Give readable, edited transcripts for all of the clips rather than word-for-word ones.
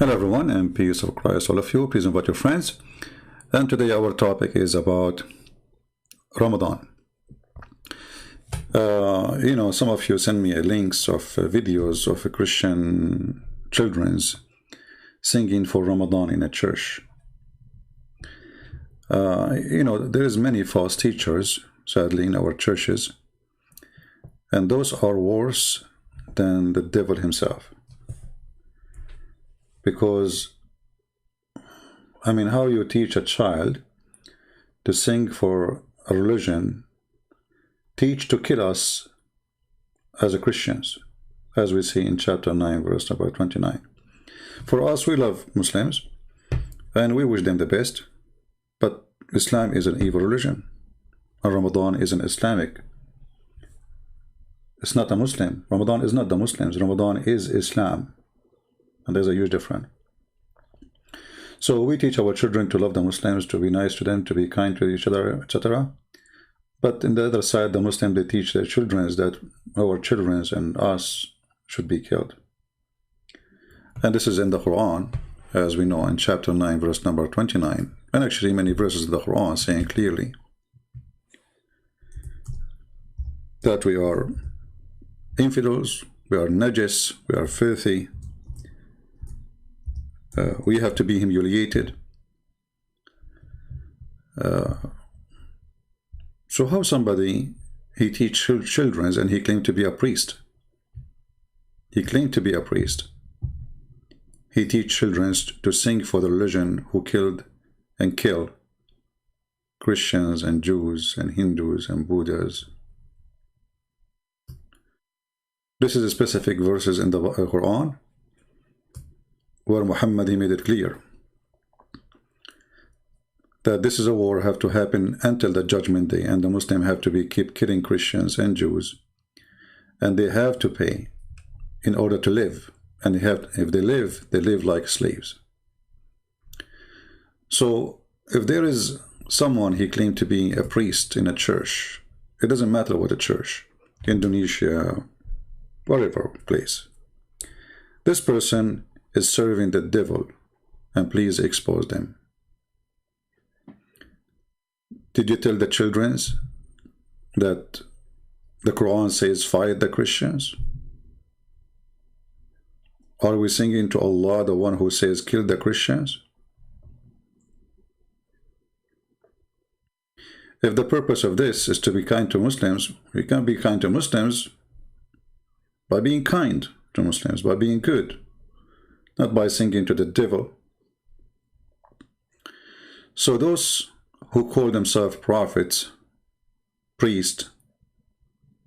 Hello everyone, and peace of Christ all of you. Please invite your friends. And today our topic is about Ramadan. Some of you send me links of videos of Christian children's singing for Ramadan in a church. There is many false teachers, sadly, in our churches, and those are worse than the devil himself. Because, how you teach a child to sing for a religion, teach to kill us as Christians, as we see in chapter 9, verse number 29. For us, we love Muslims, and we wish them the best, but Islam is an evil religion, and Ramadan is an Islamic. It's not a Muslim. Ramadan is not the Muslims. Ramadan is Islam. And there's a huge difference. So we teach our children to love the Muslims, to be nice to them, to be kind to each other, etc. But in the other side, the Muslims, they teach their children that our children and us should be killed. And this is in the Quran, as we know, in chapter 9, verse number 29. And actually many verses of the Quran saying clearly that we are infidels, we are najis, we are filthy. We have to be humiliated. So how somebody, he teach children and he claimed to be a priest. He claimed to be a priest. He teach children to sing for the religion who killed and kill Christians and Jews and Hindus and Buddhas. This is specific verses in the Quran, where Muhammad, he made it clear that this is a war have to happen until the judgment day, and the Muslims have to keep killing Christians and Jews, and they have to pay in order to live, and if they live like slaves. So if there is someone he claimed to be a priest in a church, it doesn't matter what a church, Indonesia, whatever place, this person is serving the devil, and please expose them. Did you tell the children that the Quran says fight the Christians? Are we singing to Allah, the one who says kill the Christians? If the purpose of this is to be kind to Muslims, we can be kind to Muslims by being kind to Muslims, by being good, not by singing to the devil. So those who call themselves prophets, priests,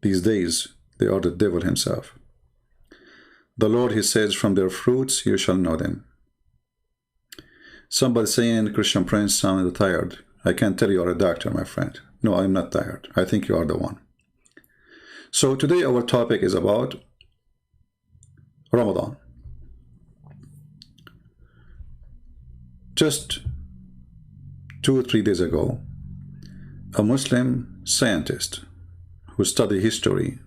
these days, they are the devil himself. The Lord, he says, from their fruits you shall know them. Somebody saying, Christian Prince sounded tired. I can tell you are a doctor, my friend. No, I'm not tired. I think you are the one. So today our topic is about Ramadan. Just 2 or 3 days ago, a Muslim scientist who studied history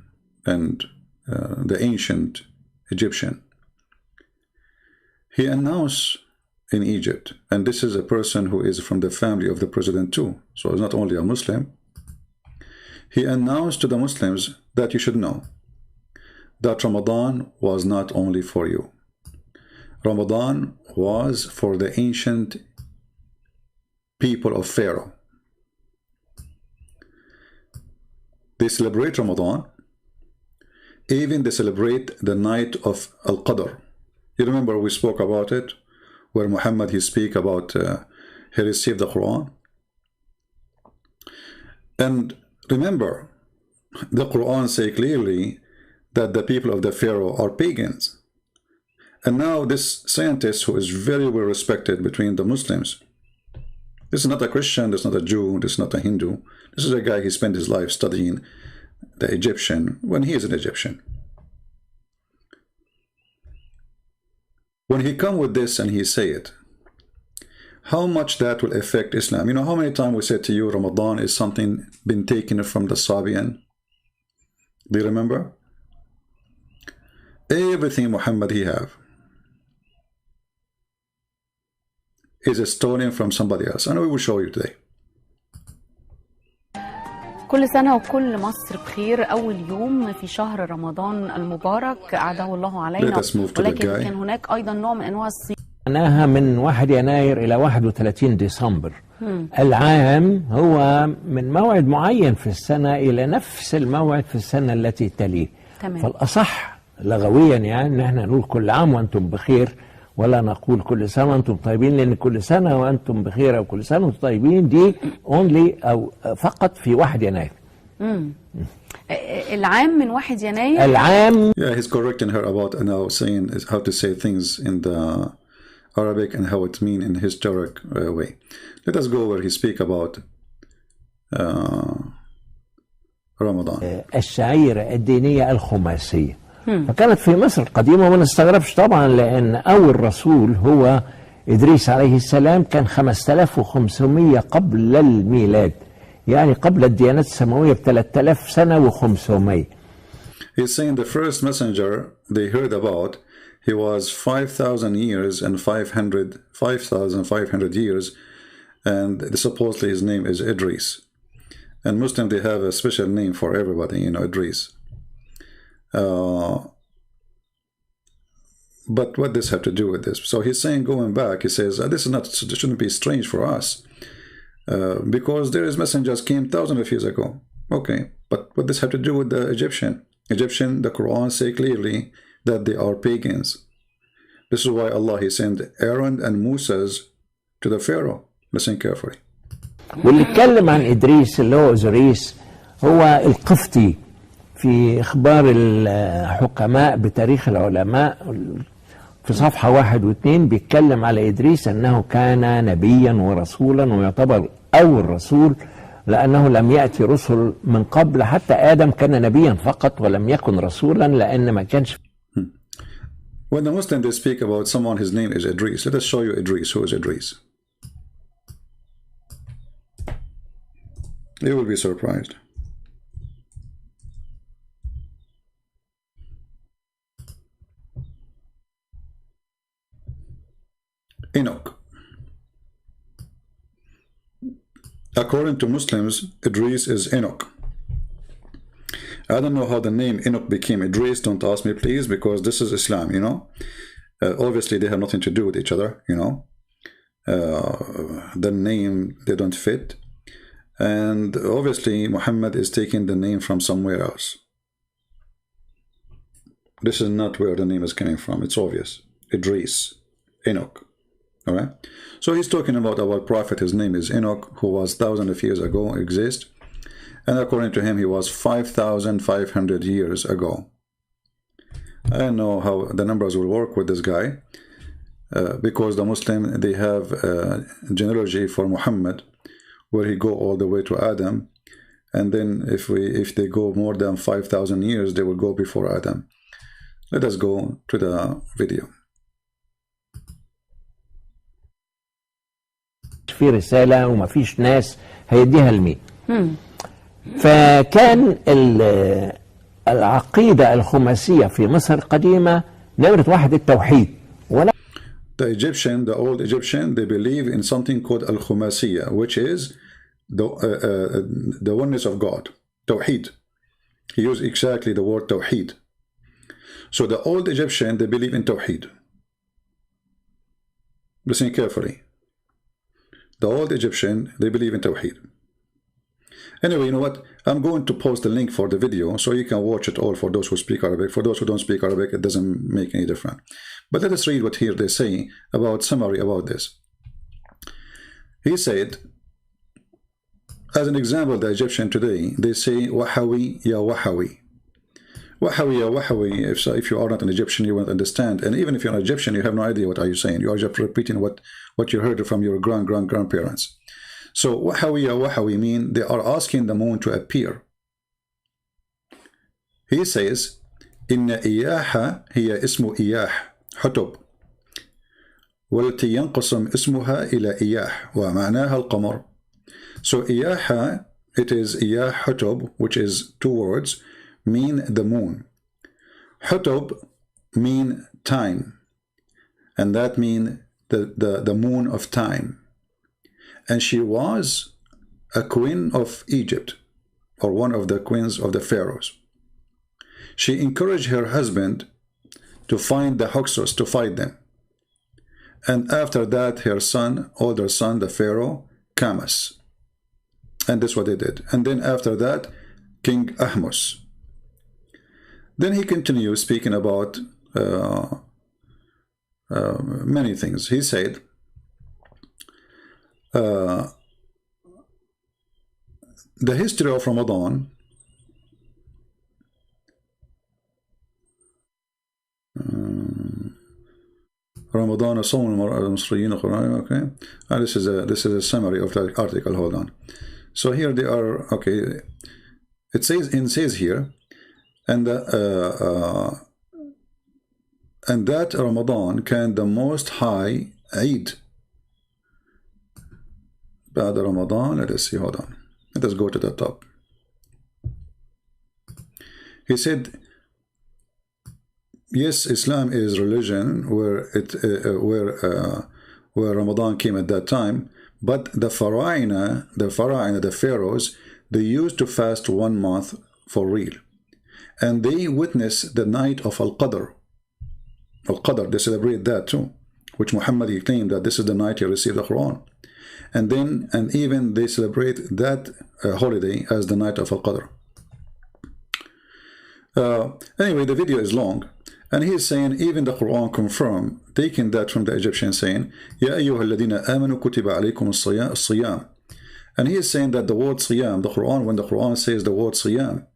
and the ancient Egyptian, he announced in Egypt, and this is a person who is from the family of the president too, so it's not only a Muslim, he announced to the Muslims that you should know that Ramadan was not only for you. Ramadan was for the ancient people of Pharaoh. They celebrate Ramadan. Even they celebrate the night of Al-Qadr. You remember we spoke about it, where Muhammad, he speak about he received the Quran. And remember, the Quran say clearly that the people of the Pharaoh are pagans. And now this scientist, who is very well respected between the Muslims, this is not a Christian, this is not a Jew, this is not a Hindu. This is a guy, he spent his life studying the Egyptian when he is an Egyptian. When he come with this and he say it, how much that will affect Islam? You know how many times we said to you Ramadan is something been taken from the Sabian? Do you remember? Everything Muhammad he have. is stolen from somebody else, and we will show you today. كل سنة وكل مصر بخير. أول يوم في شهر رمضان المبارك أعاده الله علينا، ولكن كان هناك أيضا نوع من أنواع الصيام. معناها من 1 يناير إلى 31 ديسمبر. العام هو من موعد معين في السنة إلى نفس الموعد في السنة التي تليه. فالأصح لغويا يعني إن احنا نقول كل عام وأنتم بخير، ولا نقول كل سنة وأنتم طيبين، لأن كل سنة وأنتم بخير أو كل سنة وأنتم طيبين دي only أو فقط في 1 يناير. العام من 1 يناير. العام. Yeah, he's correcting her about now saying how to say things in the Arabic and how it mean in historic way. Let us go where he speak about Ramadan. الشعيرة الدينية الخماسية. فكانت في مصر القديمة، وما نستغربش طبعا لأن أول رسول هو إدريس عليه السلام، كان 5500 قبل الميلاد، يعني قبل الديانات السماوية ب3000 سنة و500. He's saying the first messenger they heard about, he was 5,000 years and 5,500 years, and supposedly his name is Idris. And Muslim, they have a special name for everybody, you know, Idris. But what does have to do with this? So he's saying, going back, he says this shouldn't be strange for us, because there is messengers came thousands of years ago. Okay, but what does have to do with the Egyptian? The Quran say clearly that they are pagans. This is why Allah he sent Aaron and Moses to the Pharaoh. Listen carefully. واللي اتكلم عن إدريس اللي هو أوزوريس هو القفتي في إخبار الحكماء بتاريخ العلماء في صفحة 1 و2 بيتكلم على إدريس أنه كان نبيا ورسولا، ويعتبر أول رسول لأنه لم يأتي رسل من قبل، حتى آدم كان نبيا فقط ولم يكن رسولا لأن ما كانش. When the Muslims they speak about someone, his name is Idris. Let us show you Idris. Who is Idris? You will be surprised. Enoch. According to Muslims, Idris is Enoch. I don't know how the name Enoch became Idris. Don't ask me, please, because this is Islam, you know. Obviously, they have nothing to do with each other, you know. The name, they don't fit. And obviously, Muhammad is taking the name from somewhere else. This is not where the name is coming from. It's obvious. Idris, Enoch. All right. So he's talking about our prophet. His name is Enoch, who was thousands of years ago exist. And according to him, he was 5,500 years ago. I don't know how the numbers will work with this guy, because the Muslim, they have a genealogy for Muhammad, where he go all the way to Adam, and then if they go more than 5,000 years, they will go before Adam. Let us go to the video. في رسالة وما فيش ناس هيديها لمين. فكان العقيدة الخماسية في مصر القديمة نمرة 1 التوحيد. The old Egyptian, they believe in something called al-Khumasiya, which is the oneness of God, Tawheed. He used exactly the word Tawheed. So the old Egyptian, they believe in Tawheed. Listen carefully. The old Egyptian, they believe in Tawheed. Anyway, you know what? I'm going to post the link for the video so you can watch it all for those who speak Arabic. For those who don't speak Arabic, it doesn't make any difference. But let us read what here they say about summary about this. He said, as an example, the Egyptian today, they say, Wahawi ya Wahawi. Wahawi ya Wahawi, if you are not an Egyptian, you won't understand. And even if you're an Egyptian, you have no idea what are you saying. You are just repeating what you heard from your grandparents. So Wahawi ya Wahawi mean they are asking the moon to appear. He says, Inna iyaha hiya ismu iyah, حتب والتي ينقسم اسمها إلى إياح ومعناها القمر. So إياح, it is إياح حتب, which is 2 words, mean the moon. حتب mean time, and that mean the moon of time. And she was a queen of Egypt, or one of the queens of the pharaohs. She encouraged her husband to find the Hyksos, to fight them. And after that, her son, older son, the pharaoh, Kamas. And that's what they did. And then after that, King Ahmos. Then he continues speaking about many things. He said, the history of Ramadan Ramadan okay. This is a summary of the article. Hold on. So here they are. Okay, it says here, and that Ramadan can the Most High Eid. بعد Ramadan. Let us see. Hold on. Let us go to the top. He said, yes, Islam is religion where Ramadan came at that time, but the pharaohs, they used to fast 1 month for real, and they witnessed the night of Al-Qadr. Al-Qadr, they celebrate that too, which Muhammad, he claimed that this is the night he received the Quran, and even they celebrate that holiday as the night of Al-Qadr. Anyway, the video is long. And he is saying, even the Quran confirmed, taking that from the Egyptian saying, Ya ayyuha alladhina amanu kutiba alaykum as-siyam. And he is saying that the word siyam, the Quran, when the Quran says the word siyam,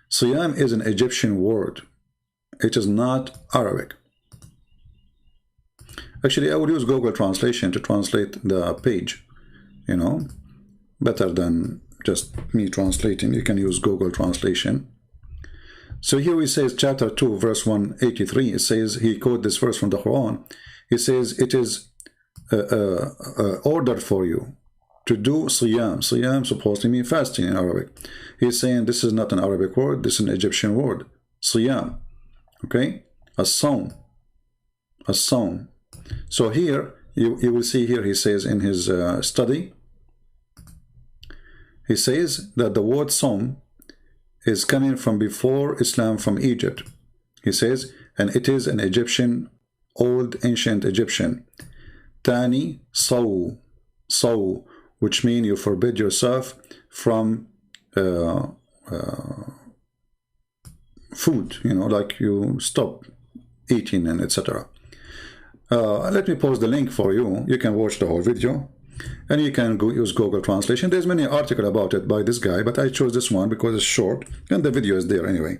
siyam is an Egyptian word. It is not Arabic. Actually, I would use Google Translation to translate the page, you know, better than just me translating. You can use Google Translation. So here he says, chapter 2, verse 183, it says, he quoted this verse from the Quran. He says, it is ordered for you to do siyam. Siyam supposed to mean fasting in Arabic. He's saying this is not an Arabic word, this is an Egyptian word. Siyam. Okay? As-sawm. As-sawm. So here, you will see here, he says in his study, he says that the word sawm is coming from before Islam, from Egypt. He says, and it is an Egyptian, old ancient Egyptian. Tani saw, which means you forbid yourself from food, you know, like you stop eating and etc. Let me post the link for you. You can watch the whole video. And you can use Google Translation. There's many articles about it by this guy, but I chose this one because it's short and the video is there anyway.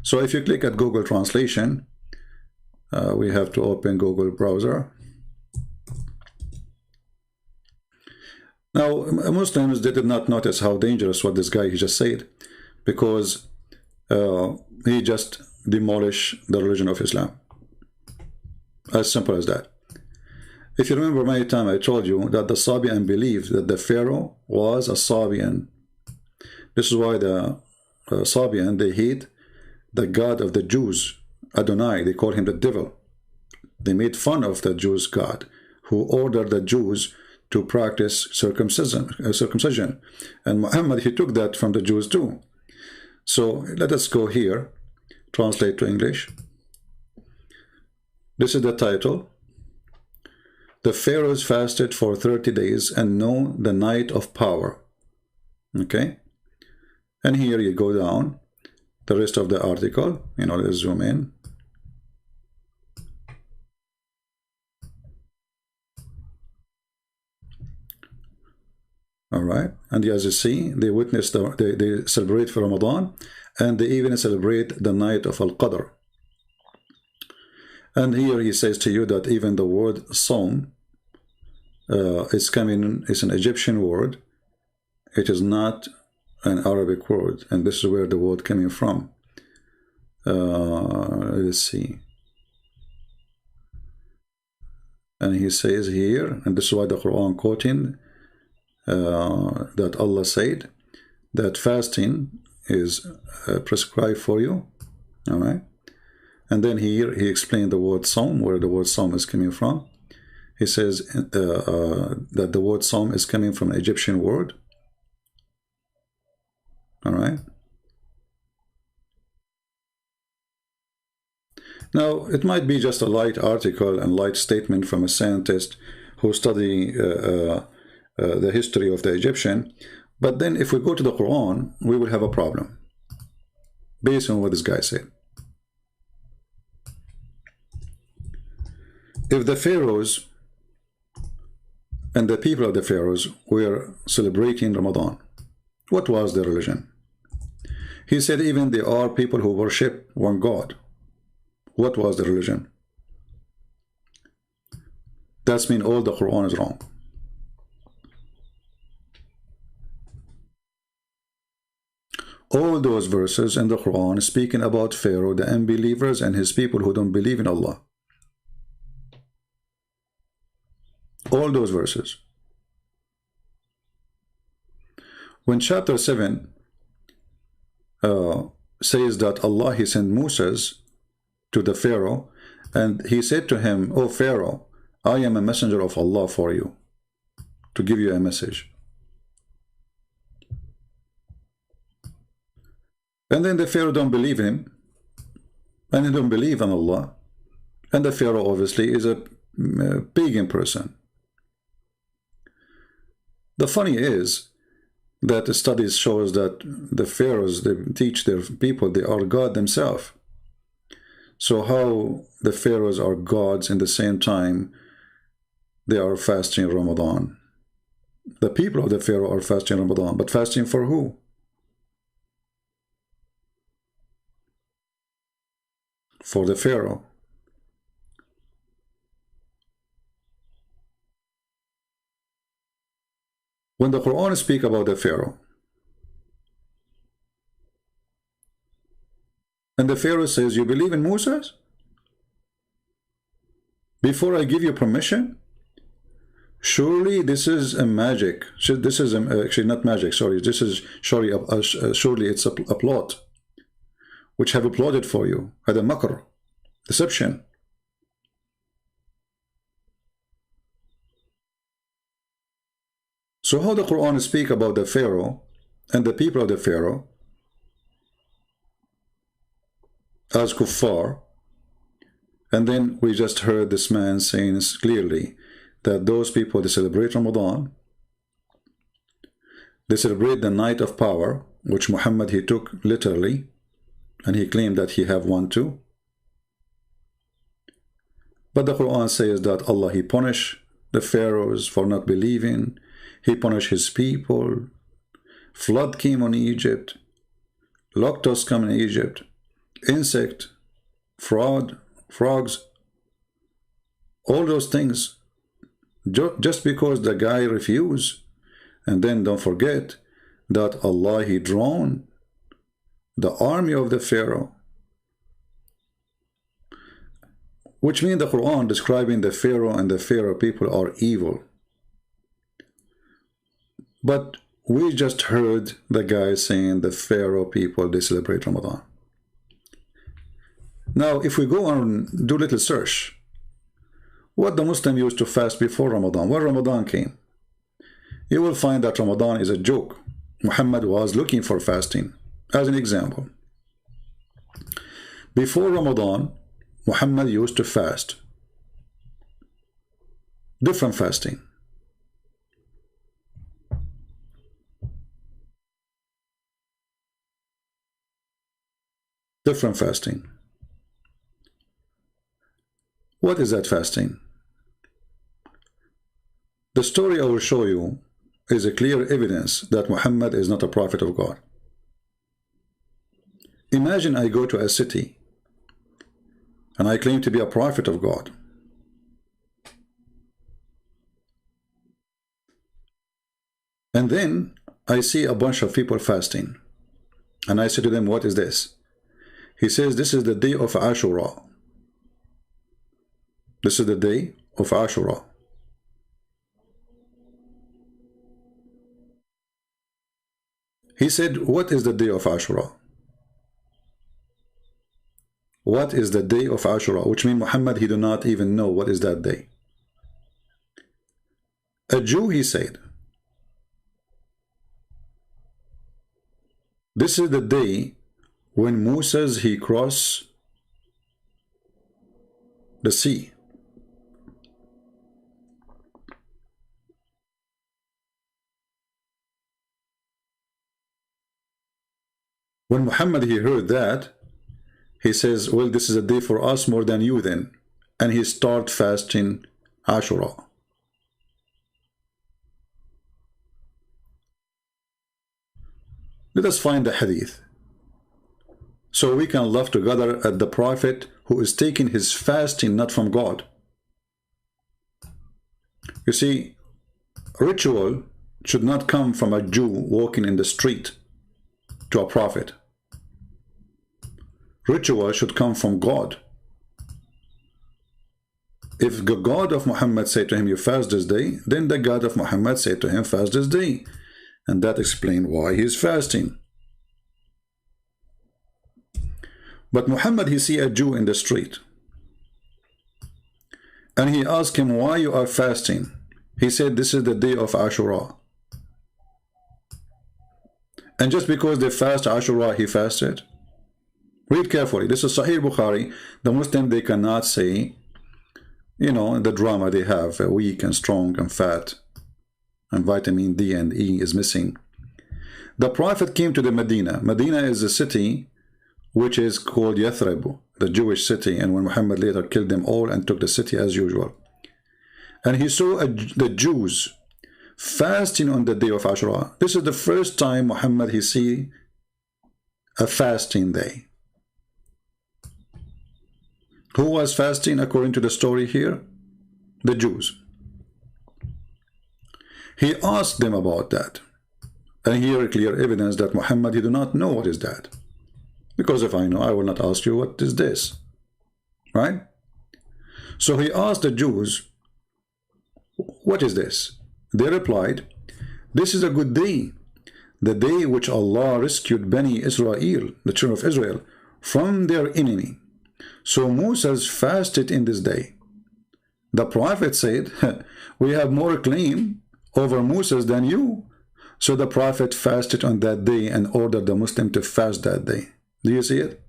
So if you click at Google Translation, we have to open Google browser. Now, Muslims, they did not notice how dangerous what this guy he just said, because he just demolished the religion of Islam. As simple as that. If you remember many times I told you that the Sabian believed that the Pharaoh was a Sabian. This is why the Sabian, they hate the God of the Jews, Adonai. They call him the devil. They made fun of the Jews' God, who ordered the Jews to practice circumcision. And Muhammad, he took that from the Jews too. So let us go here, translate to English. This is the title. The pharaohs fasted for 30 days and know the night of power. Okay? And here you go down. The rest of the article, you know, let's zoom in. All right. And as you see, they witness, they celebrate for Ramadan, and they even celebrate the night of Al-Qadr. And here he says to you that even the word Sawm is an Egyptian word. It is not an Arabic word, and this is where the word coming from. Let's see. And he says here, and this is why the Quran quoting that Allah said that fasting is prescribed for you. All right. And then here he explained the word Sawm, where the word Sawm is coming from. he says that the word Som is coming from an Egyptian word. All right. Now, it might be just a light article and light statement from a scientist who study the history of the Egyptian, but then if we go to the Quran, we will have a problem based on what this guy said. If the pharaohs and the people of the pharaohs were celebrating Ramadan, what was their religion? He said even there are people who worship one God. What was the religion? That means all the Quran is wrong. All those verses in the Quran speaking about Pharaoh, the unbelievers, and his people who don't believe in Allah. All those verses. When chapter 7 says that Allah, he sent Moses to the Pharaoh, and he said to him, "Oh Pharaoh, I am a messenger of Allah for you, to give you a message." And then the Pharaoh don't believe him, and he don't believe in Allah, and the Pharaoh obviously is a pagan person. The funny is that the studies shows that the pharaohs, they teach their people they are God themselves. So how the pharaohs are gods in the same time they are fasting Ramadan? The people of the pharaoh are fasting Ramadan, but fasting for who? For the pharaoh. When the Quran speaks about the Pharaoh, and the Pharaoh says, "You believe in Moses? Before I give you permission? Surely this is a magic. This is actually not magic, sorry. This is surely it's a plot, which have applauded for you. Had a makr, deception." So how the Quran speak about the Pharaoh and the people of the Pharaoh as kuffar, and then we just heard this man saying clearly that those people, they celebrate Ramadan, they celebrate the night of power, which Muhammad, he took literally, and he claimed that he have one too. But the Quran says that Allah, he punished the pharaohs for not believing. He punished his people. Flood came on Egypt. Locusts come in Egypt. Insect, frogs, all those things. Just because the guy refused. And then don't forget that Allah, he drawn the army of the Pharaoh. Which means the Quran describing the Pharaoh and the Pharaoh people are evil. But we just heard the guy saying the Pharaoh people, they celebrate Ramadan. Now, if we go on do a little search, what the Muslim used to fast before Ramadan, when Ramadan came, you will find that Ramadan is a joke. Muhammad was looking for fasting. As an example, before Ramadan, Muhammad used to fast. Different fasting. Different fasting. What is that fasting? The story I will show you is a clear evidence that Muhammad is not a prophet of God. Imagine I go to a city and I claim to be a prophet of God. And then I see a bunch of people fasting. And I say to them, "What is this?" He says, "This is the day of Ashura." This is the day of Ashura. He said, "What is the day of Ashura?" What is the day of Ashura? Which means Muhammad, he do not even know what is that day. A Jew, he said, this is the day when Moses he crossed the sea. When Muhammad he heard that, he says, well, this is a day for us more than you then. And he start fasting Ashura. Let us find the hadith, so we can laugh together at the Prophet who is taking his fasting not from God. You see, ritual should not come from a Jew walking in the street to a prophet. Ritual should come from God. If the God of Muhammad said to him, you fast this day, then the God of Muhammad said to him, fast this day. And that explains why he is fasting. But Muhammad, he see a Jew in the street. And he asked him, why you are fasting? He said, this is the day of Ashura. And just because they fast Ashura, he fasted? Read carefully. This is Sahih Bukhari. The Muslim, they cannot say, you know, the drama they have, weak and strong and fat, and vitamin D and E is missing. The Prophet came to the Medina. Medina is a city which is called Yathrib, the Jewish city, and when Muhammad later killed them all and took the city as usual. And he saw the Jews fasting on the day of Ashura. This is the first time Muhammad he see a fasting day. Who was fasting according to the story here? The Jews. He asked them about that. And here clear evidence that Muhammad, he do not know what is that. Because if I know, I will not ask you what is this. Right? So he asked the Jews, what is this? They replied, this is a good day. The day which Allah rescued Bani Israel, the children of Israel, from their enemy. So Moses fasted in this day. The Prophet said, we have more claim over Moses than you. So the Prophet fasted on that day and ordered the Muslim to fast that day. Do you see it?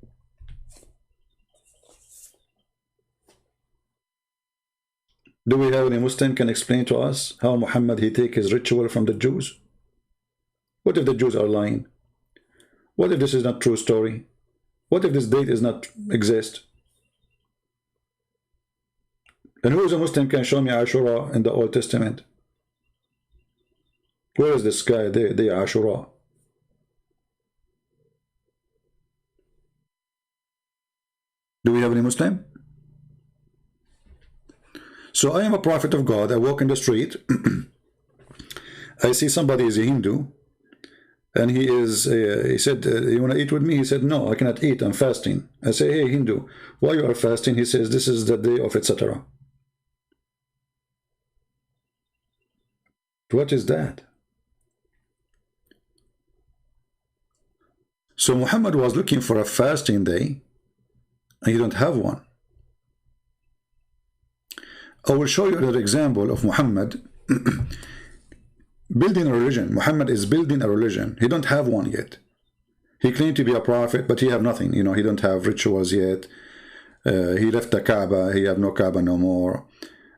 Do we have any Muslim can explain to us how Muhammad he take his ritual from the Jews? What if the Jews are lying? What if this is not true story? What if this date is not exist? And who is a Muslim can show me Ashura in the Old Testament? Where is this guy? The Ashura. Do we have any Muslim? So I am a prophet of God. I walk in the street. I see somebody is a Hindu. And he said, you want to eat with me? He said, no, I cannot eat. I'm fasting. I say, hey, Hindu, why you are fasting? He says, this is the day of etc. What is that? So Muhammad was looking for a fasting day, and he don't have one. I will show you another example of Muhammad building a religion. Muhammad is building a religion. He don't have one yet. He claimed to be a prophet, but he have nothing. You know, he don't have rituals yet. He left the Kaaba. He have no Kaaba no more.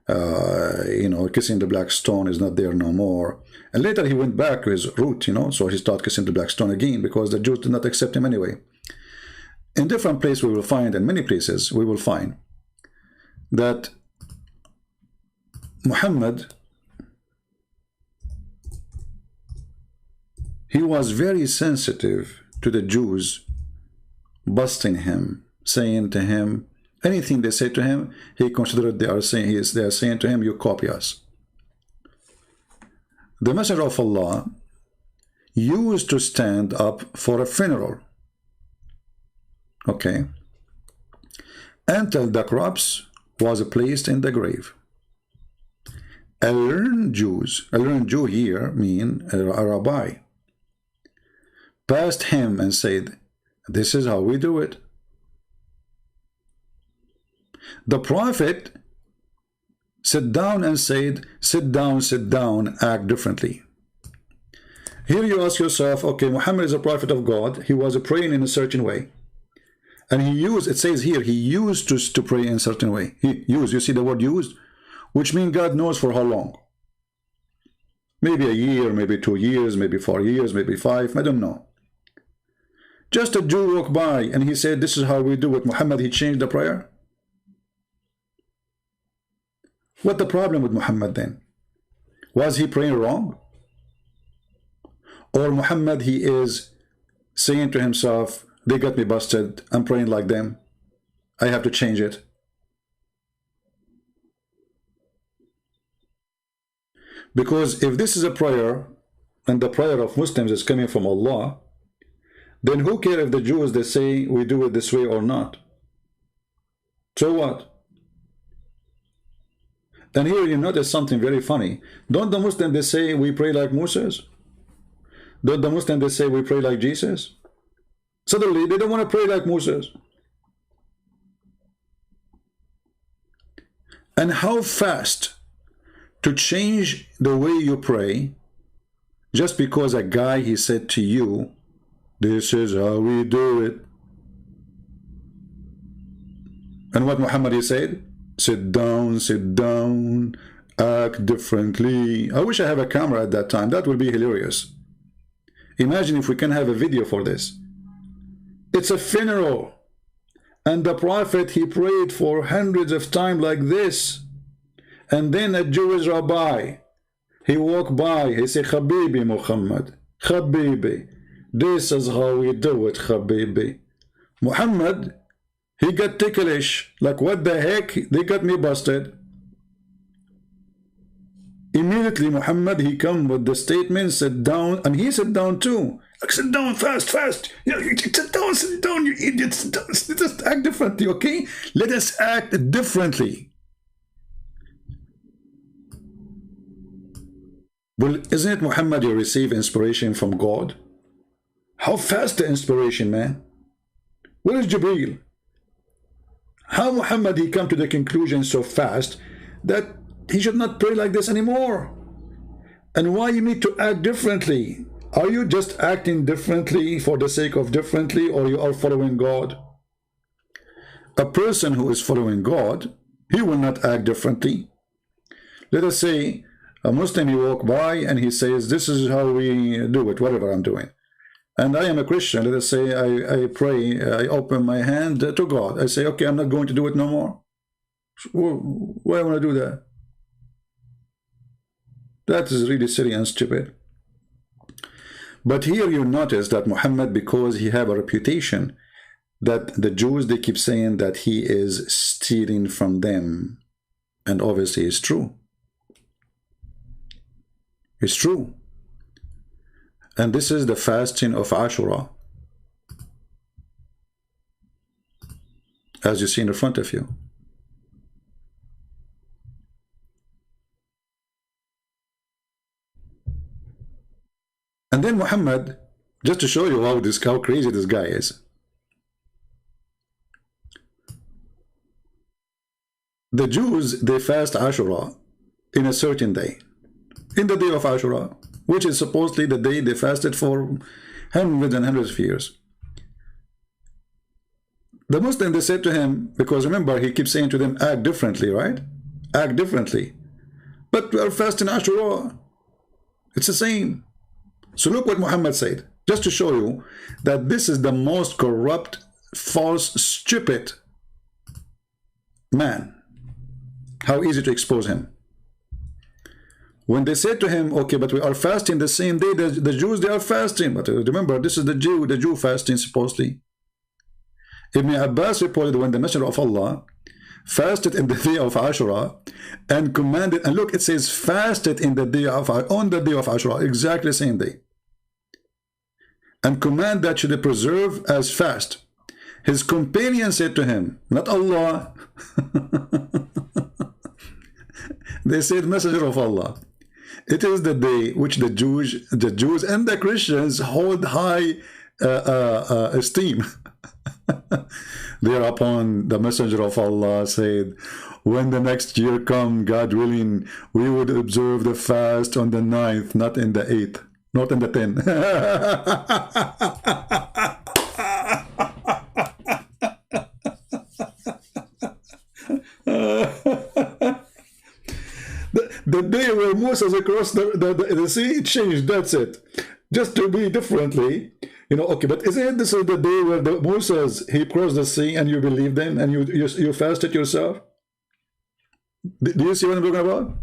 You know, kissing the black stone is not there no more. And later he went back to his root, you know, so he started kissing the black stone again because the Jews did not accept him anyway. In different places we will find, in many places we will find, that Muhammad, he was very sensitive to the Jews busting him, saying to him, anything they say to him, he considered they are saying to him, you copy us. The Messenger of Allah used to stand up for a funeral, okay, until the corpse was placed in the grave. A learned Jew here mean a rabbi, passed him and said, this is how we do it. The Prophet sit down and said, sit down, act differently. Here you ask yourself, okay, Muhammad is a prophet of God. He was praying in a certain way. And he used, it says here, he used to pray in a certain way. He used, you see the word used? Which means God knows for how long. Maybe a year, maybe 2 years, maybe 4 years, maybe 5, I don't know. Just a Jew walked by and he said, this is how we do it. Muhammad, he changed the prayer. What the problem with Muhammad then? Was he praying wrong? Or Muhammad, he is saying to himself, they got me busted, I'm praying like them, I have to change it. Because if this is a prayer, and the prayer of Muslims is coming from Allah, then who cares if the Jews, they say we do it this way or not? So what? And here you notice something very funny. Don't the Muslims, they say we pray like Moses? Don't the Muslims, they say we pray like Jesus? Suddenly, they don't want to pray like Moses. And how fast to change the way you pray, just because a guy, he said to you, this is how we do it. And what Muhammad, he said? Sit down, act differently. I wish I have a camera at that time. That would be hilarious. Imagine if we can have a video for this. It's a funeral. And the Prophet, he prayed for hundreds of times like this. And then a Jewish rabbi, he walked by, he said, Habibi Muhammad, Habibi, this is how we do it, Habibi. Muhammad, he got ticklish, like what the heck, they got me busted. Immediately Muhammad, he come with the statement, sit down, and he sat down too. Like, sit down, fast. Sit down, you idiots. Let us act differently, okay? Let us act differently. Well, isn't it Muhammad, you receive inspiration from God? How fast the inspiration, man? Where is Jibreel? How Muhammad, he come to the conclusion so fast that he should not pray like this anymore? And why you need to act differently? Are you just acting differently for the sake of differently, or you are following God? A person who is following God, he will not act differently. Let us say a Muslim, he walk by and he says, this is how we do it, whatever I'm doing. And I am a Christian. Let us say I pray, I open my hand to God. I say, okay, I'm not going to do it no more. Why would I do that? That is really silly and stupid. But here you notice that Muhammad, because he have a reputation, that the Jews, they keep saying that he is stealing from them. And obviously it's true. It's true. And this is the fasting of Ashura, as you see in the front of you. And then Muhammad, just to show you how crazy this guy is. The Jews, they fast Ashura in a certain day, in the day of Ashura, which is supposedly the day they fasted for hundreds and hundreds of years. The Muslim, they said to him, because remember, he keeps saying to them, act differently, right? Act differently. But we are fasting Ashura. It's the same. So look what Muhammad said, just to show you that this is the most corrupt, false, stupid man. How easy to expose him. When they said to him, okay, but we are fasting the same day, the Jews, they are fasting. But remember, this is the Jew fasting, supposedly. Ibn Abbas reported when the Messenger of Allah fasted in the day of Ashura and commanded, and look, it says fasted in the day of, on the day of Ashura, exactly the same day. And command that should preserve as fast. His companion said to him, not Allah. They said, Messenger of Allah, it is the day which the Jews and the Christians hold high esteem. Thereupon the messenger of Allah said, when the next year come, God willing, we would observe the fast on the 9th, not in the 8th, not in the 10th. The day where Moses across the sea changed, that's it. Just to be differently, you know, okay, but isn't this the day where Moses, he crossed the sea and you believed him and you fasted yourself? Do you see what I'm talking about?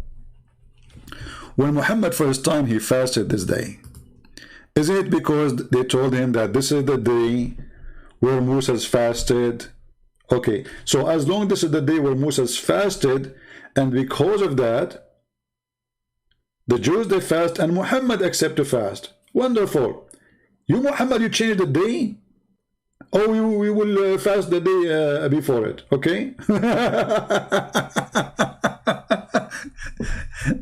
When Muhammad first time he fasted this day, is it because they told him that this is the day where Moses fasted? Okay, so as long as this is the day where Moses fasted, and because of that, the Jews, they fast, and Muhammad accept to fast. Wonderful. You, Muhammad, you change the day? Oh, we will fast the day before it, okay?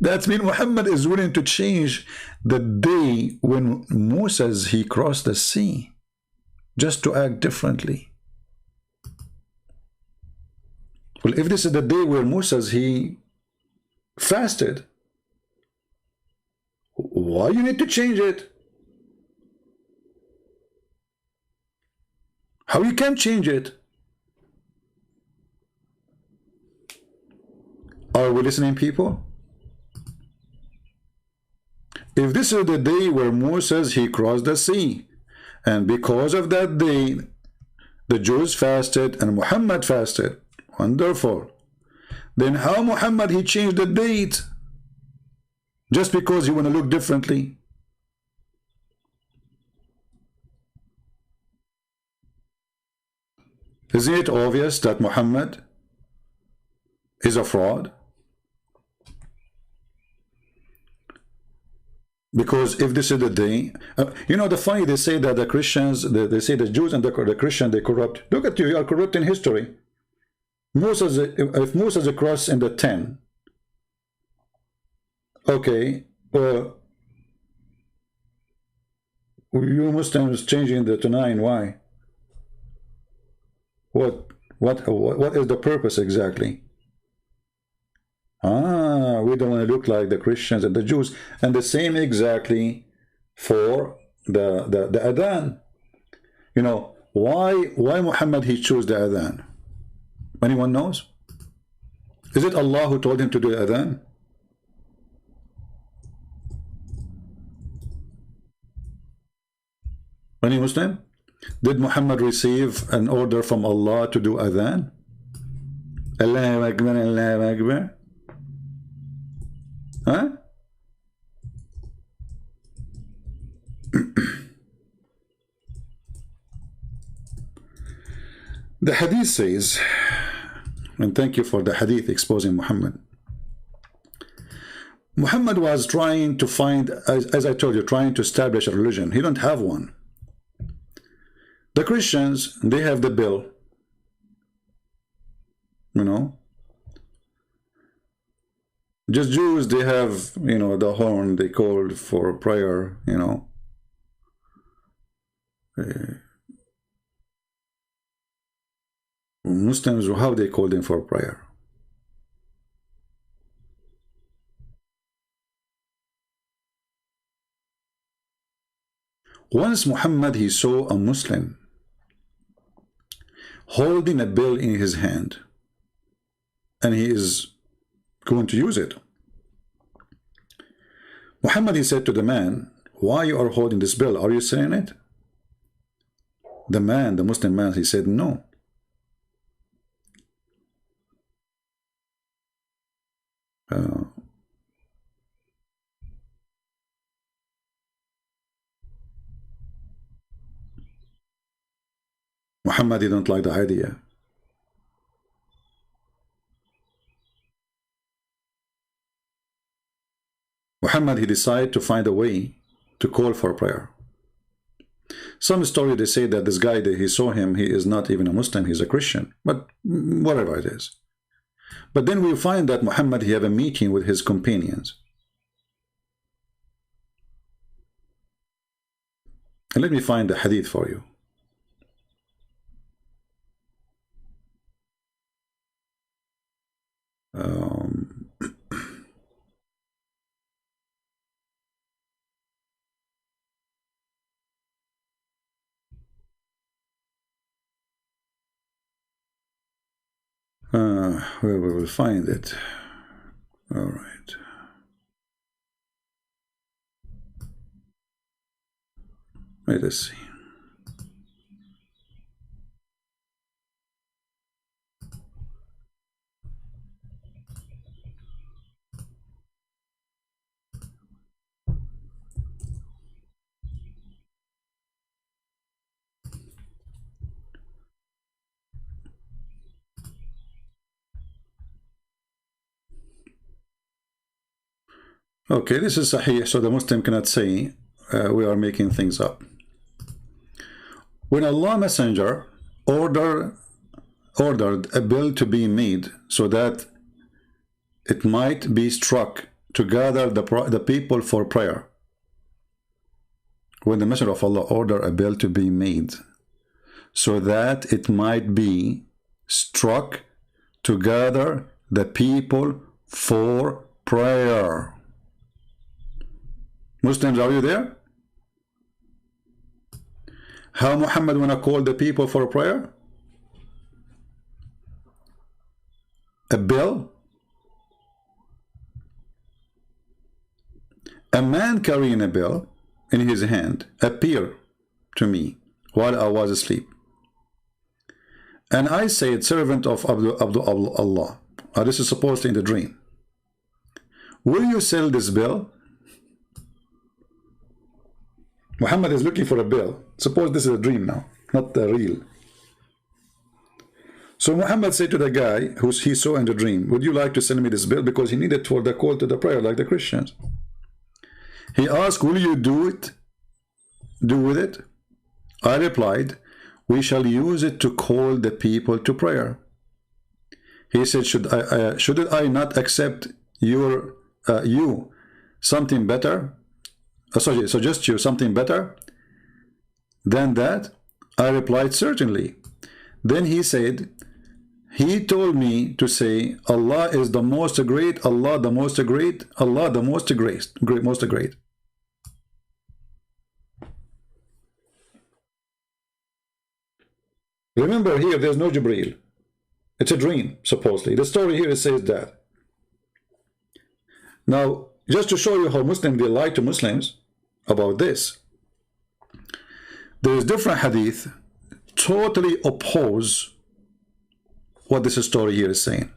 That means Muhammad is willing to change the day when Moses, he crossed the sea, just to act differently. Well, if this is the day where Moses, he fasted, why you need to change it? How you can change it? Are we listening, people? If this is the day where Moses, he crossed the sea, and because of that day, the Jews fasted and Muhammad fasted, wonderful. Then how Muhammad, he changed the date? Just because you want to look differently? Isn't it obvious that Muhammad is a fraud? Because if this is the day, you know, the funny, they say that the Christians, they say the Jews and the Christian, they corrupt. Look at you, you are corrupt in history. Moses, if Moses across in the 10, okay, you Muslims changing the to 9, why? What is the purpose exactly? We don't want to look like the Christians and the Jews. And the same exactly for the adhan. You know, why Muhammad he chose the adhan? Anyone knows? Is it Allah who told him to do the adhan? Any Muslim? Did Muhammad receive an order from Allah to do adhan? Allahu Akbar, Allahu Akbar. Huh? The hadith says, and thank you for the hadith exposing Muhammad. Muhammad was trying to find, as I told you, trying to establish a religion. He don't have one. The Christians, they have the bill, you know. Just Jews, they have, you know, the horn they called for prayer, you know. Muslims, how they call them for prayer? Once Muhammad, he saw a Muslim holding a bill in his hand, and he is going to use it. Muhammad, he said to the man, why you are holding this bill? Are you saying it? The man, the Muslim man, he said, no. Muhammad, he don't like the idea. Muhammad, he decided to find a way to call for prayer. Some story, they say that this guy, that he saw him, he is not even a Muslim, he's a Christian, but whatever it is. But then we find that Muhammad, he have a meeting with his companions. And let me find the hadith for you. Where we will find it. All right. Let us see. Okay, this is Sahih, so the Muslim cannot say we are making things up. When Allah Messenger ordered a bill to be made so that it might be struck to gather the people for prayer. When the Messenger of Allah ordered a bill to be made so that it might be struck to gather the people for prayer. Muslims, are you there? How Muhammad wanna call the people for prayer? A bill? A man carrying a bill in his hand appeared to me while I was asleep. And I said, servant of Allah, this is supposedly in the dream, will you sell this bill? Muhammad is looking for a bill. Suppose this is a dream now, not the real. So Muhammad said to the guy who he saw in the dream, would you like to send me this bill? Because he needed for the call to the prayer like the Christians. He asked, will you do with it? I replied, we shall use it to call the people to prayer. He said, should I not accept you something better? Suggest you something better than that? I replied, certainly. Then he said, he told me to say, Allah is the most great, Allah the most great, Allah the most great, most great. Remember here, there's no Jibreel. It's a dream, supposedly. The story here says that. Now, just to show you how Muslims, they lie to Muslims about this, there is different hadith totally oppose what this story here is saying.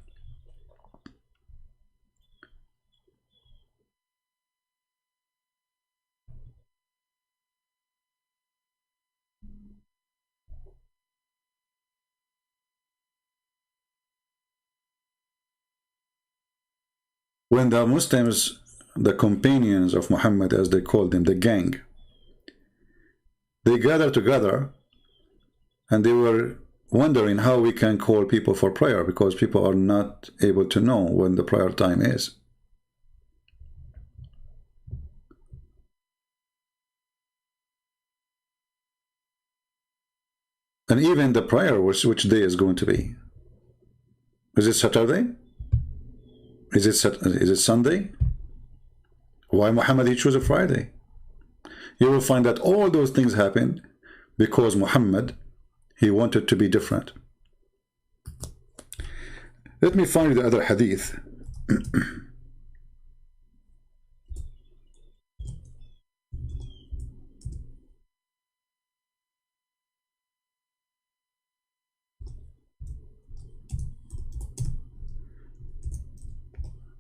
When the Muslims, the companions of Muhammad, as they called them, the gang, they gathered together and they were wondering how we can call people for prayer, because people are not able to know when the prayer time is. And even the prayer, which day is going to be? Is it Saturday? Is it Sunday? Why Muhammad he chose a Friday? You will find that all those things happened because Muhammad, he wanted to be different. Let me find the other hadith.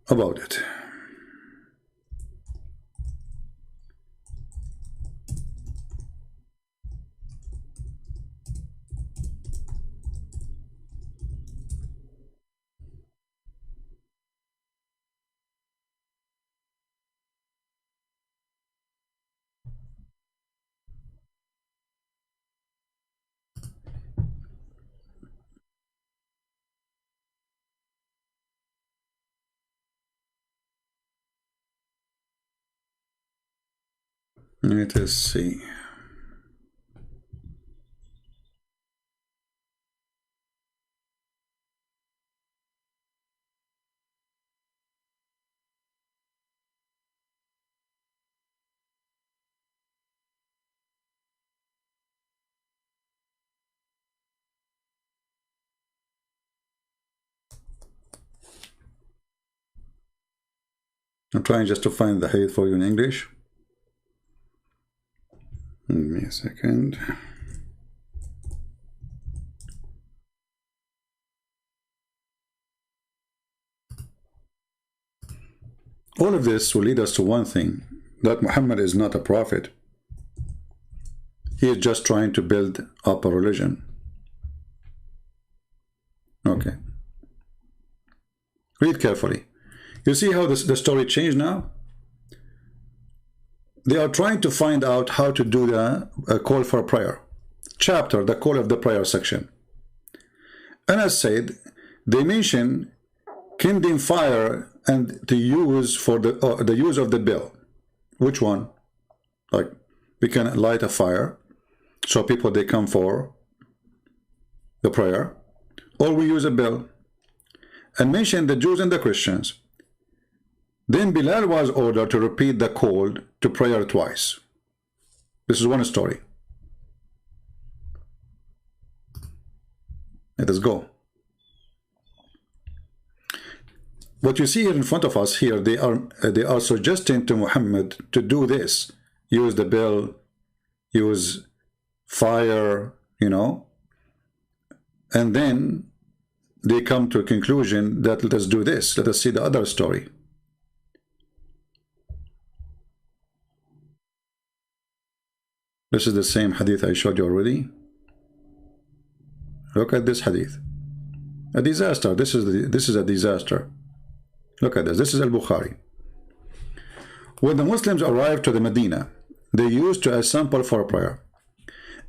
About it. Let us see. I'm trying just to find the hadith for you in English. Give me a second. All of this will lead us to one thing, that Muhammad is not a prophet. He is just trying to build up a religion. Okay. Read carefully. You see how the story changed now? They are trying to find out how to do the call for prayer. Chapter, the call of the prayer section. And as said, they mention kindling fire and the use for the use of the bell. Which one? Like, we can light a fire so people they come for the prayer, or we use a bell, and mention the Jews and the Christians. Then Bilal was ordered to repeat the call to prayer twice. This is one story. Let us go. What you see here in front of us here, they are suggesting to Muhammad to do this. Use the bell, use fire, you know, and then they come to a conclusion that let us do this. Let us see the other story. This is the same hadith I showed you already. Look at this hadith. A disaster. This is a disaster. Look at this. This is Al-Bukhari. When the Muslims arrived to the Medina, they used to assemble for a prayer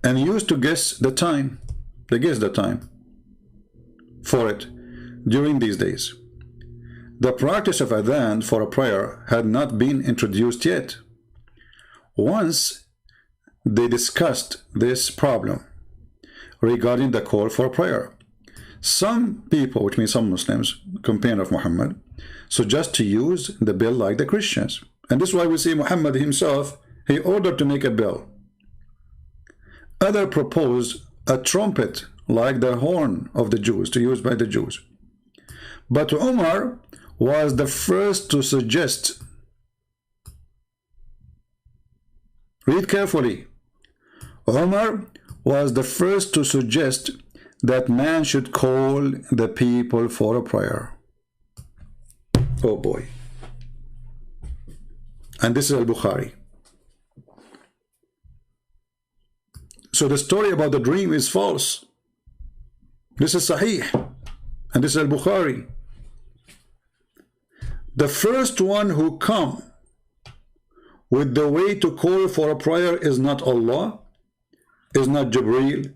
and used to guess the time. They guessed the time for it during these days. The practice of adhan for a prayer had not been introduced yet. Once they discussed this problem regarding the call for prayer. Some people, which means some Muslims, companion of Muhammad, suggest to use the bell like the Christians. And this is why we see Muhammad himself, he ordered to make a bell. Others propose a trumpet like the horn of the Jews, to use by the Jews. But Umar was the first to suggest, read carefully, Umar was the first to suggest that man should call the people for a prayer. Oh boy. And this is Al-Bukhari. So the story about the dream is false. This is Sahih. And this is Al-Bukhari. The first one who come with the way to call for a prayer is not Allah, is not Jibreel,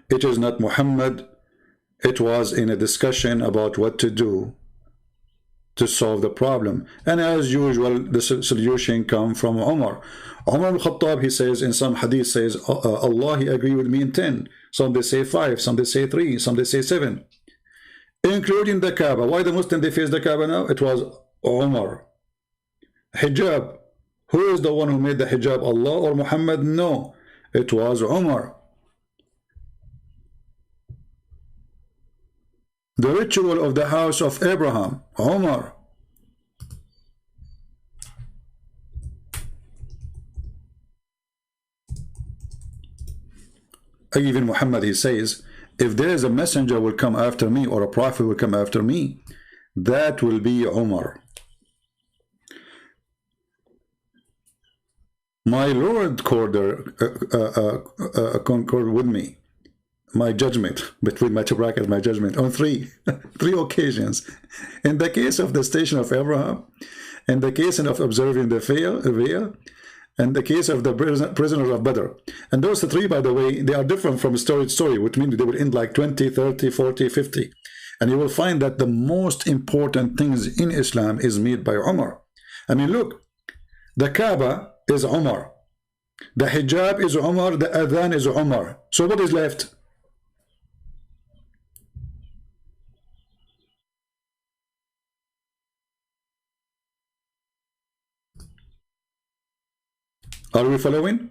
it is not Muhammad. It was in a discussion about what to do to solve the problem. And as usual, the solution comes from Umar. Umar al-Khattab, he says in some hadith, says, Allah, he agreed with me in 10. Some they say 5, some they say 3, some they say 7. Including the Kaaba. Why the Muslim they face the Kaaba now? It was Umar. Hijab. Who is the one who made the hijab? Allah or Muhammad? No. It was Umar. The ritual of the house of Abraham, Umar. Even Muhammad, he says, if there is a messenger will come after me, or a prophet will come after me, that will be Umar. My Lord concurred with me, my judgment, between my two brackets, my judgment, on three occasions. In the case of the station of Abraham, in the case of observing the veil, and the case of the prisoners of Badr. And those three, by the way, they are different from story to story, which means they will end like 20, 30, 40, 50. And you will find that the most important things in Islam is made by Umar. I mean, look, the Kaaba is Umar. The hijab is Umar. The adhan is Umar. So what is left? Are we following?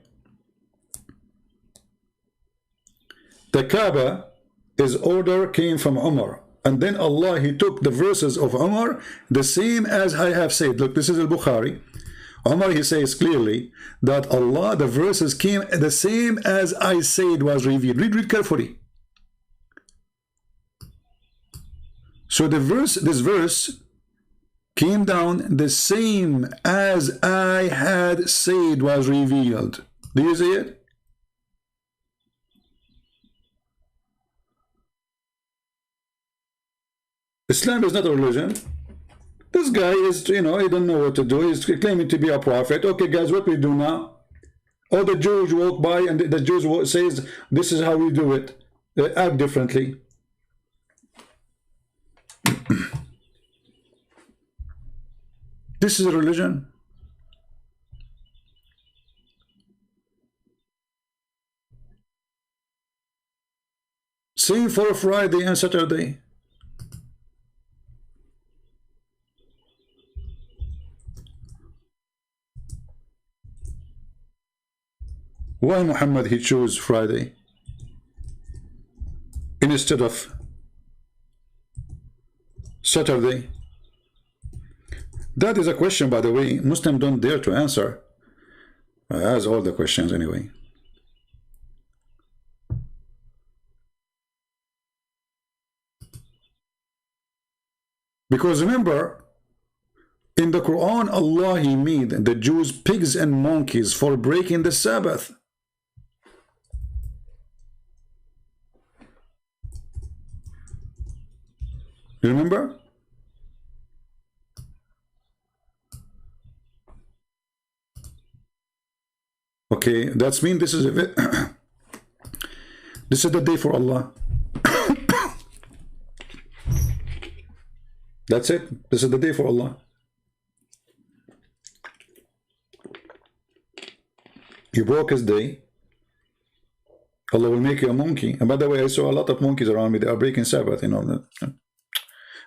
The Kaaba, his order came from Umar. And then Allah, he took the verses of Umar, the same as I have said. Look, this is al-Bukhari. Umar, he says clearly that Allah, the verses came the same as I said was revealed. Read carefully. So this verse came down the same as I had said was revealed. Do you see it? Islam is not a religion. This guy is, you know, he don't know what to do. He's claiming to be a prophet. Okay, guys, what we do now? All the Jews walk by and the Jews says, this is how we do it. They act differently. This is a religion. Same for Friday and Saturday. Why Muhammad he chose Friday instead of Saturday? That is a question, by the way, Muslims don't dare to answer. As all the questions anyway. Because remember, in the Quran, Allah, he made the Jews pigs and monkeys for breaking the Sabbath. You remember? Okay, that's mean this is a this is the day for Allah. That's it. This is the day for Allah. You broke his day, Allah will make you a monkey. And by the way, I saw a lot of monkeys around me. They are breaking Sabbath, you know.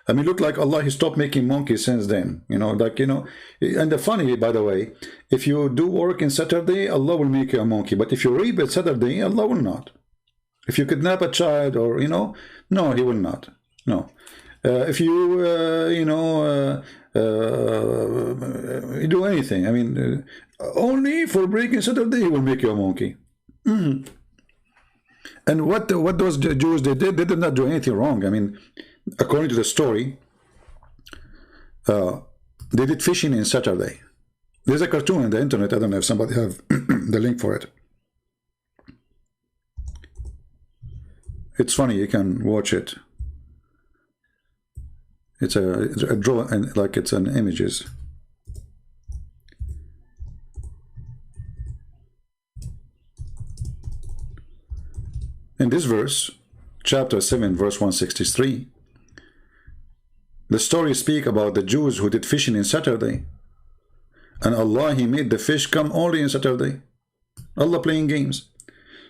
I mean, look like Allah, he stopped making monkeys since then, you know, like, you know. And the funny, by the way, if you do work in Saturday, Allah will make you a monkey. But if you rape at Saturday, Allah will not. If you kidnap a child or, you know, no, he will not. No. If you, you know, you do anything, I mean, only for breaking Saturday, he will make you a monkey. And what those Jews they did not do anything wrong. I mean, according to the story, they did fishing in Saturday. There's a cartoon on the internet. I don't know if somebody have the link for it. It's funny. You can watch it. It's a draw and like it's an images. In this verse, chapter 7, verse 163, the story speak about the Jews who did fishing in Saturday. And Allah, he made the fish come only in Saturday. Allah playing games.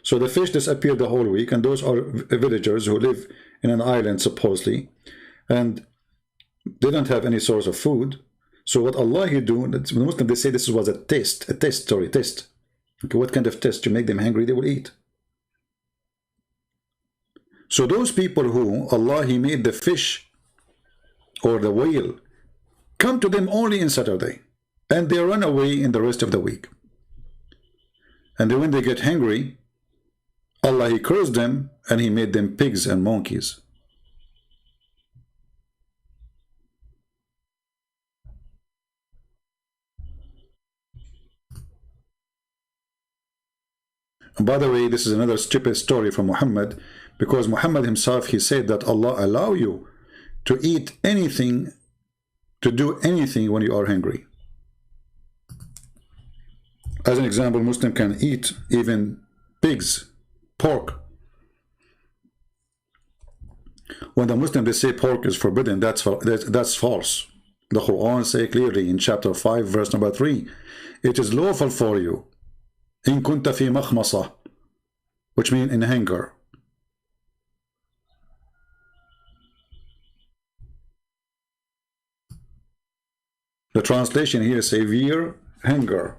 So the fish disappeared the whole week, and those are villagers who live in an island supposedly, and they don't have any source of food. So what Allah he do, the Muslims they say this was a test. Okay, what kind of test? You make them hungry, they will eat. So those people who Allah he made the fish or the whale come to them only in Saturday, and they run away in the rest of the week. And then when they get hungry, Allah he cursed them and he made them pigs and monkeys. And by the way, this is another stupid story from Muhammad, because Muhammad himself, he said that Allah allow you to eat anything, to do anything when you are hungry. As an example, Muslim can eat even pigs, pork. When the Muslim they say pork is forbidden, that's false. The Quran say clearly in chapter 5, verse number 3, it is lawful for you, in kunta fi makhmasa, which means in hunger. The translation here is severe hunger.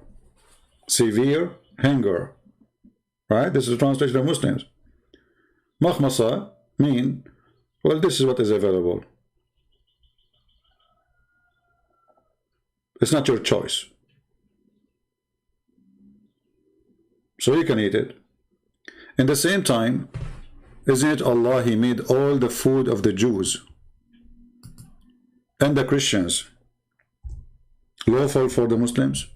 Severe hunger. Right? This is the translation of Muslims. Makhmasa mean Well, this is what is available. It's not your choice. So you can eat it. In the same time, isn't it Allah, He made all the food of the Jews and the Christians lawful for the Muslims?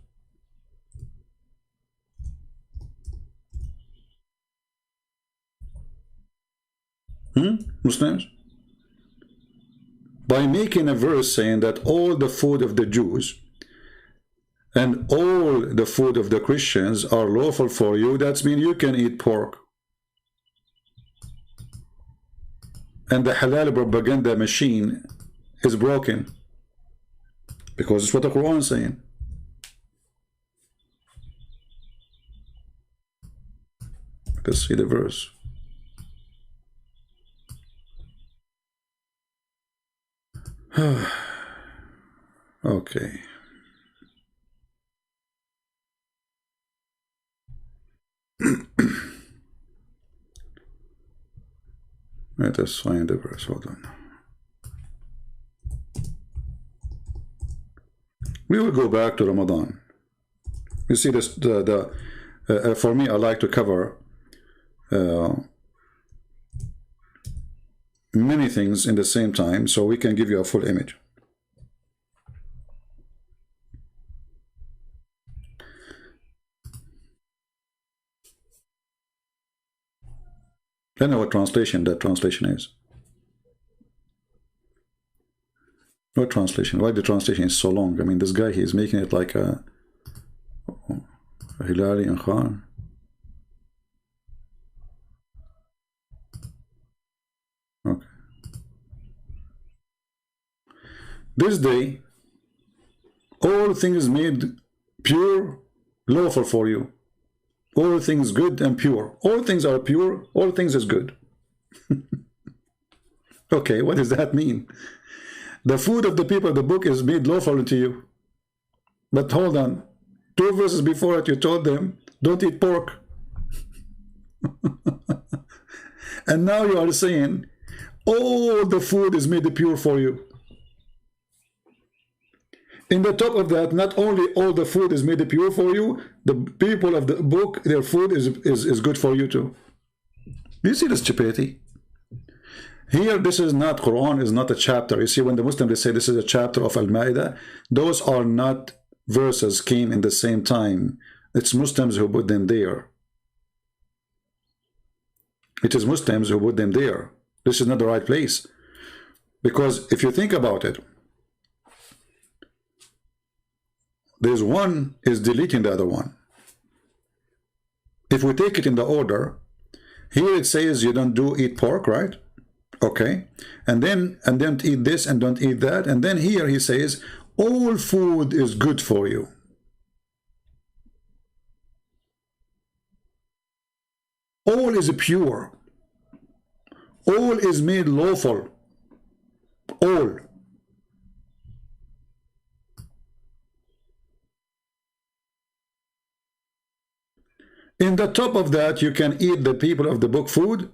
Muslims? By making a verse saying that all the food of the Jews and all the food of the Christians are lawful for you, that means you can eat pork. And the halal propaganda machine is broken, because it's what the Quran is saying. Let's see the verse. Okay. Let us find the verse. Hold on. We will go back to Ramadan. You see this. For me, I like to cover many things in the same time, so we can give you a full image. I don't know what translation that translation is. What translation? Why the translation is so long? I mean, this guy, he's making it like a Hilali and Khan. Okay. This day, all things made pure, lawful for you. All things good and pure. All things are pure. All things is good. Okay, what does that mean? The food of the people of the book is made lawful to you. But hold on. 2 verses before it, you told them, don't eat pork. And now you are saying, all the food is made pure for you. In the top of that, not only all the food is made pure for you, the people of the book, their food is good for you too. Do you see the stupidity? Here, this is not, Quran is not a chapter. You see, when the Muslims, they say this is a chapter of Al-Ma'idah, those are not verses came in the same time. It's Muslims who put them there. It is Muslims who put them there. This is not the right place. Because if you think about it, there's one is deleting the other one. If we take it in the order, here it says you don't eat pork, right? Okay. And don't eat this and don't eat that. And then here he says, all food is good for you. All is pure. All is made lawful. All. In the top of that, you can eat the people of the book food,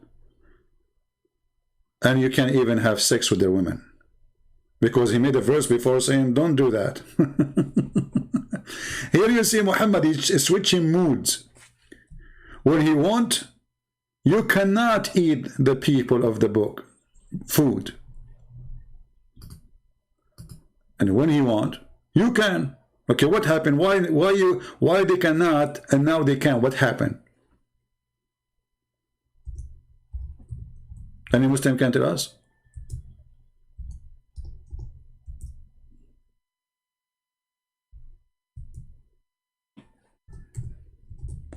and you can even have sex with their women. Because he made a verse before saying, don't do that. Here you see Muhammad is switching moods. When he wants, you cannot eat the people of the book food. And when he wants, you can. Okay, what happened? Why they cannot and now they can? What happened? Any Muslim can tell us?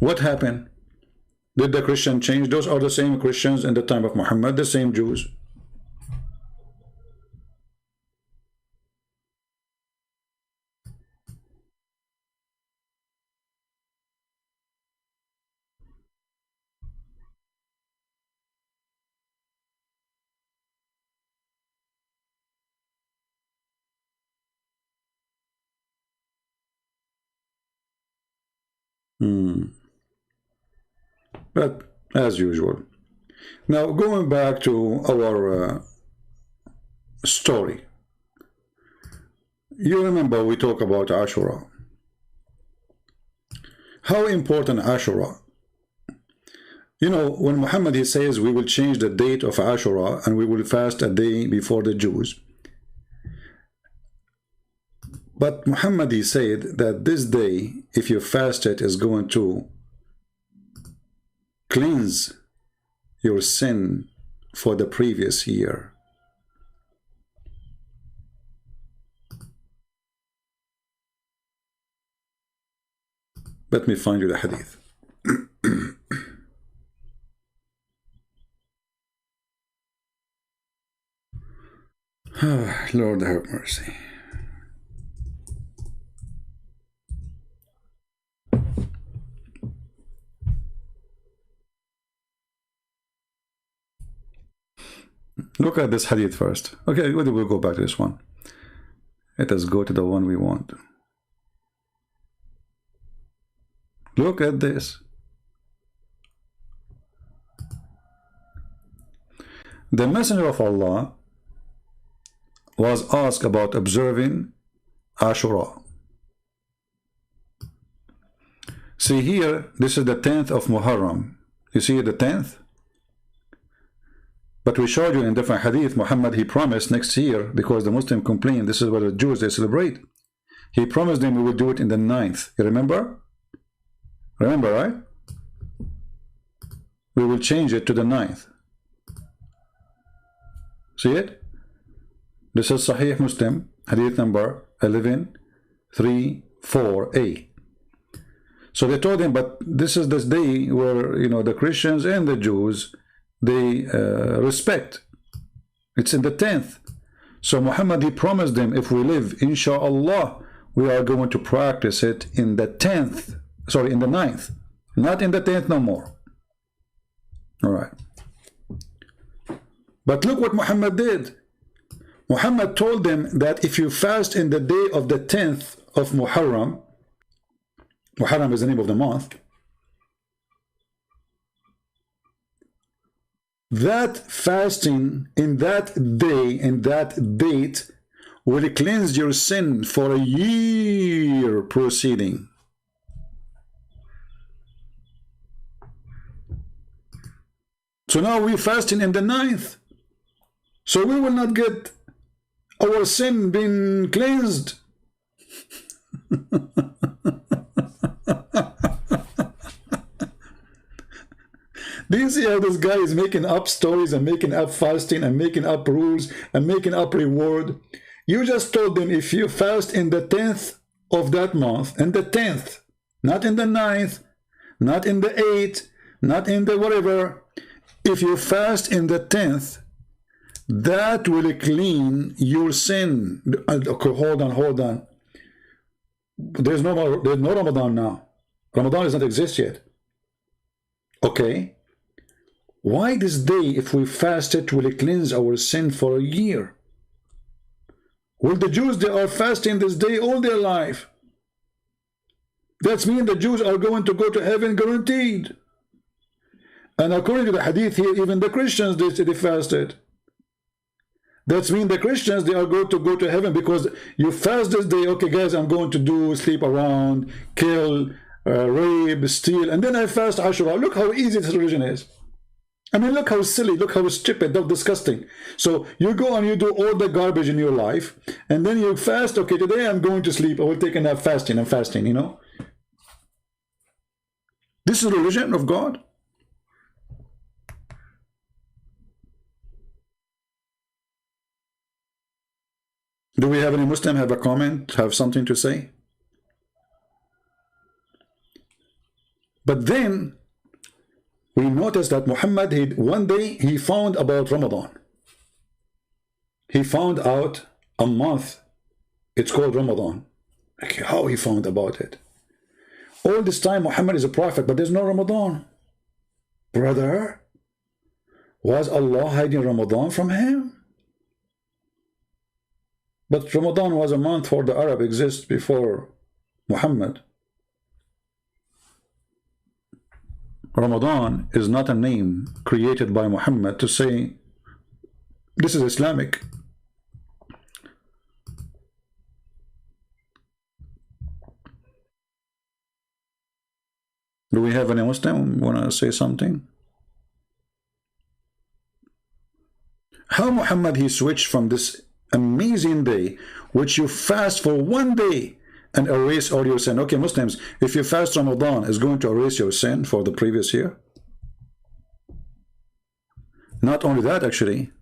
What happened? Did the Christian change? Those are the same Christians in the time of Muhammad, the same Jews. But as usual. Now going back to our story. You remember we talk about Ashura. How important Ashura. You know, when Muhammad he says we will change the date of Ashura and we will fast a day before the Jews. But Muhammad he said that this day, if you fast it, is going to cleanse your sin for the previous year. Let me find you the hadith. Lord have mercy. Look at this hadith first. Okay, we'll go back to this one. Let us go to the one we want. Look at this. The Messenger of Allah was asked about observing Ashura. See here, this is the 10th of Muharram. You see the 10th? But we showed you in different hadith, Muhammad, he promised next year, because the Muslim complain, this is what the Jews, they celebrate. He promised them we would do it in the 9th. You remember? Remember, right? We will change it to the 9th. See it? This is Sahih Muslim, hadith number 1134a. So they told him, but this is this day where, you know, the Christians and the Jews, they respect. It's in the 10th. So Muhammad, he promised them, if we live, inshallah, we are going to practice it in the 10th. Sorry, in the 9th. Not in the 10th no more. All right. But look what Muhammad did. Muhammad told them that if you fast in the day of the 10th of Muharram, Muharram is the name of the month, that fasting in that day, in that date, will cleanse your sin for a year proceeding. So now we're fasting in the 9th. So we will not get our sin being cleansed. Do you see how this guy is making up stories and making up fasting and making up rules and making up reward? You just told them if you fast in the 10th of that month, in the 10th, not in the 9th, not in the 8th, not in the whatever, if you fast in the 10th, that will clean your sin. Okay, hold on. There's no Ramadan now. Ramadan does not exist yet. Okay. Why this day, if we fast it, will it cleanse our sin for a year? Well, the Jews, they are fasting this day all their life. That means the Jews are going to go to heaven guaranteed. And according to the hadith here, even the Christians, they fasted. That means the Christians, they are going to go to heaven because you fast this day. Okay, guys, I'm going to do sleep around, kill, rape, steal, and then I fast Ashura. Look how easy this religion is. I mean, look how silly, look how stupid, how disgusting. So you go and you do all the garbage in your life, and then you fast. Okay, today I'm going to sleep. I will take a nap fasting. I'm fasting, you know. This is the religion of God. Do we have any Muslim have a comment, have something to say? But then we noticed that Muhammad, one day he found about Ramadan. He found out a month. It's called Ramadan. Okay, how he found about it? All this time Muhammad is a prophet, but there's no Ramadan. Brother, was Allah hiding Ramadan from him? But Ramadan was a month for the Arab, exists before Muhammad. Ramadan is not a name created by Muhammad to say this is Islamic. Do we have any Muslim want to say something? How Muhammad he switched from this amazing day, which you fast for one day and erase all your sin. Okay, Muslims, if you fast Ramadan, is going to erase your sin for the previous year? Not only that, actually.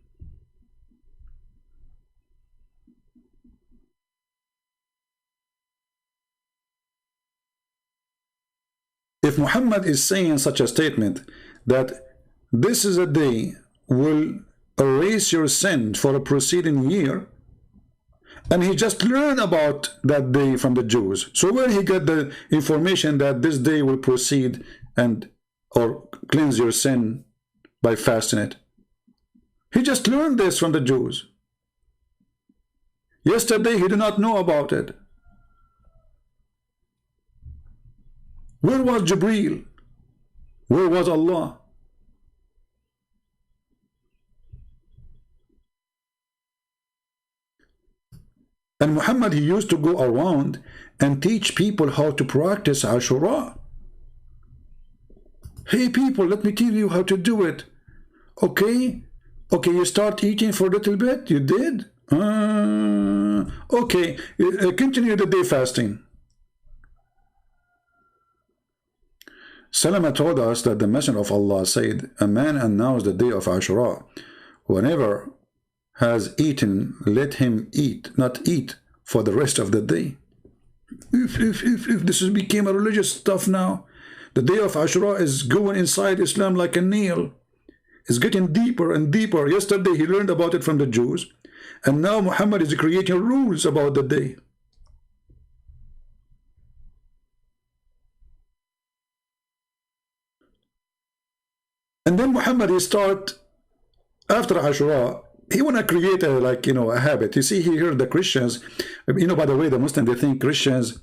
If Muhammad is saying such a statement that this is a day will erase your sin for a preceding year, and he just learned about that day from the Jews, so where he got the information that this day will proceed and or cleanse your sin by fasting it? He just learned this from the Jews. Yesterday he did not know about it. Where was Jibreel? Where was Allah? And Muhammad, he used to go around and teach people how to practice Ashura. Hey people, let me tell you how to do it. Okay, you start eating for a little bit. You did? Okay, continue the day fasting. Salama told us that the Messenger of Allah said, a man announced the day of Ashura. Whenever has eaten, let him eat, not eat for the rest of the day. If this has became a religious stuff now, the day of Ashura is going inside Islam like a nail. It's getting deeper and deeper. Yesterday he learned about it from the Jews, and now Muhammad is creating rules about the day. And then Muhammad, he start after Ashura, he want to create a, like, a habit. You see here the Christians, by the way, the Muslims, they think Christians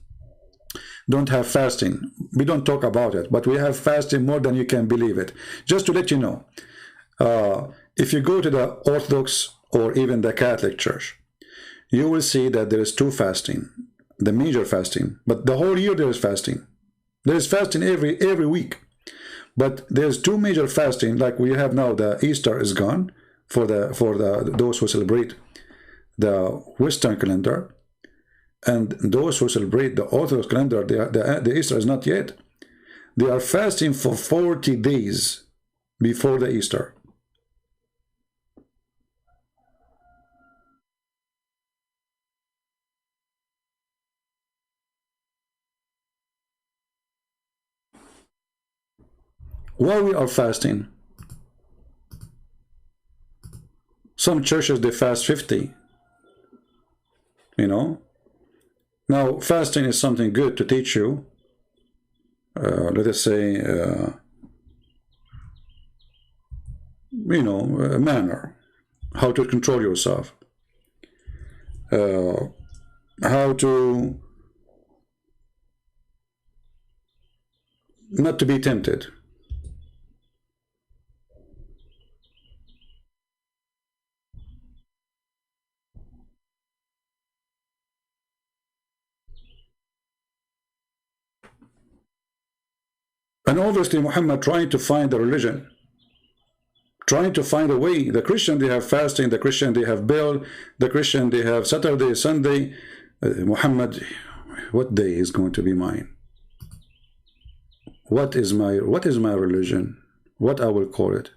don't have fasting. We don't talk about it, but we have fasting more than you can believe it. Just to let you know, if you go to the Orthodox or even the Catholic Church, you will see that there is two fasting, the major fasting, but the whole year there is fasting. There is fasting every week, but there's two major fasting. Like we have now, the Easter is gone for those who celebrate the Western calendar, and those who celebrate the Orthodox calendar, the Easter is not yet. They are fasting for 40 days before the Easter. Why we are fasting? Some churches, they fast 50. Now fasting is something good to teach you, let us say, a manner, how to control yourself, how to not to be tempted. And obviously Muhammad trying to find a religion, trying to find a way. The Christian, they have fasting, the Christian, they have Bill, the Christian, they have Saturday, Sunday. Muhammad, what day is going to be mine? What is my religion? What I will call it?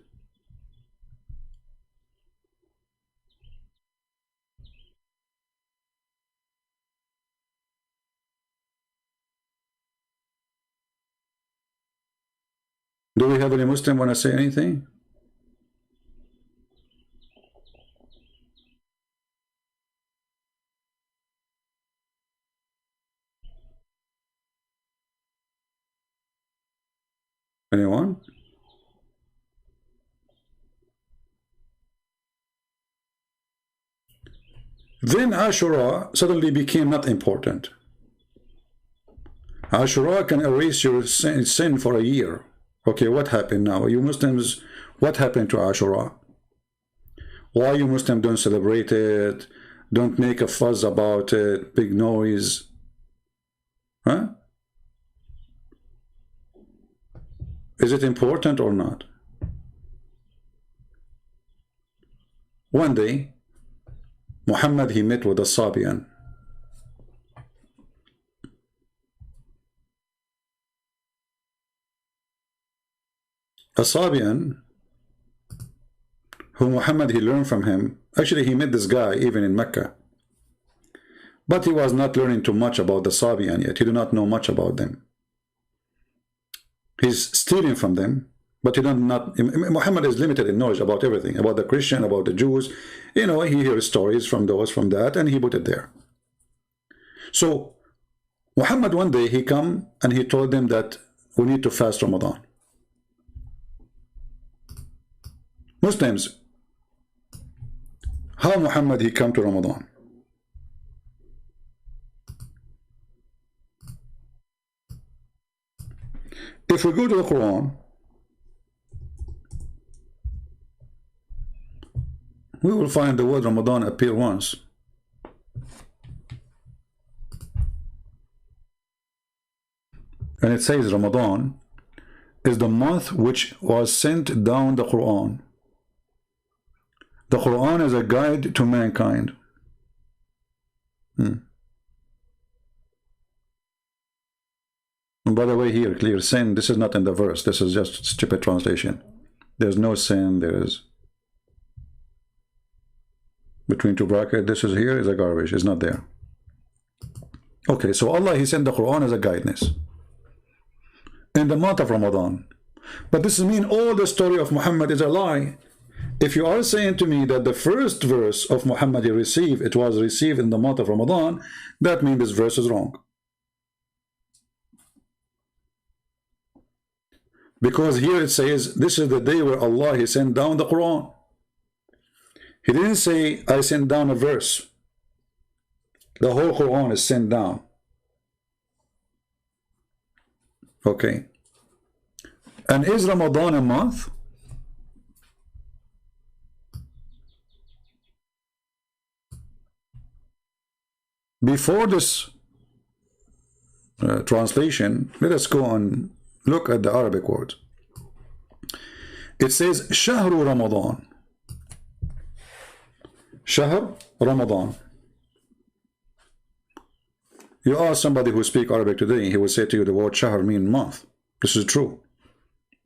Do we have any Muslim want to say anything? Anyone? Then Ashura suddenly became not important. Ashura can erase your sin for a year. Okay, what happened now? You Muslims, what happened to Ashura? Why you Muslims don't celebrate it? Don't make a fuss about it, big noise. Huh? Is it important or not? One day, Muhammad, he met with a Sabian. A Sabian, who Muhammad, he learned from him. Actually, he met this guy even in Mecca. But he was not learning too much about the Sabian yet. He did not know much about them. He's stealing from them, but he not. Muhammad is limited in knowledge about everything, about the Christian, about the Jews. You know, he hears stories from those, from that, and he put it there. So Muhammad one day, he come and he told them that we need to fast Ramadan. Muslims, how Muhammad he come to Ramadan? If we go to the Quran, we will find the word Ramadan appear once. And it says Ramadan is the month which was sent down the Quran. The Quran is a guide to mankind. And by the way, here, clear sin, this is not in the verse. This is just stupid translation. There's no sin. There is between two brackets. This is here is a garbage. It's not there. Okay, so Allah, he sent the Quran as a guidance in the month of Ramadan. But this means all the story of Muhammad is a lie. If you are saying to me that the first verse of Muhammad he received, it was received in the month of Ramadan, that means this verse is wrong. Because here it says, this is the day where Allah, he sent down the Quran. He didn't say, I sent down a verse. The whole Quran is sent down. Okay. And is Ramadan a month? Before this translation, let us go and look at the Arabic word. It says Shahru Ramadan. Shahr Ramadan. You ask somebody who speaks Arabic today, he will say to you the word Shahr means month. This is true.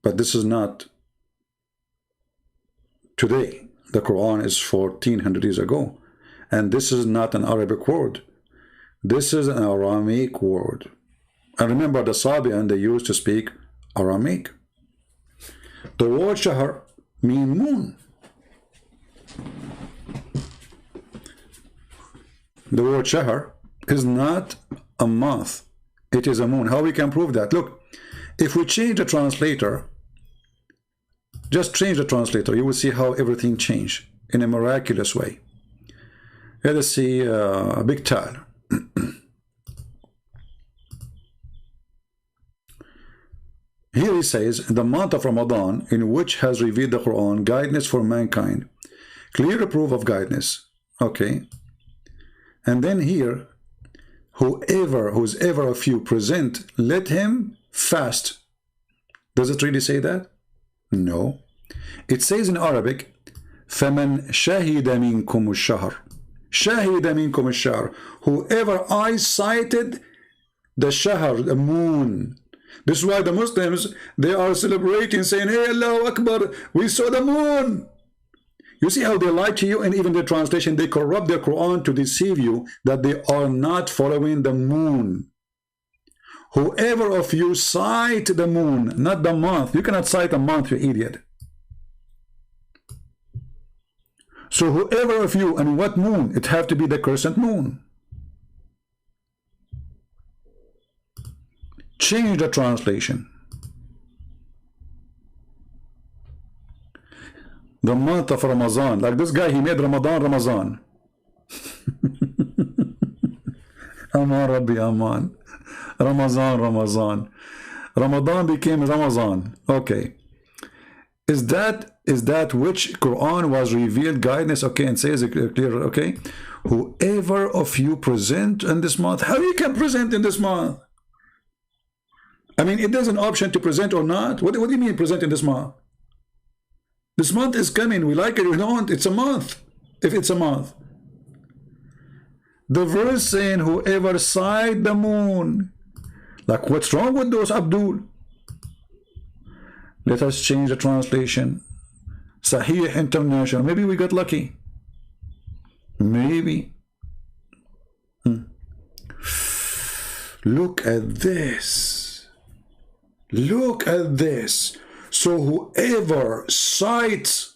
But this is not today. The Quran is 1400 years ago. And this is not an Arabic word. This is an Aramaic word. And remember, the Sabian, they used to speak Aramaic. The word Shahr means moon. The word Shahr is not a month. It is a moon. How we can prove that? Look, if we change the translator, just change the translator, you will see how everything changed in a miraculous way. Let us see a big tal. Here he says, the month of Ramadan, in which has revealed the Quran, guidance for mankind. Clear proof of guidance. Okay. And then here, who's ever of you present, let him fast. Does it really say that? No. It says in Arabic, فَمَنْ شَهِدَ مِنْكُمُ الشَّهْرِ شَهِدَ مِنْكُمُ الشَّهْرِ. Whoever eyesighted the shahr, the moon. This is why the Muslims, they are celebrating, saying, hey, Allahu Akbar, we saw the moon. You see how they lie to you, and even the translation, they corrupt their Quran to deceive you that they are not following the moon. Whoever of you sight the moon, not the month. You cannot sight a month, you idiot. So whoever of you, and what moon? It have to be the crescent moon. Change the translation. The month of Ramadan. Like this guy, he made Ramadan, Ramadan. Aman Rabbi Aman. Ramazan, Ramazan. Ramadan became Ramazan. Okay. Is that which Quran was revealed guidance? Okay, and says it clear. Okay. Whoever of you present in this month. How you can present in this month? I mean, it there's an option to present or not. What do you mean present in this month? This month is coming. We like it or we don't. It's a month. If it's a month. The verse saying, whoever sight the moon. Like, what's wrong with those, Abdul? Let us change the translation. CIRA International. Maybe we got lucky. Maybe. Look at this. Look at this. So whoever sights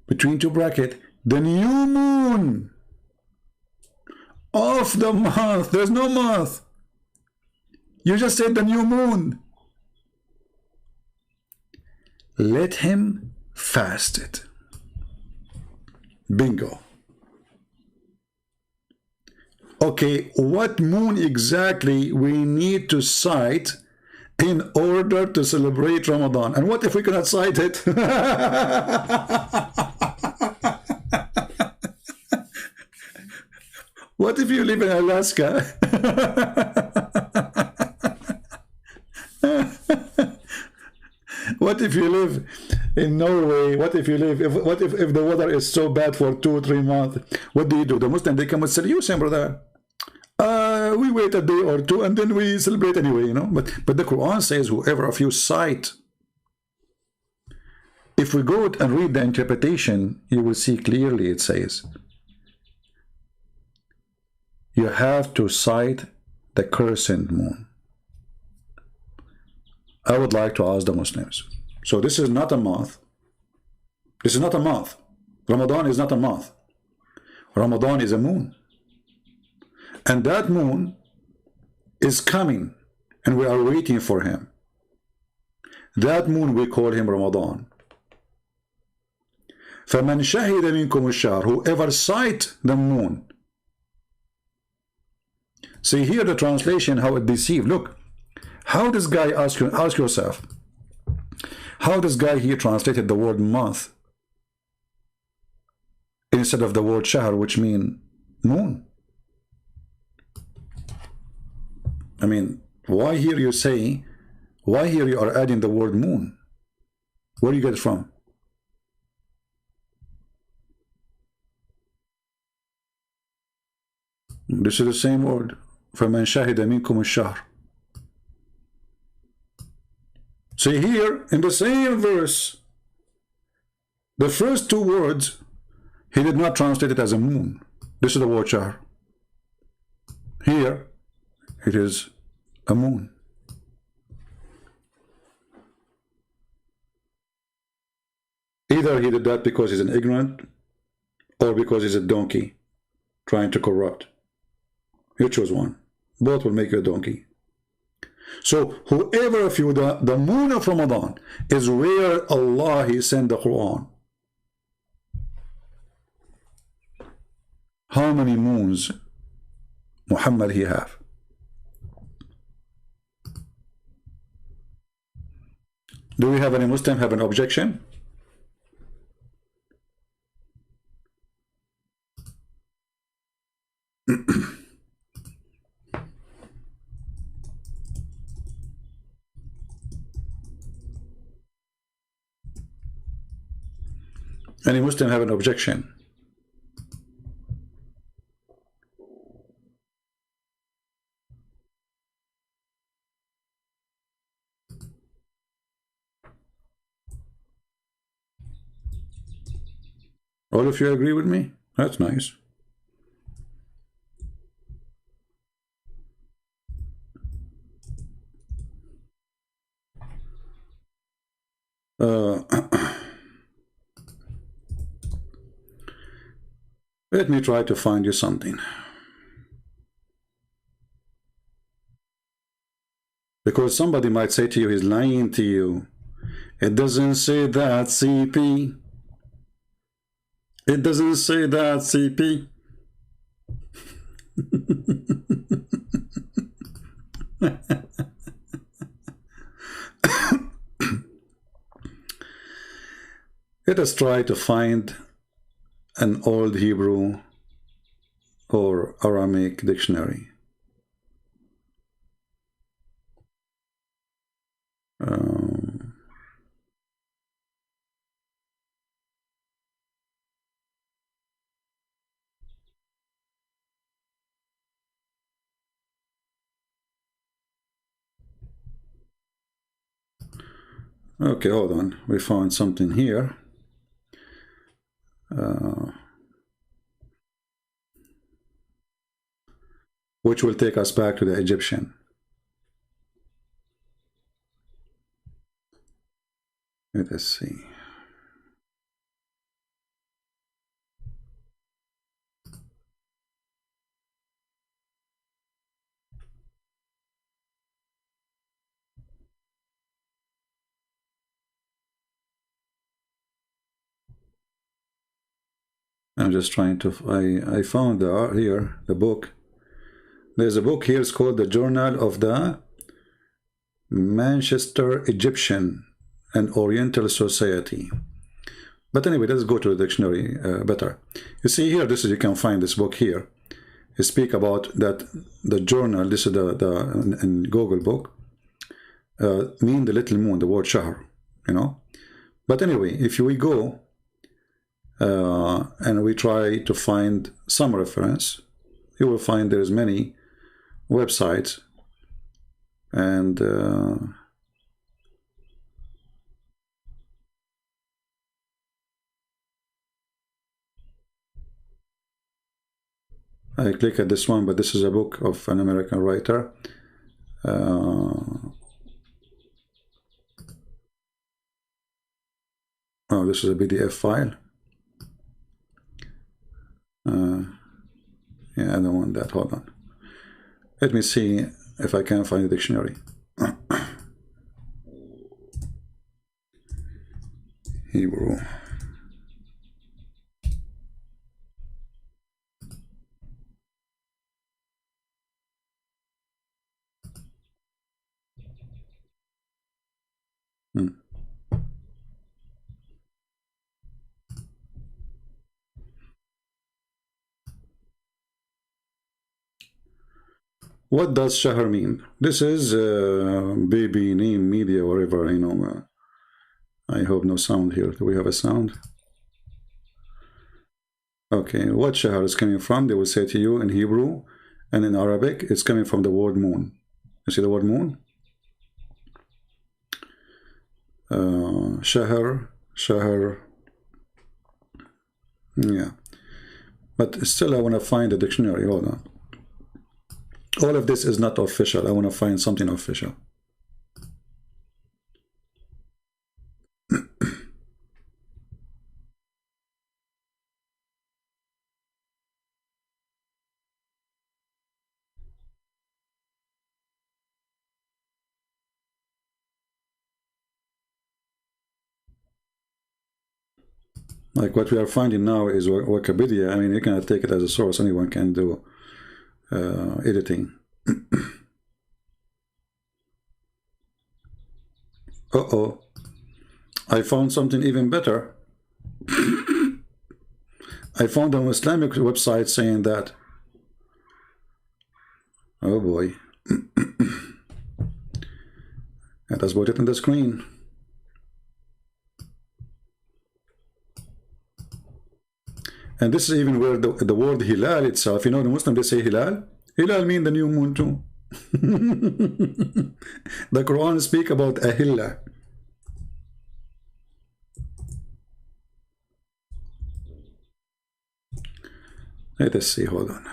between two brackets the new moon of the month. There's no month. You just said the new moon. Let him fast it. Bingo. Okay, what moon exactly we need to sight in order to celebrate Ramadan? And what if we cannot sight it? What if you live in Alaska? What if you live in Norway? What if you live, if the weather is so bad for 2 or 3 months? What do? The Muslim, they come and say, you same brother. We wait a day or two and then we celebrate anyway, you know. But the Quran says, whoever of you sight. If we go and read the interpretation, you will see clearly it says, you have to sight the crescent moon. I would like to ask the Muslims. So this is not a month. This is not a month. Ramadan is not a month. Ramadan is a moon. And that moon is coming, and we are waiting for him. That moon, we call him Ramadan. فَمَنْ شَهِدَ مِنْكُمُ الشَّهْرَ. Whoever sight the moon. See here the translation, how it deceived. Look, how this guy, ask yourself, how this guy here translated the word month instead of the word shahr, which mean moon. I mean, why here you say, why here you are adding the word moon? Where do you get it from? This is the same word. فَمَنْ شَهِدَ مِنْكُمُ الشَّهْرَ. See here, in the same verse, the first 2 words, he did not translate it as a moon. This is the word shahr. Here, it is a moon. Either he did that because he's an ignorant, or because he's a donkey trying to corrupt. You choose one. Both will make you a donkey. So whoever of you, the moon of Ramadan is where Allah He sent the Quran. How many moons Muhammad he have? Do we have any Muslim have an objection? Any Muslim have an objection? All of you agree with me? That's nice. Let me try to find you something. Because somebody might say to you, he's lying to you. It doesn't say that, CP. It doesn't say that, CP. Let us try to find an old Hebrew or Aramaic dictionary. Okay, hold on. We found something here. Which will take us back to the Egyptian. Let us see. I'm just trying to, I found here the book. There's a book here, it's called the Journal of the Manchester Egyptian and Oriental Society. But anyway, let's go to the dictionary better. You see here, this is, you can find this book here. It speak about that the journal, this is the in Google book, mean the little moon, the word shahr, you know. But anyway, if we go and we try to find some reference, you will find there's many websites, and I click at this one, but this is a book of an American writer. Oh, this is a PDF file. Yeah, I don't want that. Hold on. Let me see if I can find a dictionary. Hebrew. What does shahr mean? This is baby name media, whatever, you know. I hope no sound here. Do we have a sound? Okay, what shahr is coming from? They will say to you in Hebrew and in Arabic, it's coming from the word moon. You see the word moon? Shahr. Yeah. But still, I want to find a dictionary. Hold on. All of this is not official. I want to find something official. Like what we are finding now is Wikipedia. I mean, you cannot take it as a source. Anyone can do editing. Uh-oh. I found something even better. I found an Islamic website saying that. Oh boy. Let us put it on the screen. And this is even where the word hilal itself, you know, the Muslim, they say hilal. Hilal means the new moon too. The Quran speak about ahilla. Let us see, hold on.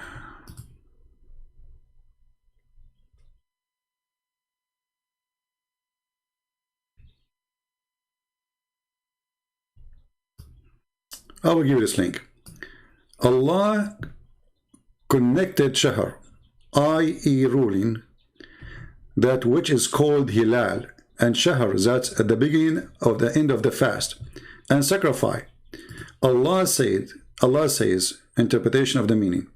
I will give you this link. Allah connected shahr, i.e. ruling, that which is called hilal, and shahr, that's at the beginning of the end of the fast, and sacrifice. Allah says, interpretation of the meaning,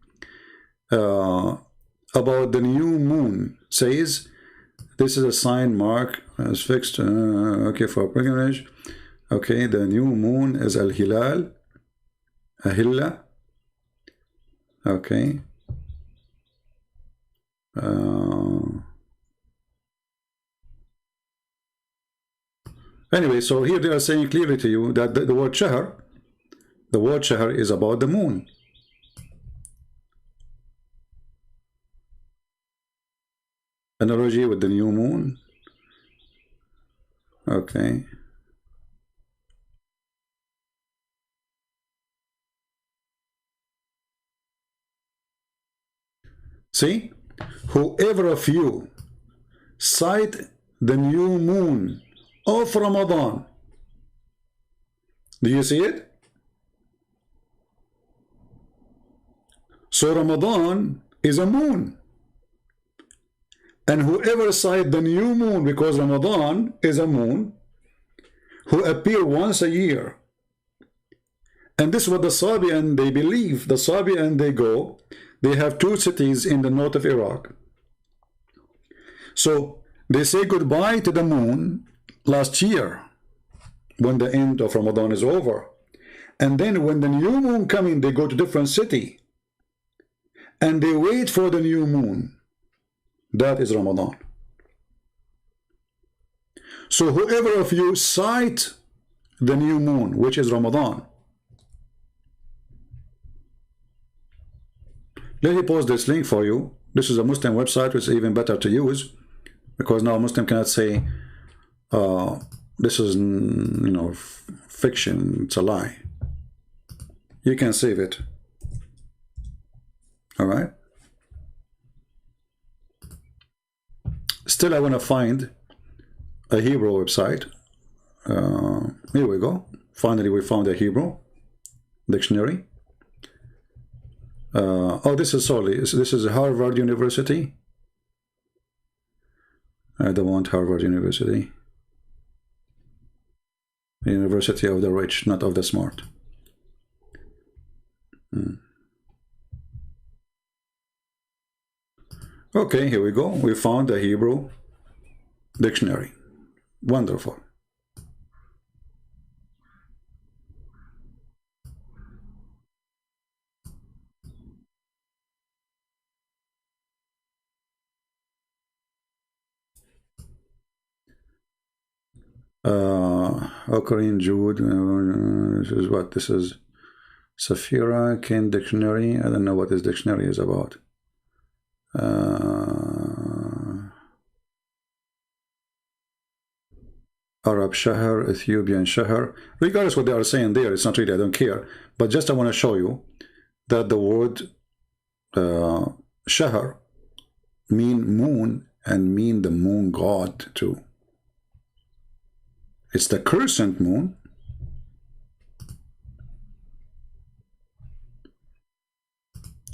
about the new moon, says, this is a sign mark as fixed, okay, for pilgrimage. Okay, the new moon is al-hilal, ahilla. Okay, Anyway, so here they are saying clearly to you that the word shahr is about the moon. Analogy with the new moon. Okay. See, whoever of you sight the new moon of Ramadan. Do you see it? So Ramadan is a moon. And whoever sight the new moon, because Ramadan is a moon, who appear once a year. And this is what the Sabian, they believe. The Sabian, they go, they have 2 cities in the north of Iraq. So they say goodbye to the moon last year when the end of Ramadan is over. And then when the new moon coming, they go to different city. And they wait for the new moon. That is Ramadan. So whoever of you sight the new moon, which is Ramadan. Let me post this link for you. This is a Muslim website, which is even better to use, because now a Muslim cannot say, this is, fiction, it's a lie. You can save it. All right. Still, I want to find a Hebrew website. Here we go. Finally, we found a Hebrew dictionary. Oh, this is Harvard University. I don't want Harvard University. The University of the rich, not of the smart. Okay, here we go. We found a Hebrew dictionary. Wonderful. Occurring Jude. This is what? This is CIRA Dictionary. I don't know what this dictionary is about. Arab Shahr, Ethiopian Shahr. Regardless what they are saying there, it's not really, I don't care. But just I want to show you that the word Shahr mean moon and mean the moon god too. It's the crescent moon.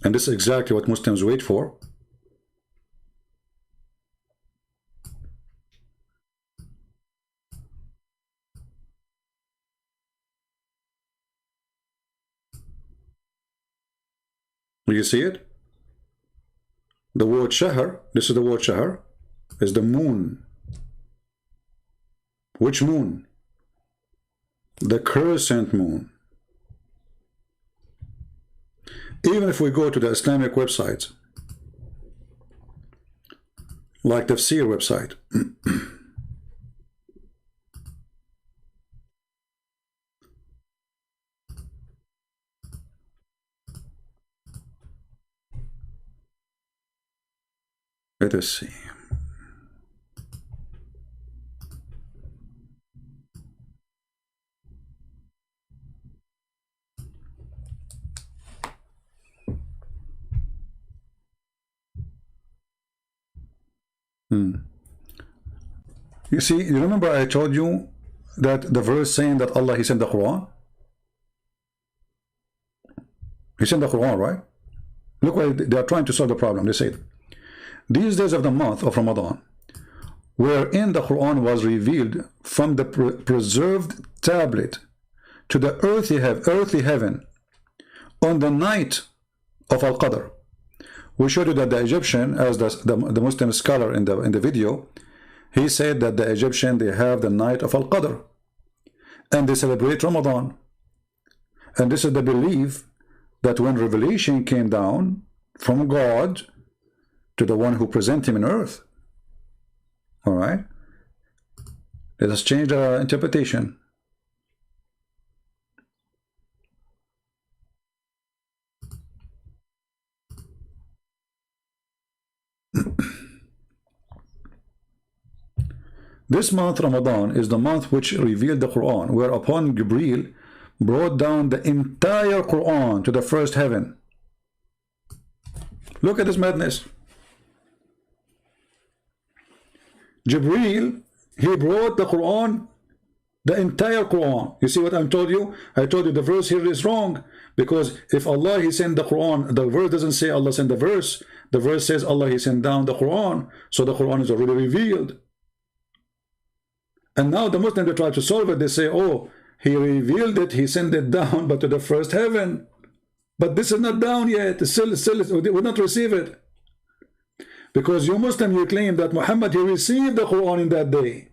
And this is exactly what Muslims wait for. Do you see it? The word Shahr, this is the word Shahr, is the moon. Which moon? The crescent moon. Even if we go to the Islamic websites, like the CIRA website, let us see. You see, you remember I told you that the verse saying that Allah, He sent the Quran? He sent the Quran, right? Look why they are trying to solve the problem. They said, these days of the month of Ramadan, wherein the Quran was revealed from the preserved tablet to the earthly heaven on the night of Al-Qadr. We showed you that the Egyptian, as the Muslim scholar in the video, he said that the Egyptian, they have the night of Al-Qadr and they celebrate Ramadan. And this is the belief that when revelation came down from God, to the one who present him in earth. All right? Let us change the interpretation. This month, Ramadan, is the month which revealed the Quran, whereupon Jibreel brought down the entire Quran to the first heaven. Look at this madness. Jibreel, he brought the Quran, the entire Quran. You see what I told you? I told you the verse here is wrong, because if Allah, he sent the Quran, the verse doesn't say Allah sent the verse. The verse says Allah, he sent down the Quran. So the Quran is already revealed. And now the Muslims, they try to solve it. They say, oh, he revealed it, he sent it down, but to the first heaven. But this is not down yet. It's still we will not receive it. Because you Muslim, you claim that Muhammad, he received the Quran in that day.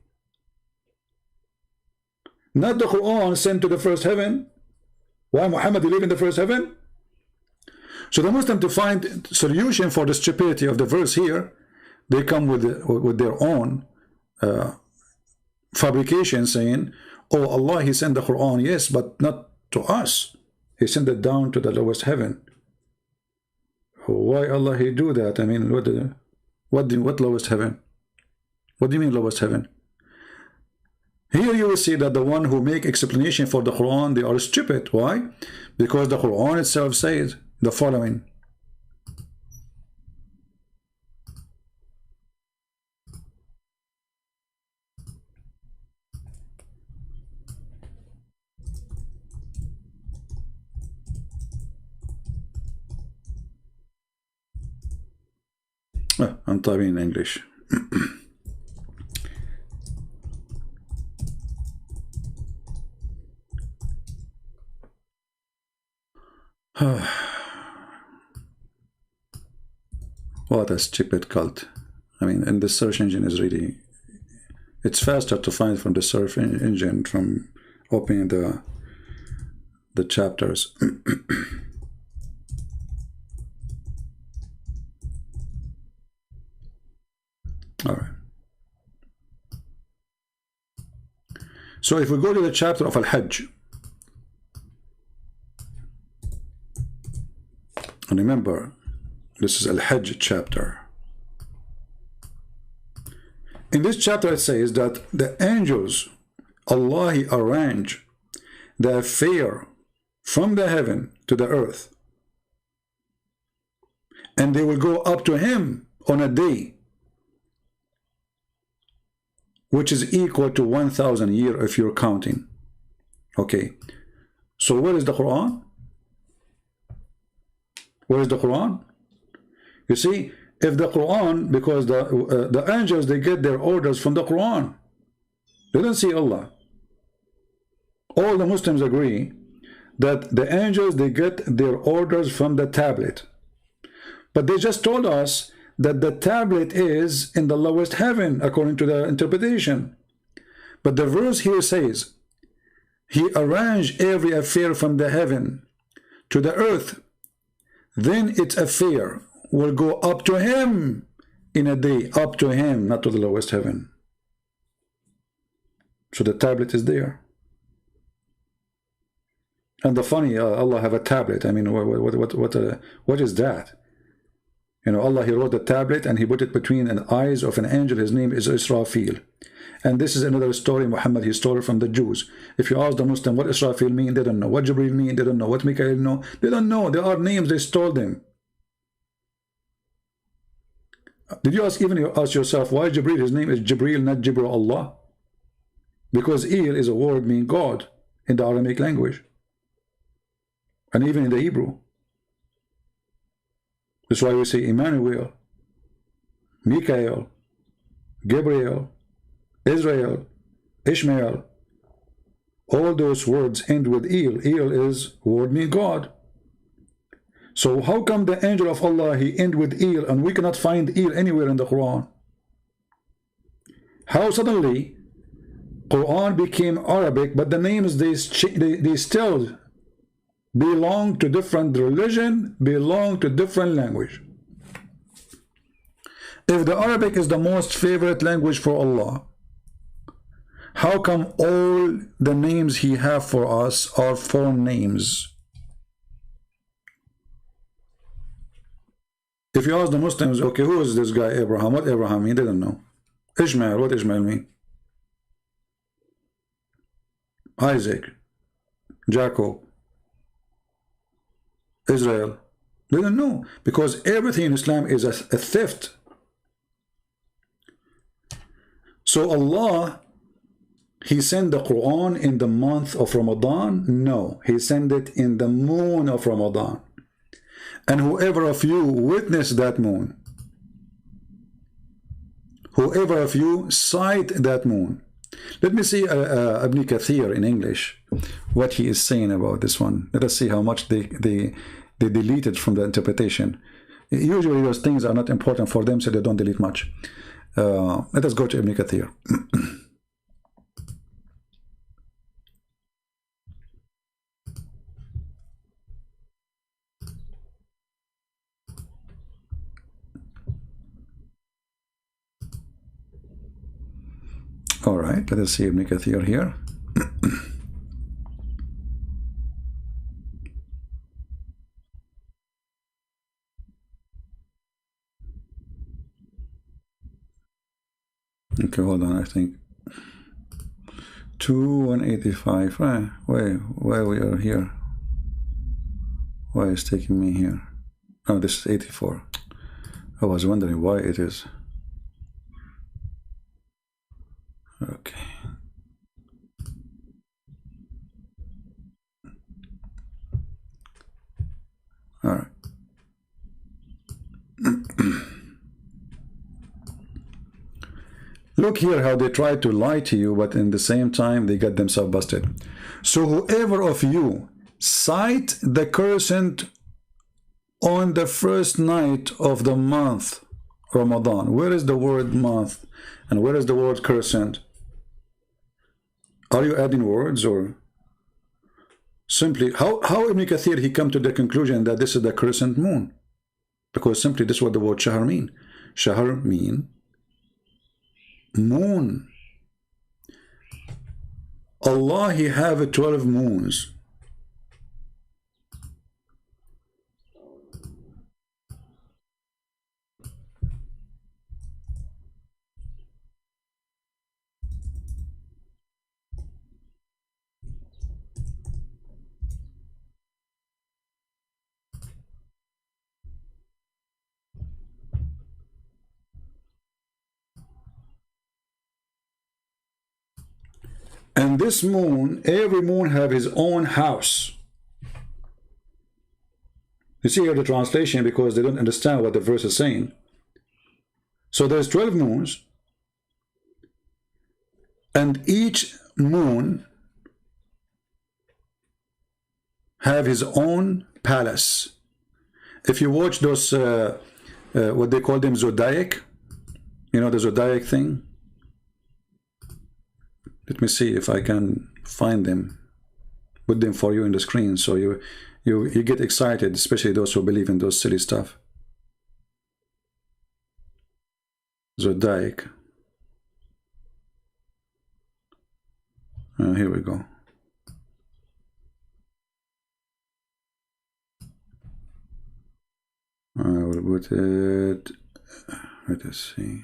Not the Quran sent to the first heaven. Why Muhammad, he lived in the first heaven? So the Muslim, to find solution for the stupidity of the verse here, they come with their own fabrication, saying, oh, Allah, he sent the Quran, yes, but not to us. He sent it down to the lowest heaven. Why Allah, he do that? I mean, what lowest heaven? What do you mean lowest heaven? Here you will see that the one who make explanation for the Quran, they are stupid. Why? Because the Quran itself says the following. I'm typing in English. What a stupid cult. I mean, and the search engine is really, it's faster to find from the search engine from opening the chapters. All right. So if we go to the chapter of Al-Hajj, and remember, this is Al-Hajj chapter. In this chapter it says that the angels, Allah, he arranged the affair from the heaven to the earth, and they will go up to him on a day which is equal to 1,000 years if you're counting. Okay, so where is the Quran? Where is the Quran? You see, if the Quran, because the angels, they get their orders from the Quran. They don't see Allah. All the Muslims agree that the angels, they get their orders from the tablet. But they just told us that the tablet is in the lowest heaven, according to the interpretation. But the verse here says, he arranged every affair from the heaven to the earth, then its affair will go up to him in a day, up to him, not to the lowest heaven. So the tablet is there. And the funny, Allah have a tablet. I mean, what is that? You know, Allah, he wrote the tablet and he put it between the eyes of an angel. His name is Israfil. And this is another story Muhammad, he stole from the Jews. If you ask the Muslim what Israfil mean, they don't know. What Jibreel mean, they don't know. What Mikael know, they don't know. There are names, they stole them. Did you ask yourself why Jibreel, his name is Jibreel, not Jibreel Allah? Because Il is a word meaning God in the Aramaic language. And even in the Hebrew. That's why we say Emmanuel, Mikael, Gabriel, Israel, Ishmael. All those words end with Il. Il is word meaning God. So how come the angel of Allah, he end with Il, and we cannot find Il anywhere in the Quran? How suddenly Quran became Arabic, but the names, they still belong to different religion, belong to different language. If the Arabic is the most favorite language for Allah, how come all the names He have for us are foreign names? If you ask the Muslims, okay, who is this guy Abraham? What Abraham mean? They don't know. Ishmael, what Ishmael mean? Isaac, Jacob, Israel. They don't know, because everything in Islam is a theft. So Allah, He sent the Quran in the month of Ramadan? No, He sent it in the moon of Ramadan. And whoever of you witnessed that moon, whoever of you sight that moon. Let me see Ibn Kathir in English, what he is saying about this one. Let us see how much they deleted from the interpretation. Usually those things are not important for them, so they don't delete much. Let us go to Ibn Kathir. All right, let us see Ibn Kathir here. Okay, hold on, I think 185. Where we are here? Why is taking me here? Oh, this is 84. I was wondering why it is. Okay. All right. Look here how they try to lie to you, but in the same time they got themselves busted. So whoever of you sight the crescent on the first night of the month Ramadan. Where is the word month and where is the word crescent? Are you adding words, or simply how Ibn Kathir he come to the conclusion that this is the crescent moon? Because simply this is what the word shahr mean. Shahr mean moon. Allah, He have 12 moons. And this moon, every moon have his own house. You see here the translation, because they don't understand what the verse is saying. So there's 12 moons, and each moon have his own palace. If you watch those, what they call them, zodiac, you know the zodiac thing? Let me see if I can find them, put them for you in the screen, so you get excited, especially those who believe in those silly stuff. Zodiac. Here we go. I will put it. Let us see.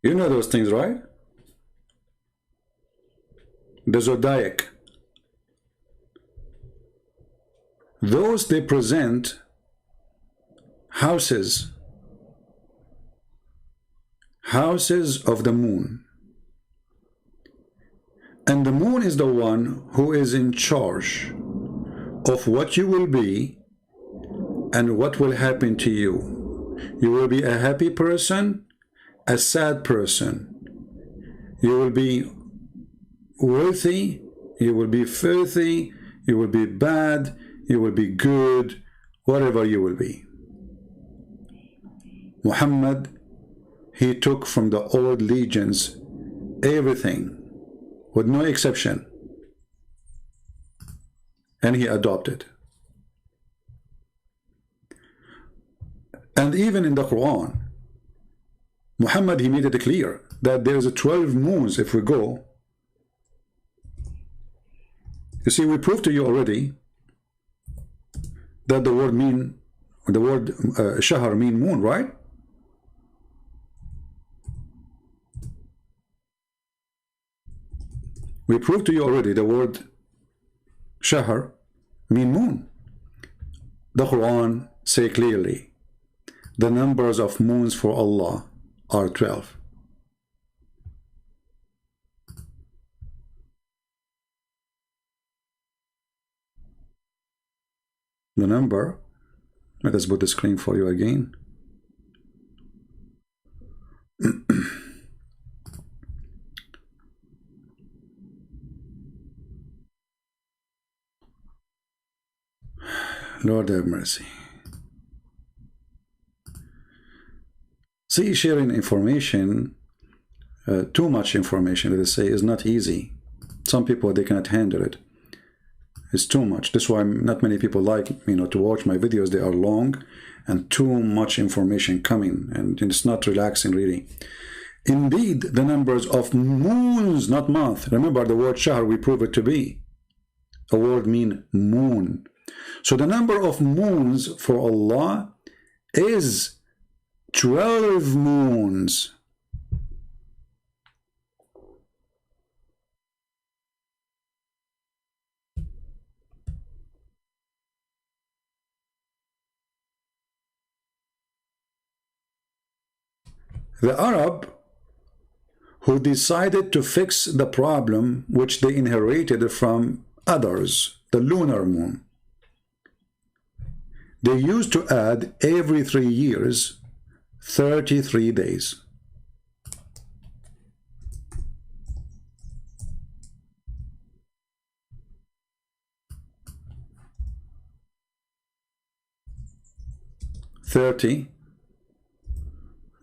You know those things, right? The zodiac. Those they present houses of the moon. And the moon is the one who is in charge of what you will be and what will happen to you. You will be a happy person, a sad person. You will be wealthy, you will be filthy, you will be bad, you will be good, whatever you will be. Muhammad, he took from the old legions everything with no exception, and he adopted. And even in the Quran, Muhammad, he made it clear that there is a 12 moons if we go. You see, we proved to you already that the word shahr mean moon, right? We proved to you already the word shahr mean moon. The Quran say clearly the numbers of moons for Allah are 12. The number, let us put the screen for you again. Lord have mercy. See, sharing information, too much information, let us say, is not easy. Some people, they cannot handle it. It's too much. That's why not many people like, to watch my videos. They are long and too much information coming, and it's not relaxing really. Indeed, the numbers of moons, not month. Remember the word shahr, we prove it to be a word mean moon. So the number of moons for Allah is 12 moons. The Arab who decided to fix the problem which they inherited from others, the lunar moon, they used to add every 3 years 33 days.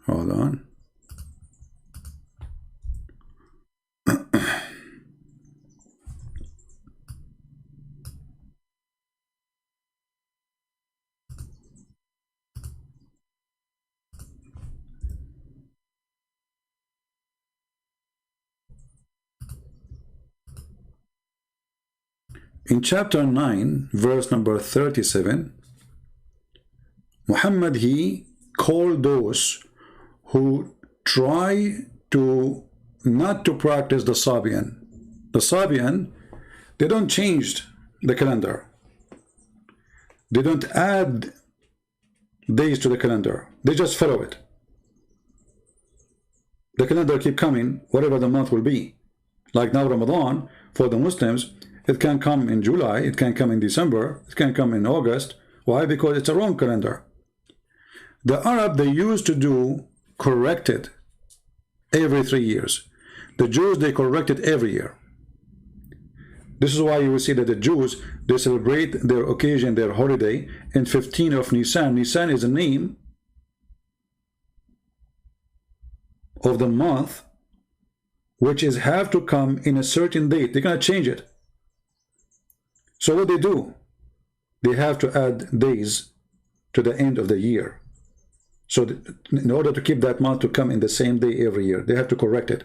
Hold on. In chapter 9, verse number 37, Muhammad, he called those who try to not to practice the Sabian. The Sabian, they don't change the calendar. They don't add days to the calendar. They just follow it. The calendar keep coming, whatever the month will be. Like now Ramadan, for the Muslims, it can come in July, it can come in December, it can come in August. Why? Because it's a wrong calendar. The Arab, they used to do corrected every 3 years. The Jews, they correct it every year. This is why you will see that the Jews, they celebrate their occasion, their holiday, in 15 of Nisan. Nisan is the name of the month which is have to come in a certain date. They're going to change it. So what they do? They have to add days to the end of the year. So in order to keep that month to come in the same day every year, they have to correct it.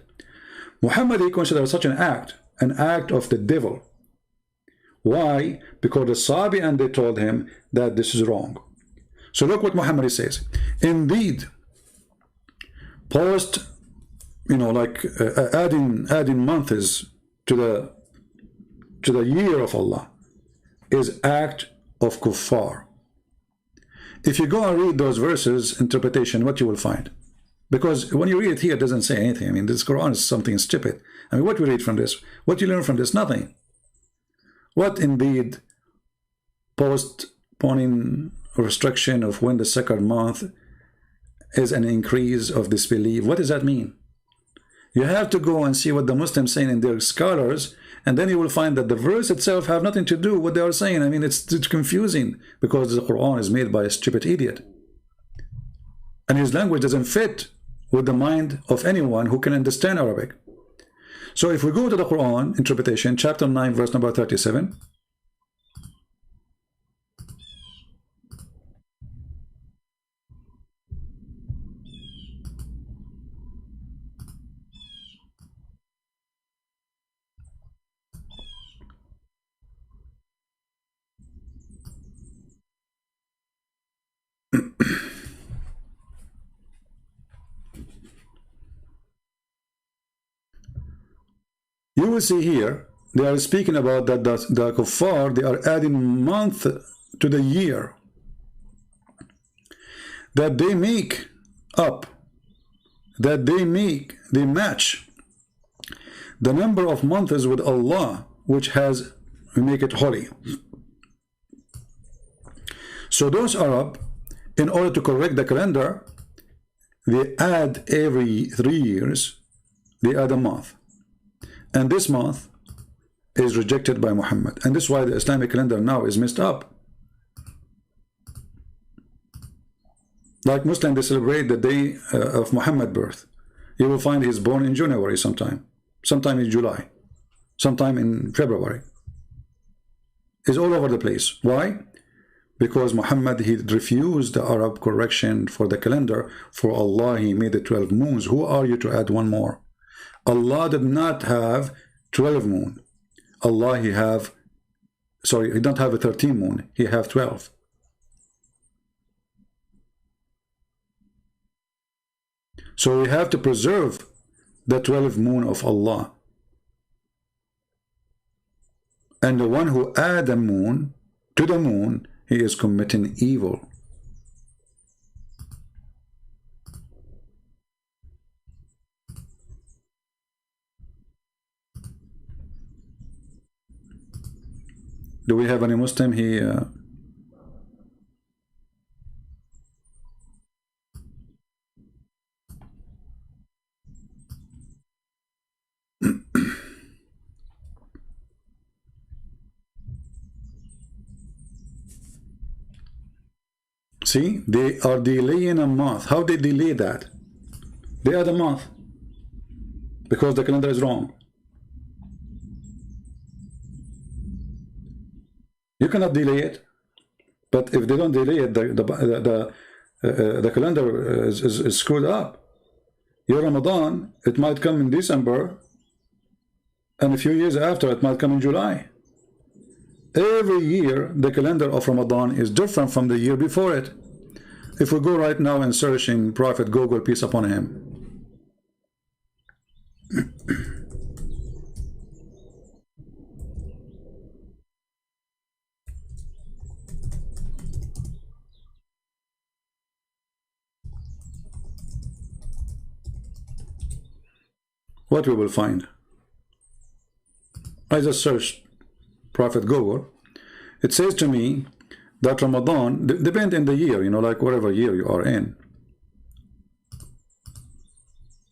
Muhammad, he considered such an act of the devil. Why? Because the Sabian, they told him that this is wrong. So look what Muhammad says. Indeed, post, adding months to the year of Allah is act of kuffar. If you go and read those verses, interpretation, what you will find. Because when you read it here, it doesn't say anything. I mean, this Quran is something stupid. I mean, what we read from this? What you learn from this? Nothing. What indeed postponing restriction of when the second month is an increase of disbelief? What does that mean? You have to go and see what the Muslims saying in their scholars, and then you will find that the verse itself have nothing to do with what they are saying. I mean, it's confusing because the Quran is made by a stupid idiot. And his language doesn't fit with the mind of anyone who can understand Arabic. So if we go to the Quran interpretation, chapter 9, verse number 37. You will see here, they are speaking about that the kuffar, they are adding month to the year. That they make up, that they match the number of months with Allah, which has, we make it holy. So those Arab, in order to correct the calendar, they add every 3 years, they add a month. And this month is rejected by Muhammad. And this is why the Islamic calendar now is messed up. Like Muslims, they celebrate the day of Muhammad's birth. You will find he's born in January sometime in July, sometime in February. It's all over the place. Why? Because Muhammad, he refused the Arab correction for the calendar. For Allah, he made the 12 moons. Who are you to add one more? Allah did not have 12 moon. Allah, he don't have a 13 moon. He have 12. So we have to preserve the 12 moon of Allah. And the one who add a moon to the moon, he is committing evil. Do we have any Muslim here? See, they are delaying a month. How they delay that? They add a month because the calendar is wrong. You cannot delay it, but if they don't delay it, the calendar is screwed up. Your Ramadan, it might come in December, and a few years after, it might come in July. Every year, the calendar of Ramadan is different from the year before it. If we go right now and search in Prophet Google, peace upon him. What we will find? I just searched Prophet Google. It says to me that Ramadan, depend in the year, you know, like whatever year you are in.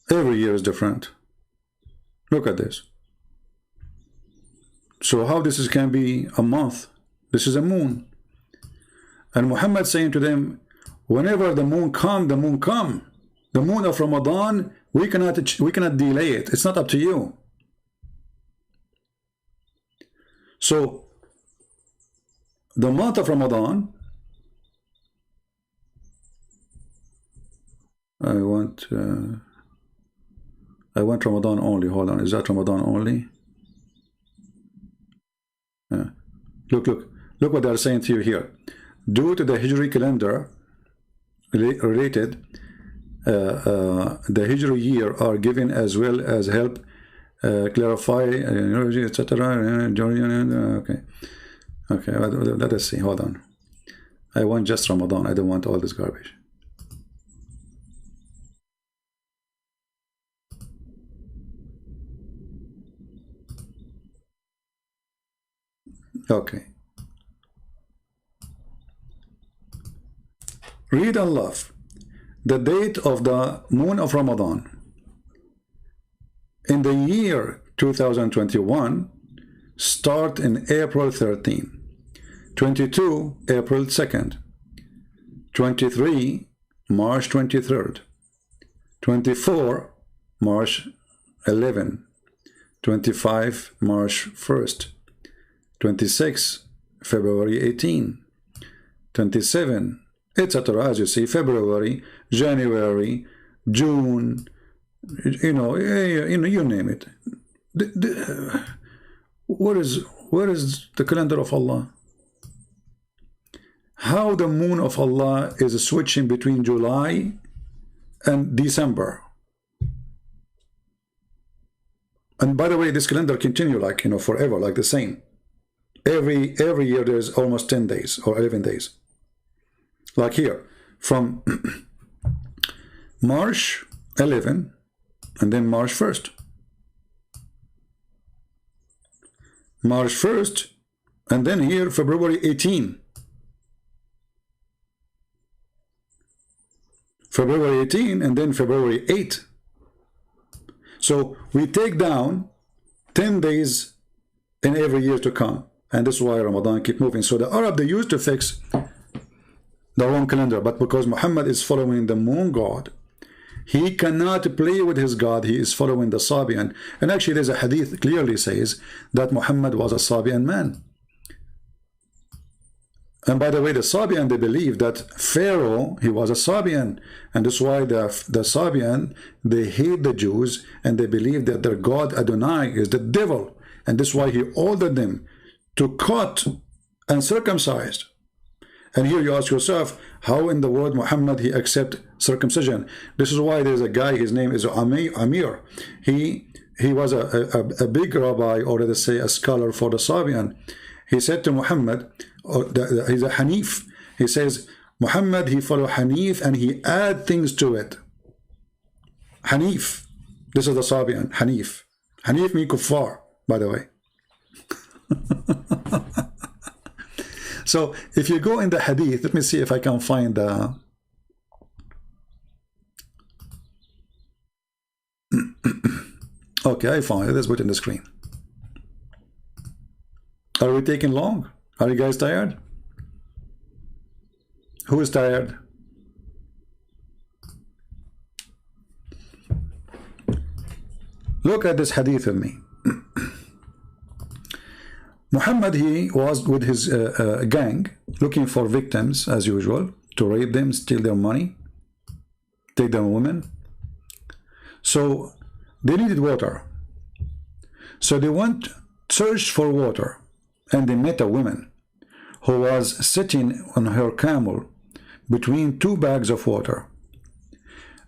Every year is different. Look at this. So how this can be a month? This is a moon. And Muhammad saying to them, whenever the moon come, the moon come. The moon of Ramadan, we cannot delay it. It's not up to you. So the month of Ramadan, I want Ramadan only. Hold on, is that Ramadan only? Look what they are saying to you here. Due to the Hijri calendar related, the Hijri year are given as well as help clarify, etc. Okay, let us see. Hold on. I want just Ramadan. I don't want all this garbage. Okay. Read and love. The date of the moon of Ramadan in the year 2021 start in April 13, 22 April 2nd, 23 March 23rd, 24 March 11, 25 March 1st, 26 February 18, 27, etc. As you see, February, January, June, you name it. Where is the calendar of Allah? How the moon of Allah is switching between July and December. And by the way, this calendar continue like, forever, like the same. Every year there's almost 10 days or 11 days. Like here, from March 11 and then March 1st. March 1st and then here February 18. February 18 and then February 8. So we take down 10 days in every year to come. And this is why Ramadan keep moving. So the Arab, they used to fix the wrong calendar. But because Muhammad is following the moon god, he cannot play with his God. He is following the Sabian. And actually there's a hadith clearly says that Muhammad was a Sabian man. And by the way, the Sabian, they believe that Pharaoh, he was a Sabian. And that's why the Sabian, they hate the Jews and they believe that their God Adonai is the devil. And that's why he ordered them to cut and circumcised. And here you ask yourself, how in the world Muhammad he accept circumcision? This is why there's a guy, his name is Amir. He was a big rabbi, or let us say a scholar for the Sabian. He said to Muhammad, he's a Hanif. He says, Muhammad, he follow Hanif and he add things to it. Hanif. This is the Sabian, Hanif. Hanif means kuffar, by the way. So if you go in the hadith, let me see if I can find the okay, I found it. Let's put it in the screen. Are we taking long? Are you guys tired? Who is tired? Look at this hadith of me. Muhammad, he was with his gang looking for victims as usual, to rape them, steal their money, take their women. So they needed water. So they went, searched for water, and they met a woman who was sitting on her camel between two bags of water.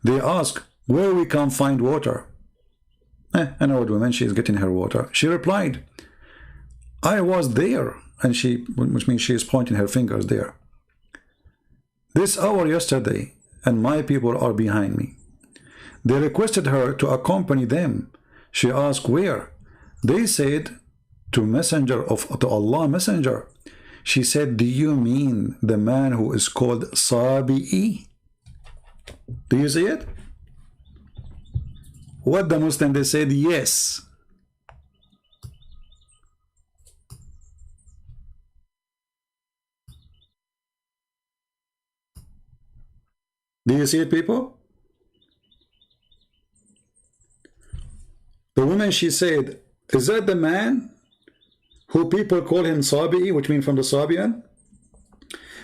They asked, where we can find water? An old woman, she is getting her water. She replied, I was there, and which means she is pointing her fingers there. This hour yesterday, and my people are behind me. They requested her to accompany them. She asked where? They said to Allah messenger. She said, do you mean the man who is called Sabi'i? Do you see it? What the Muslim, they said yes. Do you see it, people? The woman, she said, is that the man who people call him Sabi'i, which means from the Sabian?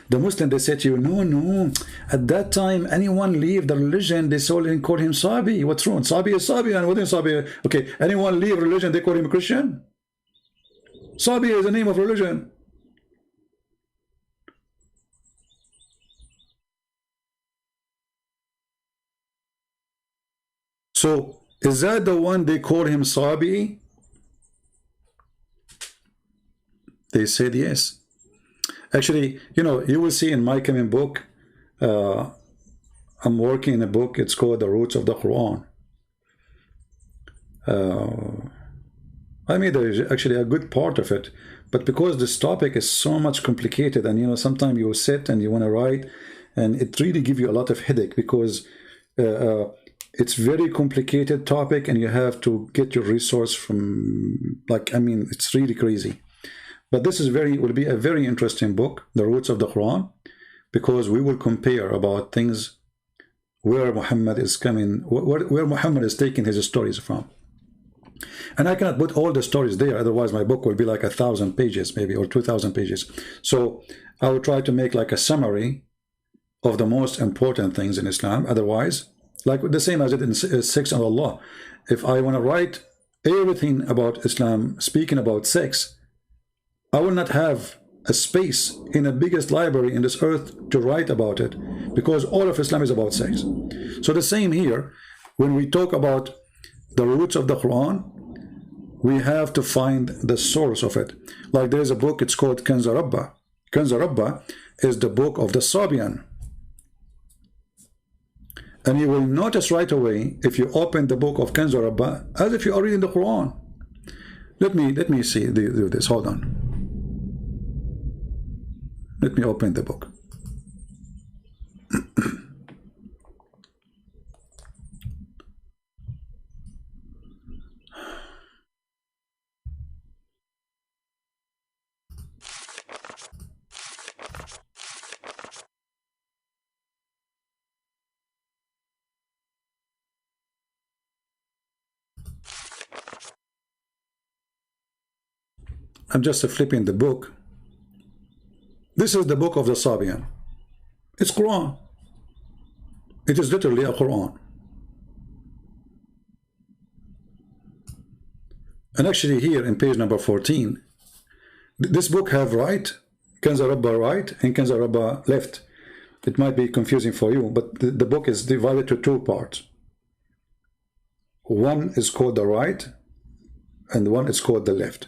The Muslim, they said to you, no. At that time, anyone leave the religion, they call him Sabi. What's wrong? Sabi is Sabian. What is Sabi? Okay, anyone leave religion, they call him a Christian? Sabi is the name of religion. So, is that the one they call him Sabi? They said yes. Actually, you will see in my coming book, I'm working in a book, it's called The Roots of the Quran. I made actually a good part of it, but because this topic is so much complicated, and sometimes you sit and you want to write, and it really gives you a lot of headache, because it's very complicated topic, and you have to get your resource from, it's really crazy. But this is will be a very interesting book, The Roots of the Quran, because we will compare about things where Muhammad is coming, where Muhammad is taking his stories from. And I cannot put all the stories there, otherwise my book will be like 1,000 pages maybe, or 2,000 pages. So I will try to make like a summary of the most important things in Islam. Otherwise, like the same as it in 6 on Allah, if I want to write everything about Islam, speaking about sex, I will not have a space in the biggest library in this earth to write about it, because all of Islam is about sex. So the same here, when we talk about the roots of the Quran, we have to find the source of it. Like there's a book, it's called Kanz Rabba. Kanz Rabba is the book of the Sabian. And you will notice right away, if you open the book of Kanz Rabba, as if you are reading the Quran. Let me see, do this, hold on. Let me open the book. I'm just flipping the book. This is the book of the Sabian. It's Quran. It is literally a Quran. And actually here in page number 14, this book have right, Kanz Rabba right, and Kanz Rabba left. It might be confusing for you, but the book is divided to 2 parts. One is called the right, and one is called the left.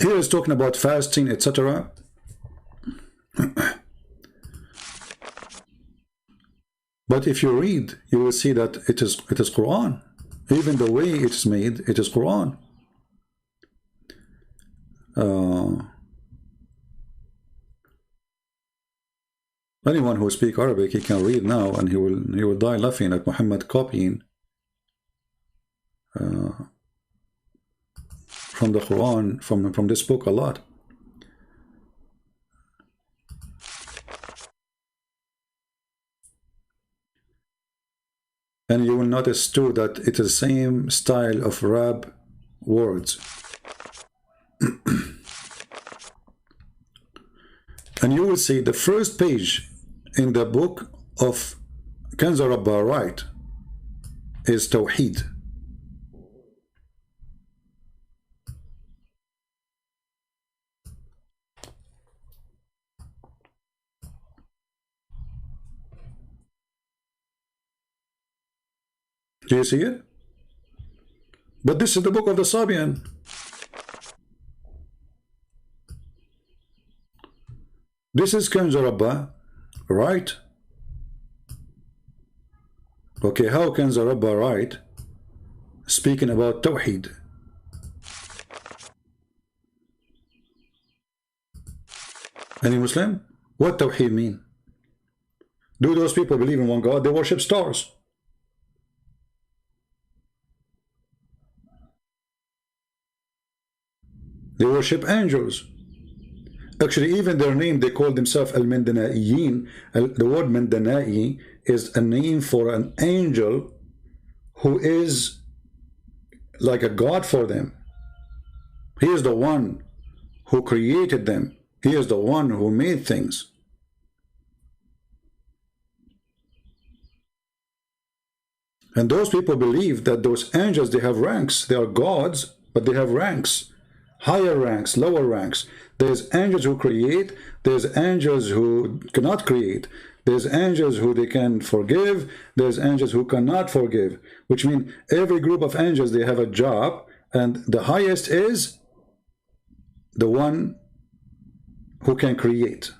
Here is talking about fasting, etc. But if you read, you will see that it is Quran. Even the way it's made, it is Quran. Anyone who speaks Arabic, he can read now, and he will die laughing at Muhammad copying from the Quran, from this book a lot. And you will notice too that it is the same style of Arab words. And you will see the first page in the book of Kanz Rabba right is Tawheed. Do you see it? But this is the book of the Sabian. This is Kanz Rabba, right? Okay, how Kanz Rabba right? Speaking about Tawheed. Any Muslim? What Tawheed mean? Do those people believe in one God? They worship stars. They worship angels. Actually, even their name, they call themselves Al-Mandanaiyin. The word Mandanai is a name for an angel who is like a god for them. He is the one who created them. He is the one who made things. And those people believe that those angels, they have ranks. They are gods, but they have ranks. Higher ranks, lower ranks. There's angels who create. There's angels who cannot create. There's angels who they can forgive. There's angels who cannot forgive. Which means every group of angels, they have a job. And the highest is the one who can create.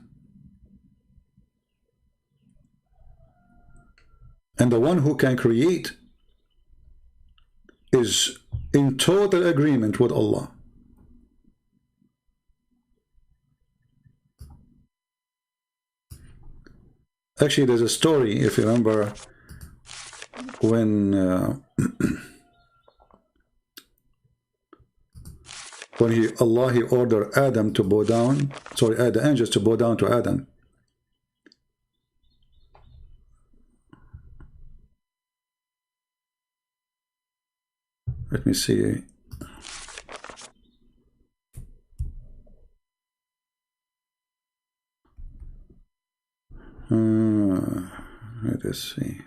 And the one who can create is in total agreement with Allah. Actually, there's a story, if you remember, when Allah ordered Adam to bow down, the angels to bow down to Adam. Let me see. Let us see.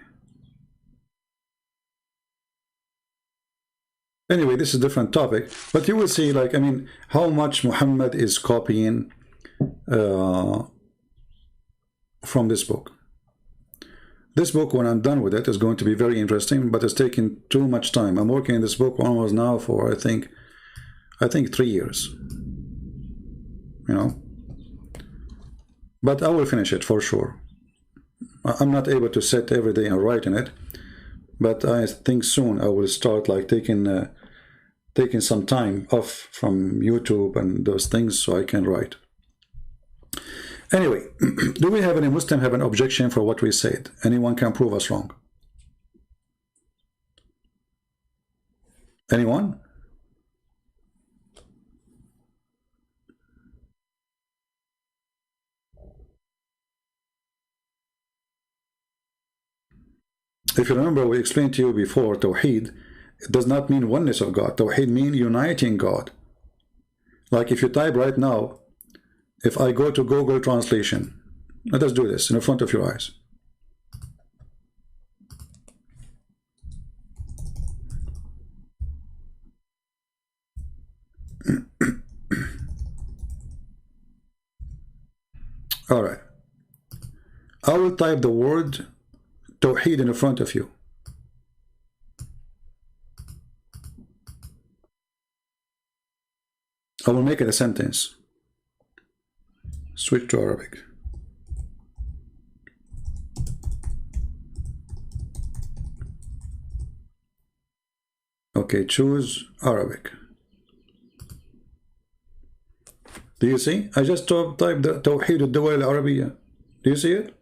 Anyway, this is a different topic, but you will see, like, I mean, how much Muhammad is copying from this book. This book, when I'm done with it, is going to be very interesting, but it's taking too much time. I'm working on this book almost now for, I think 3 years. You know? But I will finish it for sure. I'm not able to sit every day and write in it, but I think soon I will start like taking some time off from YouTube and those things so I can write. Anyway, do we have any Muslim have an objection for what we said? Anyone can prove us wrong? Anyone? If you remember, we explained to you before, Tawheed, it does not mean oneness of God. Tawheed means uniting God. Like if you type right now, if I go to Google Translation, let us do this in front of your eyes. All right. I will type the word Tawheed in front of you. I will make it a sentence. Switch to Arabic. Okay, choose Arabic. Do you see? I just typed the Tawheed al-Dawal al-Arabiya. Do you see it?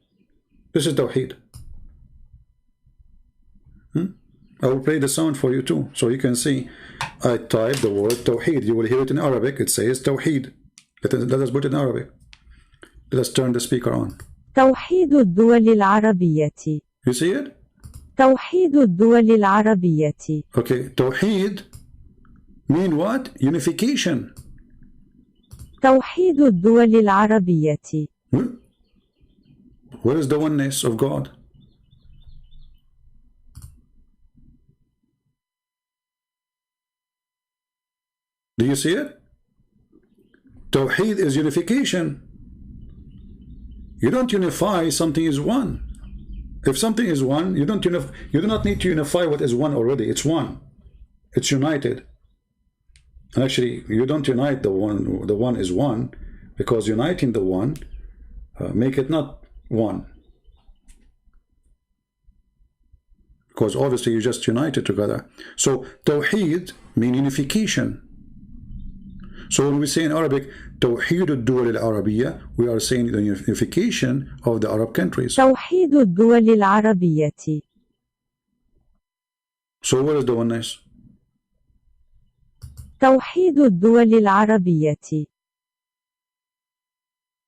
This is Tawheed. I will play the sound for you too, so you can see. I type the word Tawheed. You will hear it in Arabic. It says Tawheed. Let us put it in Arabic. Let us turn the speaker on. توحيد الدول العربية. You see it? توحيد الدول العربية. Okay, Tawheed mean what? Unification. توحيد الدول العربية. Where is the oneness of God? Do you see it? Tawheed is unification. You don't unify something is one. If something is one, you do not need to unify what is one already. It's one. It's united. And actually, you don't unite the one. The one is one, because uniting the one make it not one. Because obviously you just united together. So Tawheed means unification. So when we say in Arabic, توحيد الدول العربية, we are saying the unification of the Arab countries. توحيد الدول العربية. So what is the oneness? توحيد الدول العربية.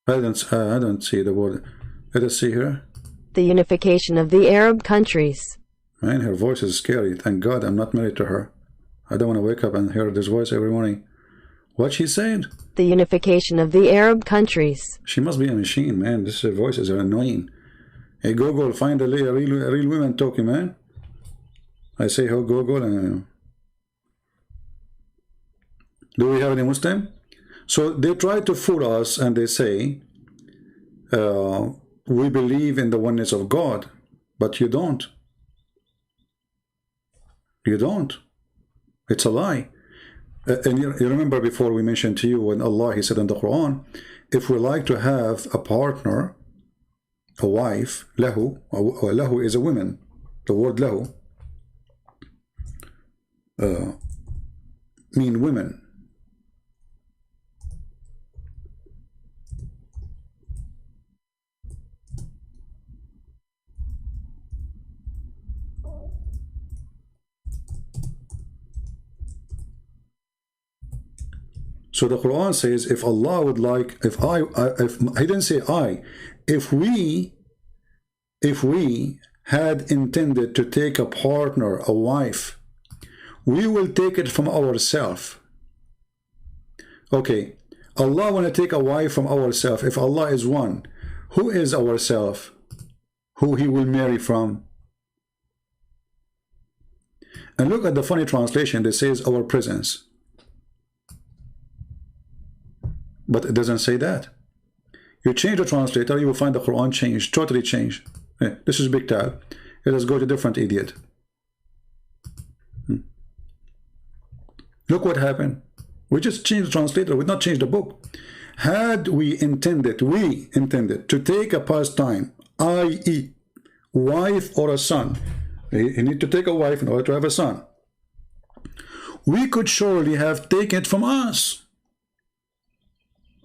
I don't see the word. Let us see here. The unification of the Arab countries. Man, her voice is scary. Thank God I'm not married to her. I don't want to wake up and hear this voice every morning. What she said? The unification of the Arab countries. She must be a machine, man. This voice is annoying. Hey, Google, find a real woman talking, man. I say, oh, Google. Do we have any Muslim? So they try to fool us and they say, we believe in the oneness of God, but you don't. You don't. It's a lie. And you remember before we mentioned to you when Allah, He said in the Quran, if we like to have a partner, a wife, lahu, or lahu is a woman. The word lahu mean women. So the Quran says, if Allah would like, if He didn't say I, if we had intended to take a partner, a wife, we will take it from ourselves. Okay, Allah want to take a wife from ourselves. If Allah is one, who is ourselves? Who he will marry from? And look at the funny translation that says our presence. But it doesn't say that. You change the translator, you will find the Quran changed, totally changed. This is big tab. Let us go to different idiot. Look what happened. We just changed the translator, we not changed the book. Had we intended to take a pastime, i.e. wife or a son, you need to take a wife in order to have a son, we could surely have taken it from us.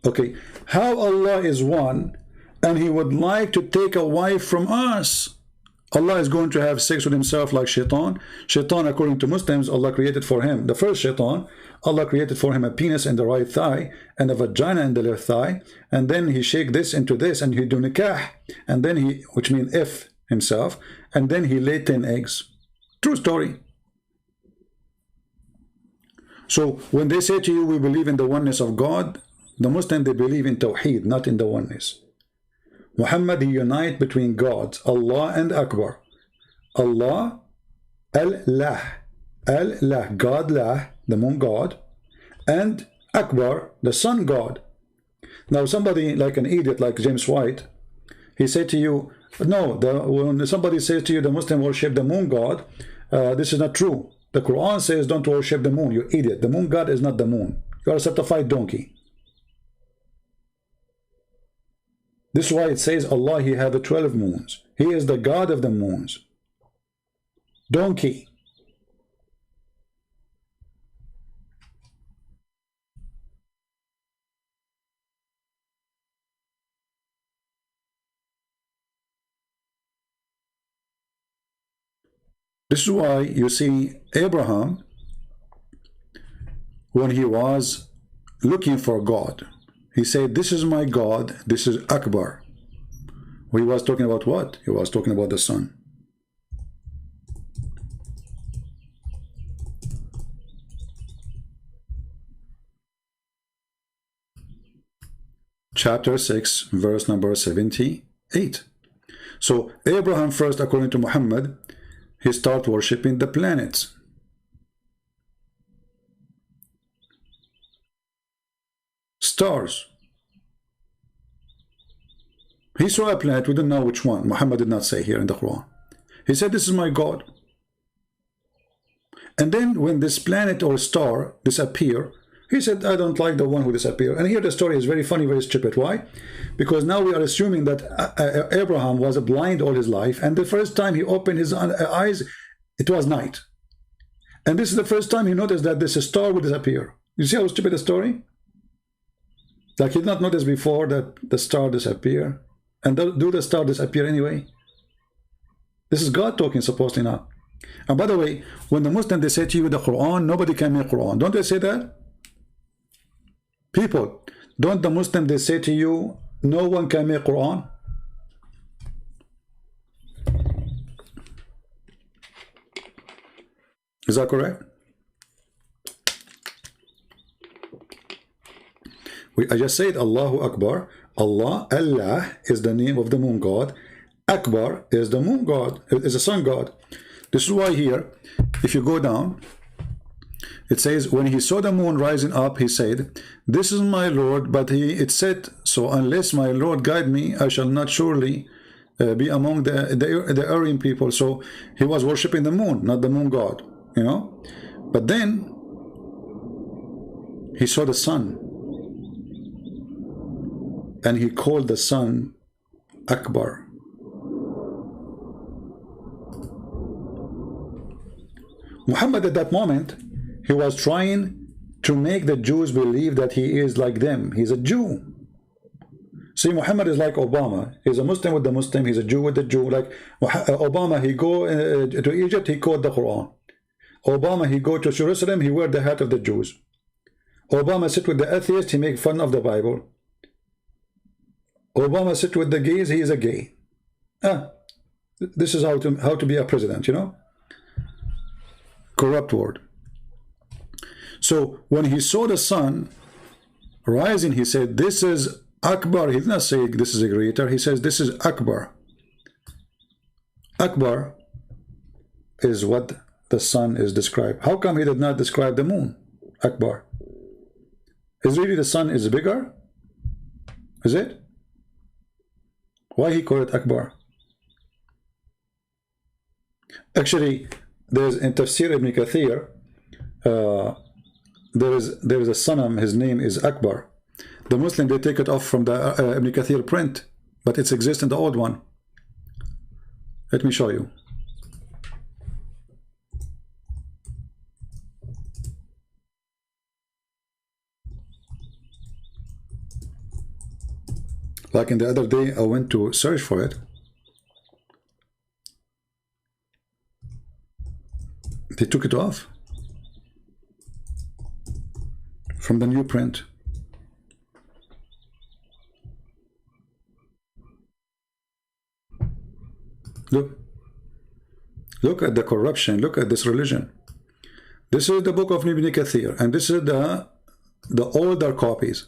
Okay, how Allah is one and he would like to take a wife from us? Allah is going to have sex with himself like shaitan. Shaitan, according to Muslims, Allah created for him, the first shaitan, Allah created for him a penis in the right thigh and a vagina in the left thigh, and then he shake this into this and he do nikah, and then he, which means if himself, and then he laid 10 eggs. True story. So when they say to you, we believe in the oneness of God, the Muslims, they believe in Tawheed, not in the oneness. Muhammad, he unite between gods, Allah and Akbar. Allah, Al-Lah, Al-Lah, God Lah, the moon god, and Akbar, the sun god. Now somebody like an idiot like James White, he said to you, no, when somebody says to you the Muslim worship the moon god, this is not true. The Quran says don't worship the moon, you idiot. The moon god is not the moon. You are a certified donkey. This is why it says Allah, he have 12 moons. He is the God of the moons. Donkey. This is why you see Abraham, when he was looking for God, he said, this is my God, this is Akbar. He was talking about what? He was talking about the sun. Chapter 6, verse number 78. So Abraham first, according to Muhammad, he started worshipping the planets. Stars. He saw a planet, we don't know which one. Muhammad did not say here in the Quran. He said, this is my God. And then when this planet or star disappear, he said, I don't like the one who disappeared. And here the story is very funny, very stupid. Why? Because now we are assuming that Abraham was blind all his life, and the first time he opened his eyes, it was night. And this is the first time he noticed that this star would disappear. You see how stupid the story? Like he did not notice before that the star disappear. And do the star disappear anyway? This is God talking, supposedly not. And by the way, when the Muslims, they say to you the Quran, nobody can make Quran. Don't they say that? People, don't the Muslims, they say to you, no one can make Quran? Is that correct? I just said Allahu Akbar. Allah is the name of the moon god. Akbar is the moon god, is the sun god. This is why here, if you go down, it says, when he saw the moon rising up, he said, this is my Lord, but it said, so unless my Lord guide me, I shall not surely be among the Aryan people. So he was worshipping the moon, not the moon god, you know. But then he saw the sun, and he called the sun Akbar. Muhammad at that moment, he was trying to make the Jews believe that he is like them. He's a Jew. See, Muhammad is like Obama. He's a Muslim with the Muslim. He's a Jew with the Jew. Like Obama, he go to Egypt, he quote the Quran. Obama, he go to Jerusalem, he wear the hat of the Jews. Obama sit with the atheist, he make fun of the Bible. Obama sit with the gays, he is a gay. This is how to be a president, you know. Corrupt word. So when he saw the sun rising, he said, this is Akbar. He did not say this is a greater. He says this is Akbar. Akbar is what the sun is described. How come he did not describe the moon? Akbar. Is really the sun is bigger? Is it? Why he called it Akbar? Actually, there's in Tafsir Ibn Kathir, there is a sanam, his name is Akbar. The Muslim, they take it off from the Ibn Kathir print, but it exists in the old one. Let me show you. Like in the other day, I went to search for it. They took it off from the new print. Look at the corruption. Look at this religion. This is the book of Ibn Kathir, and this is the older copies.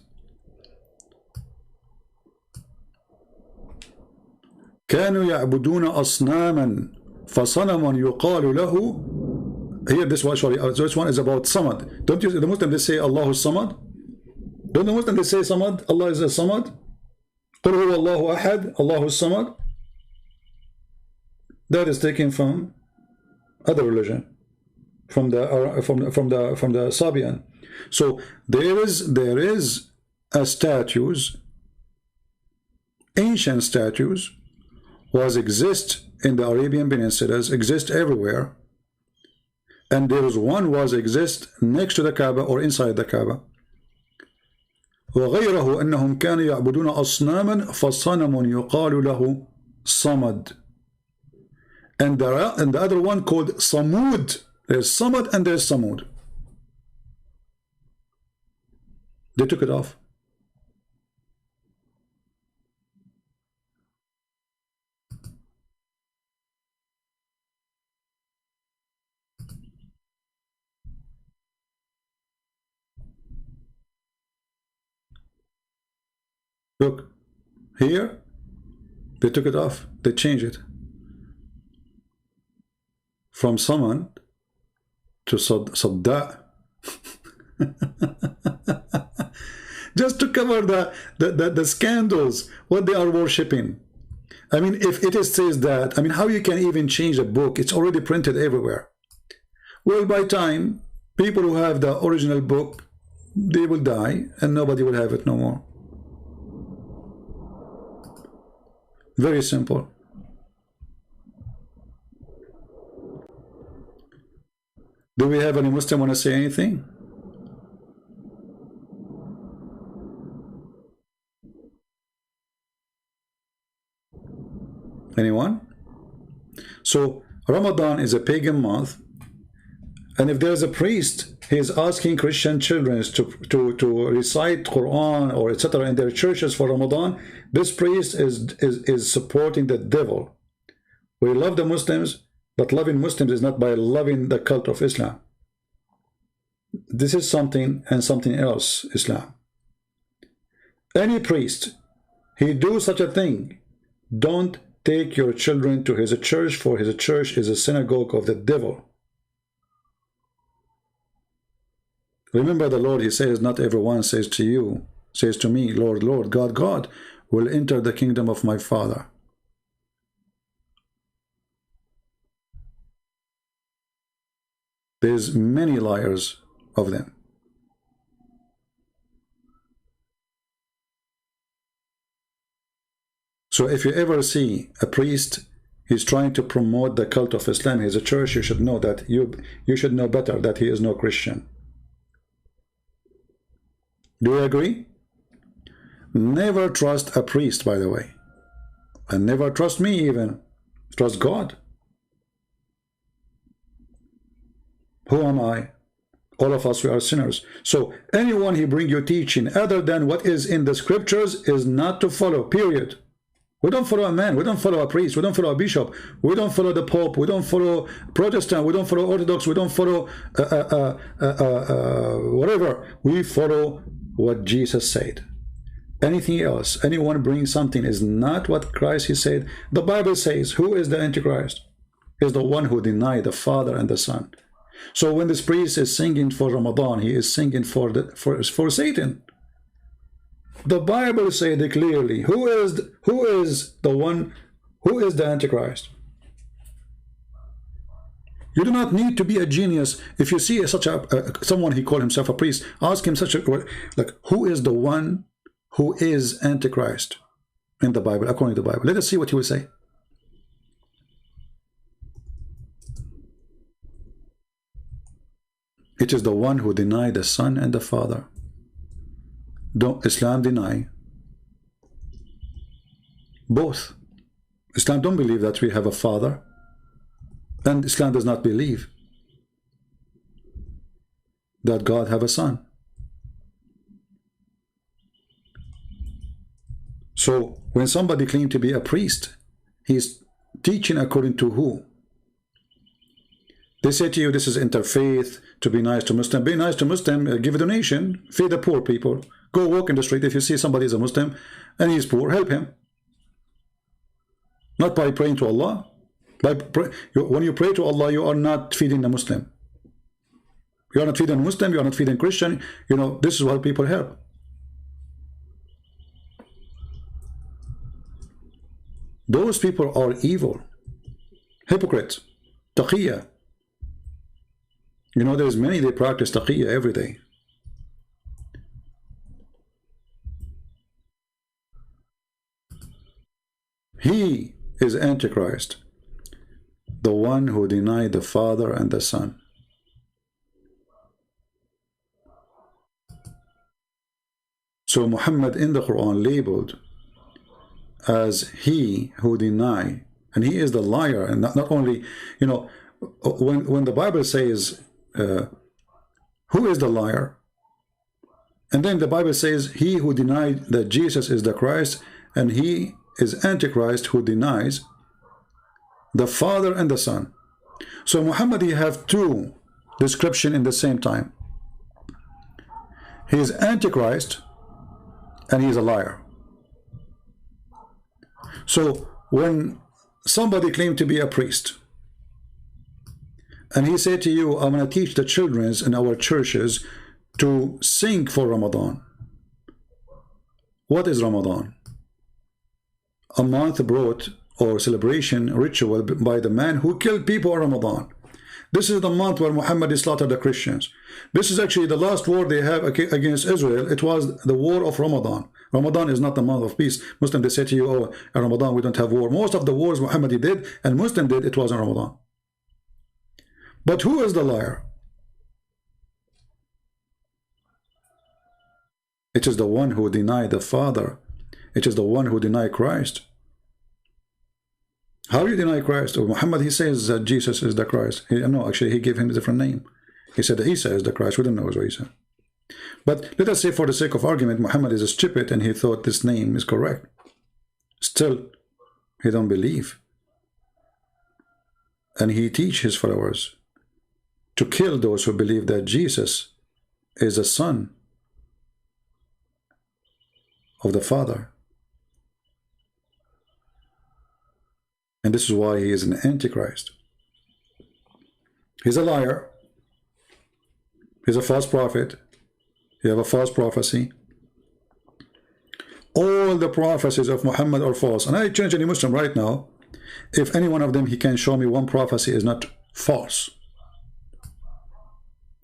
كانوا يعبدون أصناما فصنم يقال له. Here this one, sorry, this one is about Samad. Don't you, the Muslims, they say Allahu Samad? Don't the Muslims, they say Samad? Allah is a Samad? قل هو الله أحد Allahu Samad? That is taken from other religion, from the Sabian. So there is a statues, ancient statues, exist in the Arabian Peninsulas, exist everywhere, and there is one exist next to the Kaaba or inside the Kaaba. وغيره أنهم كانوا يعبدون أصناما فصنم يقال له صمد. And the other one called Samud. There's Samad and there's Samud. They took it off. Look, here, they took it off. They changed it. From Saman to Sadda. Just to cover the scandals, what they are worshipping. I mean, if it says that, I mean, how you can even change a book? It's already printed everywhere. Well, by time, people who have the original book, they will die and nobody will have it no more. Very simple. Do we have any Muslim want to say anything? Anyone? So Ramadan is a pagan month, and if there's a priest, he is asking Christian children to recite Quran or etc. in their churches for Ramadan, this priest is supporting the devil. We love the Muslims, but loving Muslims is not by loving the cult of Islam. This is something and something else, Islam. Any priest, he do such a thing, don't take your children to his church, for his church is a synagogue of the devil. Remember the Lord, he says, not everyone says to you, says to me, Lord, Lord, God, God, will enter the kingdom of my Father. There's many liars of them. So if you ever see a priest, he's trying to promote the cult of Islam, he's a church, you should know that you should know better that he is no Christian. Do you agree? Never trust a priest, by the way. And never trust me even. Trust God. Who am I? All of us, we are sinners. So anyone he bring you teaching other than what is in the scriptures is not to follow, period. We don't follow a man. We don't follow a priest. We don't follow a bishop. We don't follow the Pope. We don't follow Protestant. We don't follow Orthodox. We don't follow whatever. We follow what Jesus said. Anything else, anyone brings something is not what Christ he said. The Bible says, who is the Antichrist? Is the one who denied the Father and the Son. So when this priest is singing for Ramadan, he is singing for Satan. The Bible said it clearly. Who is the one? Who is the Antichrist? You do not need to be a genius. If you see such someone he called himself a priest, ask him like, who is the one who is Antichrist in the Bible, according to the Bible? Let us see what he will say. It is the one who denied the Son and the Father. Don't Islam deny both? Islam don't believe that we have a Father, and Islam does not believe that God have a Son. So when somebody claims to be a priest, he's teaching according to who? They say to you, this is interfaith, to be nice to Muslim. Be nice to Muslim, give a donation, feed the poor people. Go walk in the street. If you see somebody is a Muslim and he's poor, help him. Not by praying to Allah. When you pray to Allah, you are not feeding the Muslim. You are not feeding Muslim, you are not feeding Christian. You know, this is what people help. Those people are evil, hypocrites, taqiyya. You know, there's many, they practice taqiyya every day. He is Antichrist, the one who denied the Father and the Son. So Muhammad in the Quran labeled as he who deny, and he is the liar. And not only, you know, when the Bible says who is the liar, and then the Bible says he who denied that Jesus is the Christ, and he is Antichrist who denies the Father and the Son. So Muhammad, he have two descriptions in the same time. He is Antichrist and he is a liar. So when somebody claimed to be a priest and he said to you, I'm going to teach the children in our churches to sing for Ramadan. What is Ramadan? A month brought or celebration ritual by the man who killed people on Ramadan. This is the month where Muhammad slaughtered the Christians. This is actually the last war they have against Israel. It was the war of Ramadan. Ramadan is not the month of peace. Muslim, they say to you, oh, in Ramadan we don't have war. Most of the wars Muhammad did and Muslim did, it was in Ramadan. But who is the liar? It is the one who denied the Father. It is the one who denied Christ. How do you deny Christ? Or Muhammad, he says that Jesus is the Christ. No, actually, he gave him a different name. He said that Isa is the Christ. We don't know what Isa. But let us say, for the sake of argument, Muhammad is stupid and he thought this name is correct. Still, he don't believe. And he teach his followers to kill those who believe that Jesus is a son of the Father. And this is why he is an Antichrist. He's a liar. He's a false prophet. You have a false prophecy. All the prophecies of Muhammad are false. And I change any Muslim right now. If any one of them, he can show me one prophecy is not false.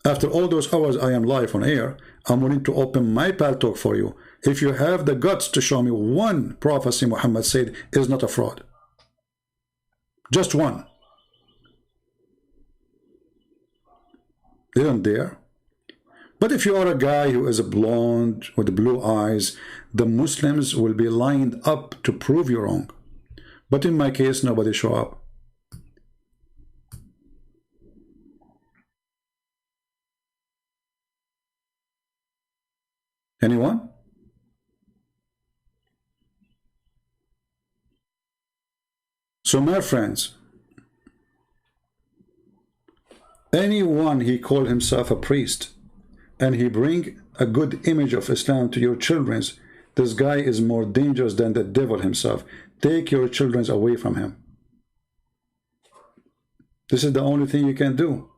After all those hours I am live on air, I'm willing to open my paltalk for you. If you have the guts to show me one prophecy Muhammad said is not a fraud. Just one. They don't dare. But if you are a guy who is a blonde with blue eyes, the Muslims will be lined up to prove you wrong. But in my case, nobody show up. Anyone? So my friends, anyone he call himself a priest and he bring a good image of Islam to your children, this guy is more dangerous than the devil himself. Take your children away from him. This is the only thing you can do.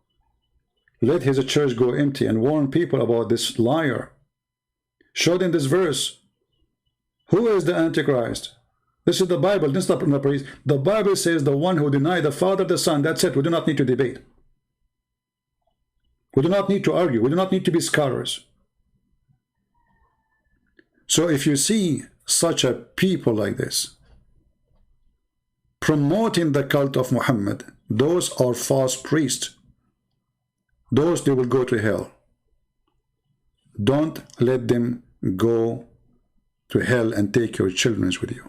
Let his church go empty and warn people about this liar. Show them this verse. Who is the Antichrist? This is the Bible. This is not the priest. The Bible says the one who denied the Father, the Son. That's it. We do not need to debate. We do not need to argue. We do not need to be scholars. So if you see such a people like this promoting the cult of Muhammad, those are false priests. Those, they will go to hell. Don't let them go to hell and take your children with you.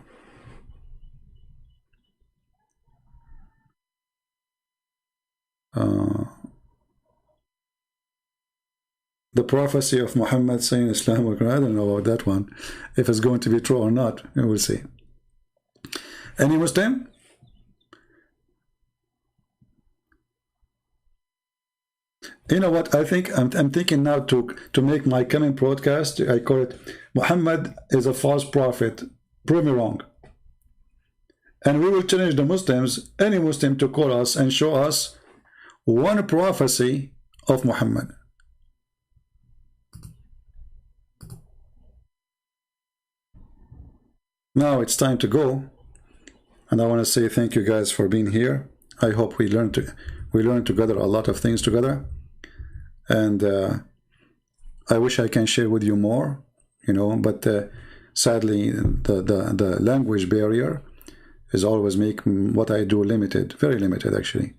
The prophecy of Muhammad saying Islam will come, I don't know about that one. If it's going to be true or not, we will see. Any Muslim? You know what? I think I'm thinking now to make my coming broadcast. I call it Muhammad is a false prophet. Prove me wrong. And we will challenge the Muslims, any Muslim, to call us and show us one prophecy of Muhammad. Now it's time to go, and I want to say thank you guys for being here. I hope we learn together a lot of things together, and I wish I can share with you more, you know. But sadly, the language barrier is always making what I do limited, very limited actually.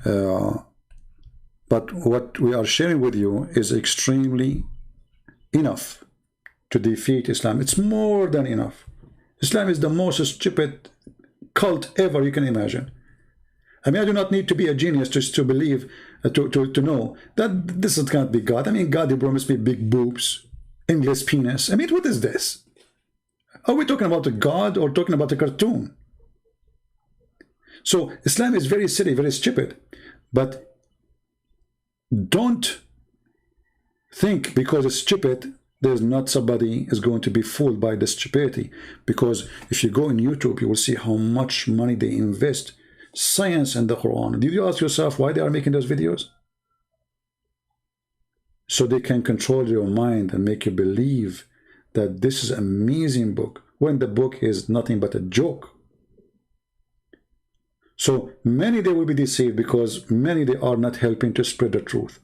But what we are sharing with you is extremely enough to defeat Islam. It's more than enough. Islam is the most stupid cult ever you can imagine. I mean, I do not need to be a genius to believe, to know that this can't be God. I mean, God, he promised me big boobs, endless penis. I mean, what is this? Are we talking about a God or talking about a cartoon? So Islam is very silly, very stupid. But don't think because it's stupid, there's not somebody is going to be fooled by the stupidity. Because if you go on YouTube, you will see how much money they invest science and the Quran. Did you ask yourself why they are making those videos? So they can control your mind and make you believe that this is an amazing book, when the book is nothing but a joke. So many, they will be deceived because many, they are not helping to spread the truth.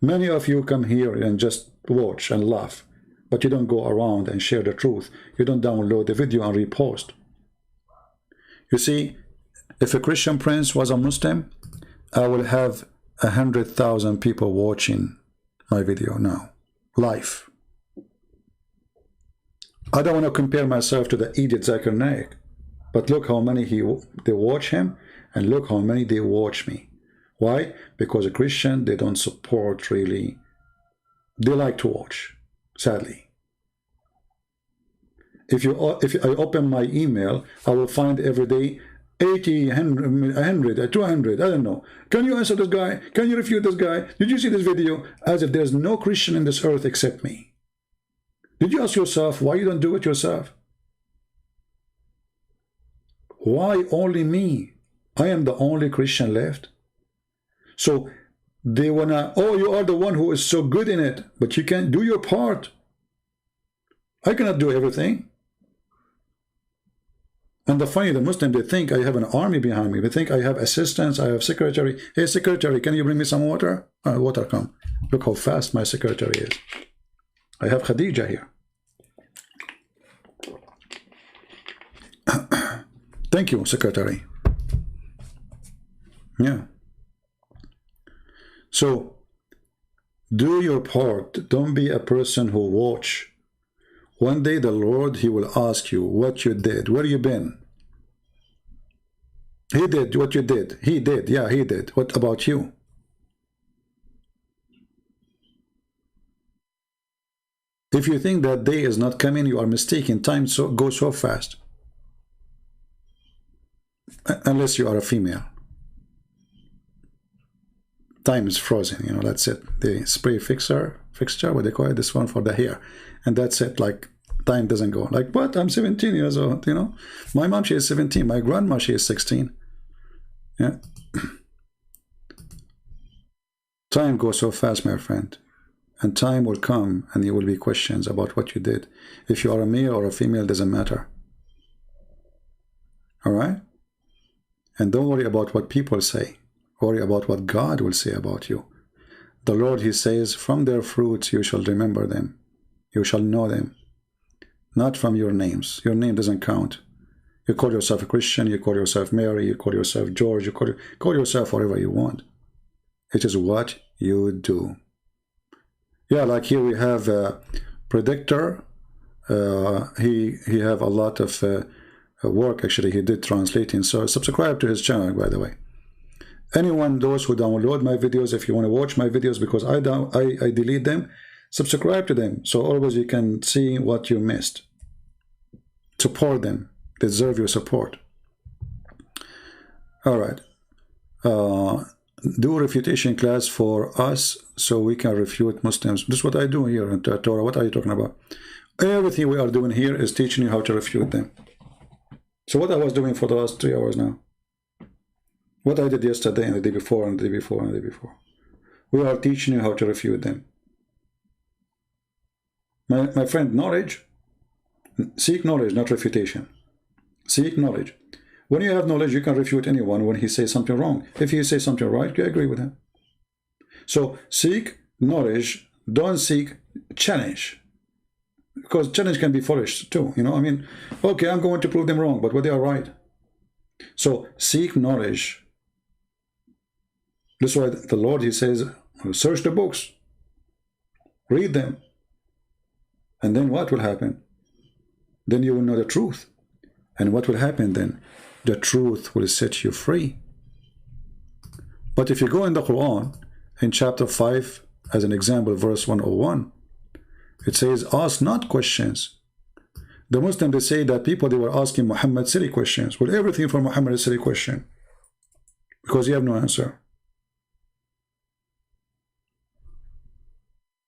Many of you come here and just watch and laugh, but you don't go around and share the truth. You don't download the video and repost. You see, if a Christian prince was a Muslim, I will have 100,000 people watching my video now, live. I don't want to compare myself to the idiot Zakir Naik, but look how many they watch him, and look how many they watch me. Why? Because a Christian, they don't support really. They like to watch, sadly. If I open my email, I will find every day 80, 100, 200, I don't know. Can you answer this guy? Can you refute this guy? Did you see this video? As if there's no Christian in this earth except me. Did you ask yourself why you don't do it yourself? Why only me? I am the only Christian left. So they wanna, oh, you are the one who is so good in it, but you can't do your part. I cannot do everything. And the funny, the Muslim, they think I have an army behind me. They think I have assistants, I have secretary. Hey, secretary, can you bring me some water? Water come. Look how fast my secretary is. I have Khadija here. Thank you, secretary. Yeah. So, do your part. Don't be a person who watch. One day the Lord, he will ask you what you did, where you been. He did what you did. He did. Yeah, he did. What about you? If you think that day is not coming, you are mistaken. Time goes so fast. unless you are a female. Time is frozen, you know, that's it. The spray fixture, what they call it, this one for the hair. And that's it, like, time doesn't go. Like, what? I'm 17 years old, you know? My mom, she is 17. My grandma, she is 16. Yeah. Time goes so fast, my friend. And time will come and there will be questions about what you did. If you are a male or a female, doesn't matter. All right? And don't worry about what people say. Worry about what God will say about you. The Lord, he says, from their fruits you shall remember them. You shall know them. Not from your names. Your name doesn't count. You call yourself a Christian, you call yourself Mary, you call yourself George, you call yourself whatever you want. It is what you do. Yeah, like here we have a predictor. He have a lot of work, actually, he did translating. So subscribe to his channel, by the way. Anyone, those who download my videos, if you want to watch my videos, because I delete them, subscribe to them, so always you can see what you missed. Support them. They deserve your support. All right. Do a refutation class for us so we can refute Muslims. This is what I do here in Torah. What are you talking about? Everything we are doing here is teaching you how to refute them. So what I was doing for the last 3 hours now, what I did yesterday and the day before and the day before and the day before, we are teaching you how to refute them. My friend, knowledge, seek knowledge, not refutation. Seek knowledge. When you have knowledge, you can refute anyone when he says something wrong. If he says something right, you agree with him. So seek knowledge, don't seek challenge. Because challenge can be foolish too, you know. I mean, okay, I'm going to prove them wrong, but they are right. So seek knowledge. That's why the Lord, he says, search the books, read them, and then what will happen? Then you will know the truth. And what will happen then? The truth will set you free. But if you go in the Quran, in chapter 5, as an example, verse 101, it says, ask not questions. The Muslims, they say that people, they were asking Muhammad silly questions. Well, everything for Muhammad is a silly question, because you have no answer.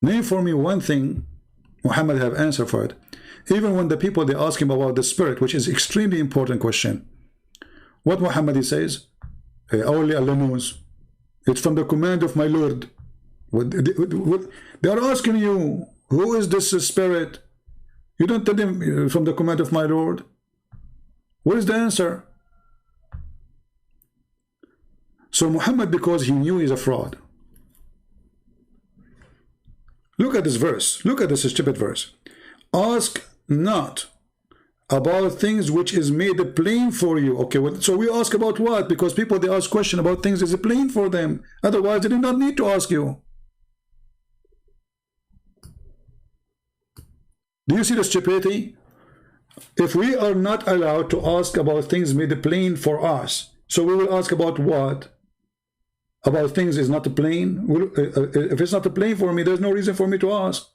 Name for me one thing Muhammad have answer for it. Even when the people, they ask him about the spirit, which is extremely important question, what Muhammad, he says, only Allah knows. It's from the command of my Lord. They are asking you, who is this spirit? You don't tell them from the command of my Lord. What is the answer? So Muhammad, because he knew he's a fraud. Look at this verse. Look at this stupid verse. Ask not about things which is made plain for you. Okay, well, so we ask about what? Because people, they ask question about things is plain for them. Otherwise, they did not need to ask you. Do you see the stupidity? If we are not allowed to ask about things made plain for us, so we will ask about what? About things is not plain? If it's not plain for me, there's no reason for me to ask.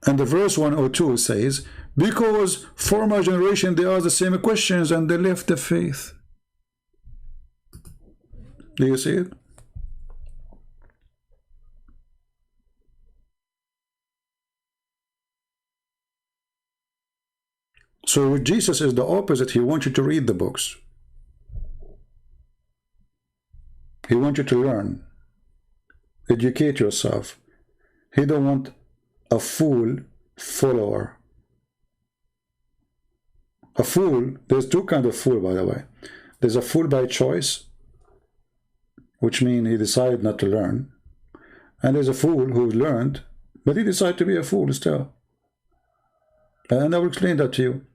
And the verse 102 says, because former generation, they asked the same questions and they left the faith. Do you see it? So with Jesus is the opposite. He wants you to read the books. He wants you to learn. Educate yourself. He don't want a fool follower. A fool, there's two kinds of fool, by the way. There's a fool by choice, which means he decided not to learn. And there's a fool who learned, but he decided to be a fool still. And I will explain that to you.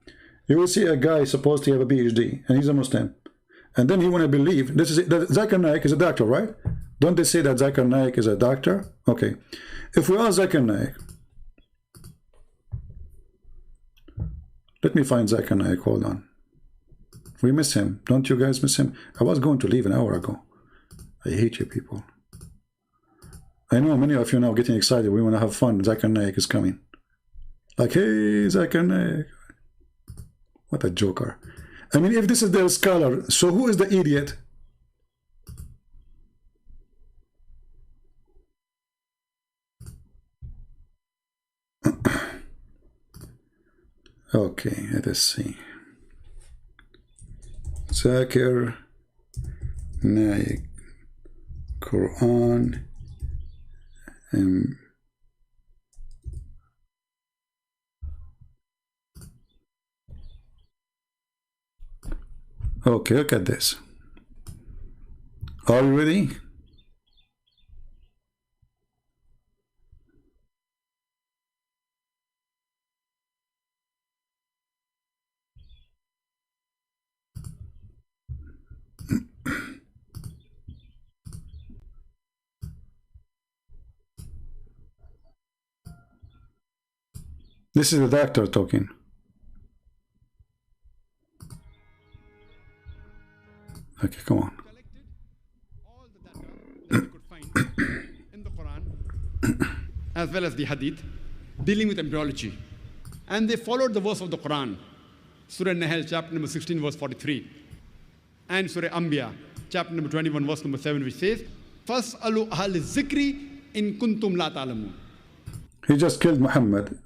You will see a guy supposed to have a PhD, and he's a Muslim. And then he want to believe, this is it, that Zakir Naik is a doctor, right? Don't they say that Zakir Naik is a doctor? Okay. If we ask Zakir Naik, let me find Zakir Naik, hold on. We miss him. Don't you guys miss him? I was going to leave an hour ago. I hate you people. I know many of you now getting excited. We want to have fun. Zakir Naik is coming. Like, hey, Zakir Naik. What a joker. I mean, if this is their scholar, so who is the idiot? Okay, let us see. Zakir Naik, Quran, okay, look at this. Are you ready? This is the doctor talking. Okay, come on. Collected all the data that you could find in the Quran, as well as the Hadith, dealing with embryology. And they followed the verse of the Quran, Surah Nahl, chapter number 16, verse 43, and Surah Anbiya, chapter number 21, verse number 7, which says, "Fas'alu ahla zikri in kuntum la ta'lamun." He just killed Muhammad.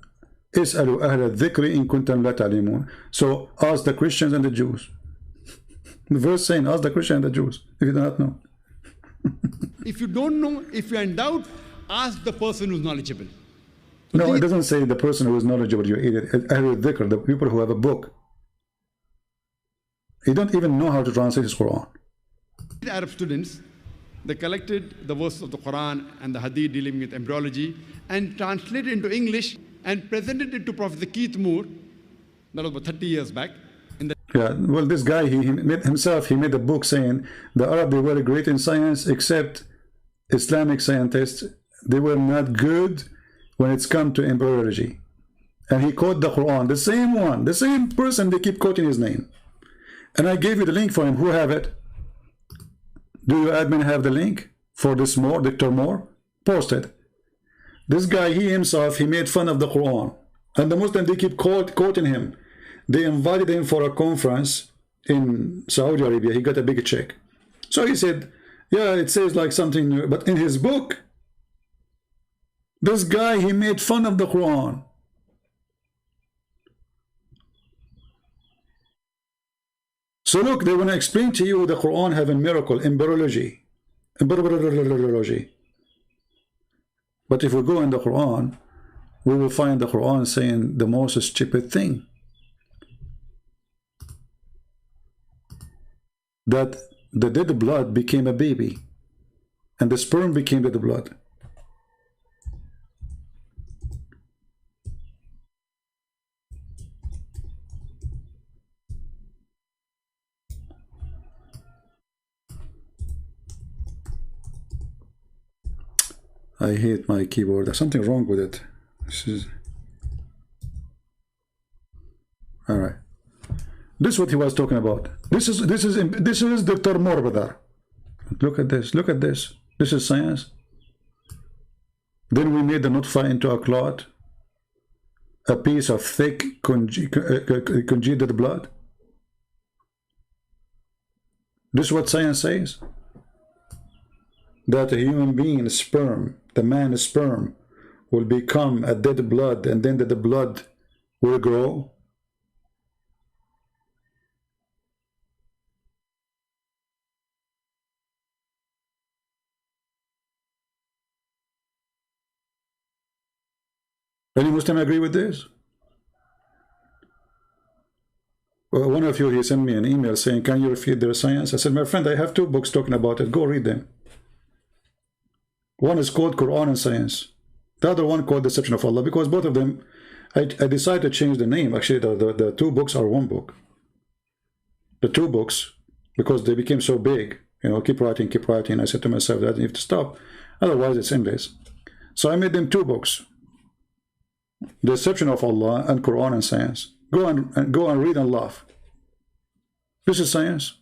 Is'alu ahla dhikri in kuntum la ta'lamun. So ask the Christians and the Jews. The verse saying, ask the Christians and the Jews, if you do not know. If you don't know, if you're in doubt, ask the person who's knowledgeable. So no, it doesn't say the person who is knowledgeable, you idiot. Ahlul dhikr, the people who have a book. You don't even know how to translate his Quran. The Arab students, they collected the verses of the Quran and the Hadith dealing with embryology and translated it into English and presented it to Professor Keith Moore. That was about 30 years back. Yeah, well, this guy, he made a book saying the Arab, they were great in science, except Islamic scientists, they were not good when it's come to embryology. And he quoted the Quran, the same one, the same person, they keep quoting his name. And I gave you the link for him. Who have it? Do you admin have the link for this Moore, Dr. Moore? Post it. This guy, he himself, he made fun of the Quran. And the Muslims, they keep quoting him. They invited him for a conference in Saudi Arabia. He got a big check. So he said, yeah, it says like something, but in his book, this guy, he made fun of the Quran. So look, they want to explain to you the Quran having miracle, embryology. But if we go in the Quran, we will find the Quran saying the most stupid thing. That the dead blood became a baby. And the sperm became dead blood. I hate my keyboard. There's something wrong with it. This is all right. This is what he was talking about. This is Dr. Moore, brother. Look at this. Look at this. This is science. Then we made the nutfa into a clot, a piece of thick congealed blood. This is what science says. That a human being sperm, the man's sperm, will become a dead blood, and then the blood will grow. Any Muslim agree with this? Well, one of you, he sent me an email saying, can you refute their science? I said, my friend, I have 2 books talking about it. Go read them. One is called Quran and Science. The other one called Deception of Allah, because both of them, I decided to change the name. Actually, the 2 books are one book. The 2 books, because they became so big, you know, keep writing. I said to myself that I have to stop. Otherwise, it's endless. So I made them 2 books. Deception of Allah and Quran and Science. Go and read and laugh. This is science.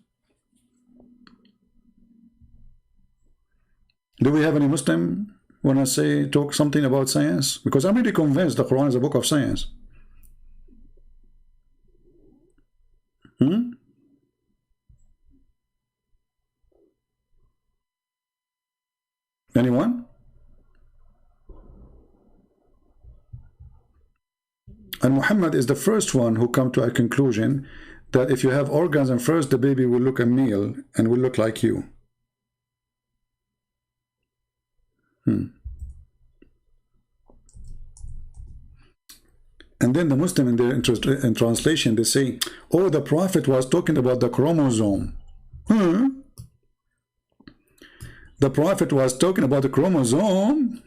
Do we have any Muslim when I say talk something about science? Because I'm really convinced the Quran is a book of science. Anyone? And Muhammad is the first one who come to a conclusion that if you have orgasm first, the baby will look a male and will look like you. And then the Muslim in their in translation, they say, oh, the Prophet was talking about the chromosome. The Prophet was talking about the chromosome,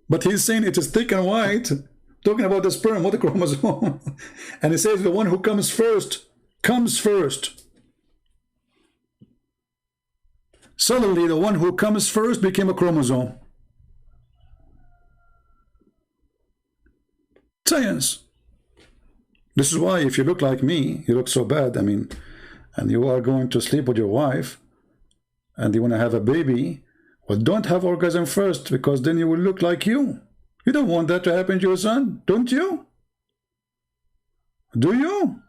but he's saying it is thick and white, talking about the sperm, not the chromosome. And he says the one who comes first, comes first. Suddenly, the one who comes first became a chromosome. Science. This is why if you look like me, you look so bad, I mean, and you are going to sleep with your wife, and you want to have a baby, well, don't have orgasm first, because then you will look like you. You don't want that to happen to your son, don't you? Do you?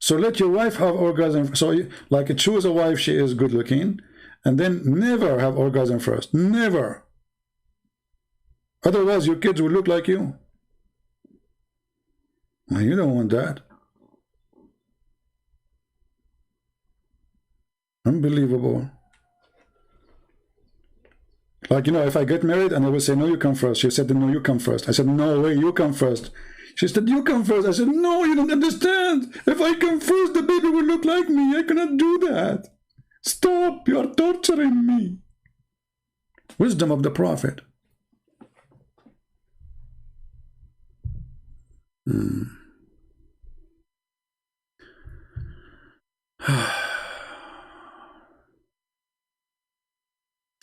So let your wife have orgasm. So like choose a wife, she is good looking, and then never have orgasm first. Never. Otherwise your kids will look like you. Well, you don't want that. Unbelievable. Like, you know, if I get married and I will say, no, you come first. She said, no, you come first. I said, no way, you come first. She said, you come first. I said, no, you don't understand. If I come first, the baby will look like me. I cannot do that. Stop, you are torturing me. Wisdom of the Prophet.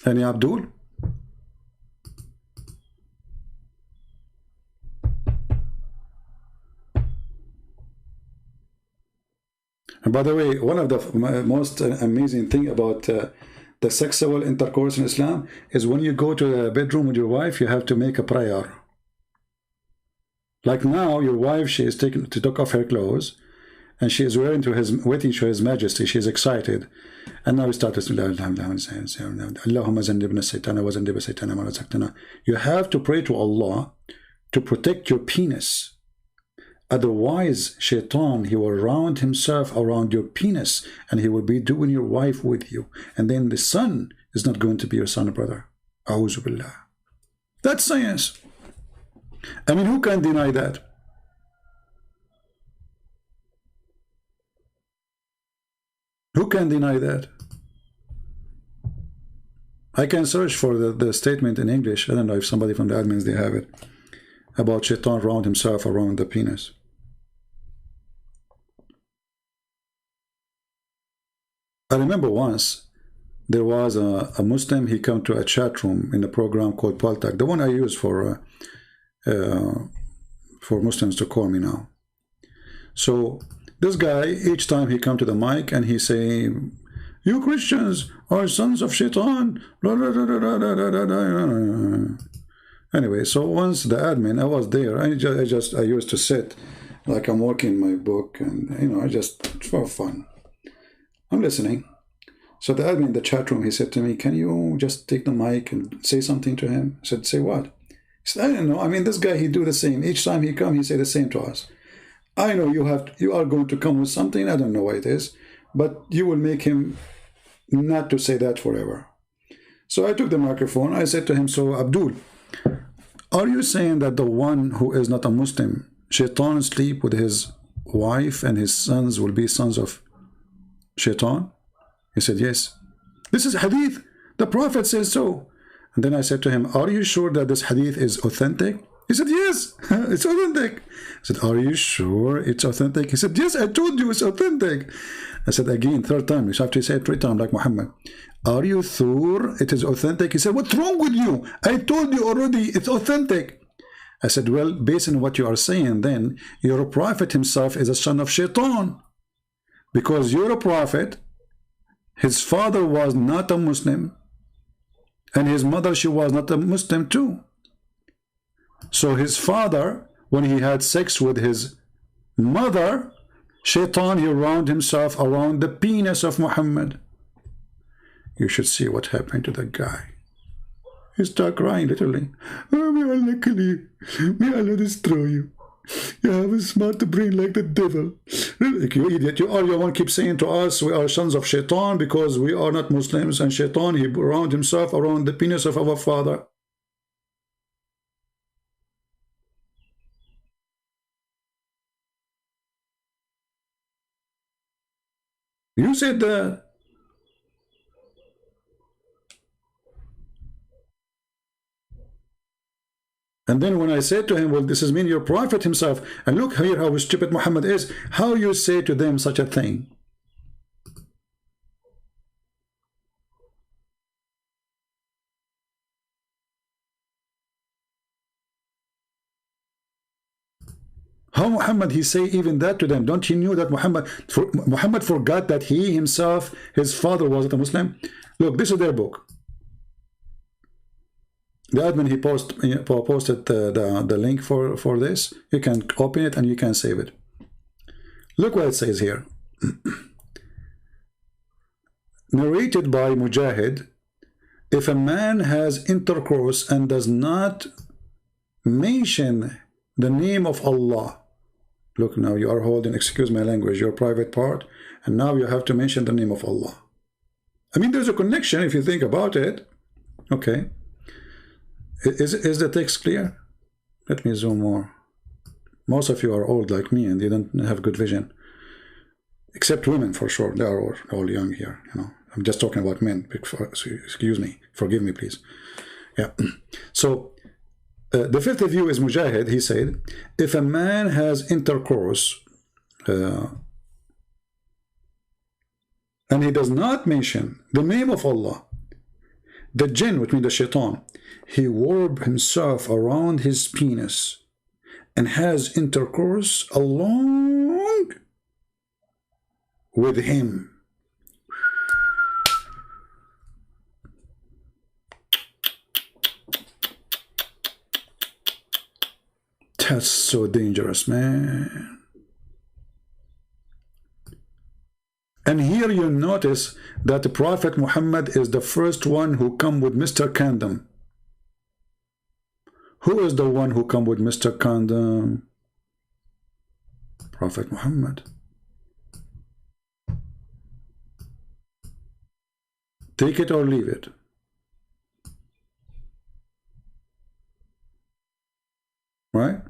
Any Abdul? And by the way, one of the most amazing thing about the sexual intercourse in Islam is when you go to the bedroom with your wife, you have to make a prayer. Like now, your wife, she is taken to take off her clothes, and she is waiting to His Majesty. She is excited, and now we start to you have to pray to Allah to protect your penis. Otherwise, Shaitan, he will round himself around your penis, and he will be doing your wife with you, and then the son is not going to be your son or brother. A'udhu billah. That's science. I mean, who can deny that? Who can deny that? I can search for the statement in English. I don't know if somebody from the admins, they have it, about Shaitan round himself around the penis. I remember once there was a Muslim, he came to a chat room in a program called Apologetics, the one I use for Muslims to call me now. So this guy, each time he come to the mic and he say, you Christians are sons of Shaitan. Anyway, so once the admin, I was there, I used to sit like I'm working my book, and you know, I just for fun. I'm listening. So the admin in the chat room, he said to me, can you just take the mic and say something to him? I said, say what? He said, I don't know. I mean, this guy, he do the same. Each time he come, he say the same to us. I know you are going to come with something. I don't know what it is, but you will make him not to say that forever. So I took the microphone. I said to him, so Abdul, are you saying that the one who is not a Muslim, Shaitan sleep with his wife and his sons will be sons of Shaitan? He said, yes. This is hadith. The Prophet says so. And then I said to him, are you sure that this hadith is authentic? He said, yes, it's authentic. I said, are you sure it's authentic? He said, yes, I told you it's authentic. I said, again, third time. You have to say it 3 times like Muhammad. Are you sure it is authentic? He said, what's wrong with you? I told you already it's authentic. I said, well, based on what you are saying, then your prophet himself is a son of Shaitan. Because your prophet, his father was not a Muslim, and his mother, she was not a Muslim too. So his father, when he had sex with his mother, Shaitan, he wound himself around the penis of Muhammad. You should see what happened to that guy. He started crying literally. Oh, may Allah kill you. May Allah destroy you. You have a smart brain like the devil. Like, you idiot. You are the one keep saying to us we are sons of Shaitan because we are not Muslims, and Shaitan, he bound himself around the penis of our father. You said that. And then when I said to him, well, this is mean your prophet himself, and look here how stupid Muhammad is, how you say to them such a thing? How Muhammad he say even that to them? Don't you know that Muhammad forgot that he himself, his father wasn't a Muslim? Look, this is their book. The admin, he posted the link for this. You can open it and you can save it. Look what it says here. Narrated by Mujahid, if a man has intercourse and does not mention the name of Allah, look, now you are holding, excuse my language, your private part, and now you have to mention the name of Allah. I mean, there's a connection if you think about it. Okay. Is the text clear? Let me zoom more. Most of you are old like me and you don't have good vision. Except women, for sure. They are all young here, you know. I'm just talking about men. Excuse me. Forgive me, please. Yeah. So, the fifth view is Mujahid. He said, if a man has intercourse and he does not mention the name of Allah, the jinn, which means the shaitan, he warp himself around his penis and has intercourse along with him. That's so dangerous, man. And here you notice that the Prophet Muhammad is the first one who come with Mr. Condom. Who is the one who come with Mr. Condom? Prophet Muhammad. Take it or leave it. Right?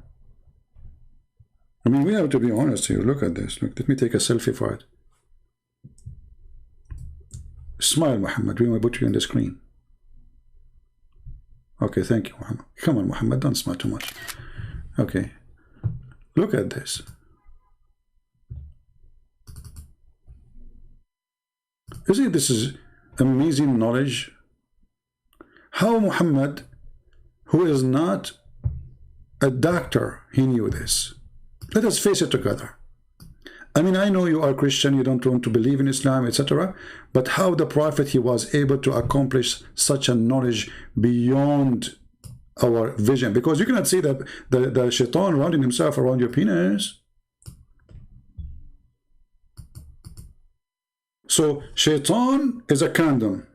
I mean, we have to be honest here. Look at this. Look, let me take a selfie for it. Smile, Muhammad. We will put you on the screen. Okay, thank you, Muhammad. Come on, Muhammad. Don't smile too much. Okay. Look at this. Isn't this is amazing knowledge? How Muhammad, who is not a doctor, he knew this. Let us face it together. I mean, I know you are Christian, you don't want to believe in Islam, etc. But how the Prophet, he was able to accomplish such a knowledge beyond our vision? Because you cannot see that the shaitan rounding himself around your penis. So, shaitan is a condom.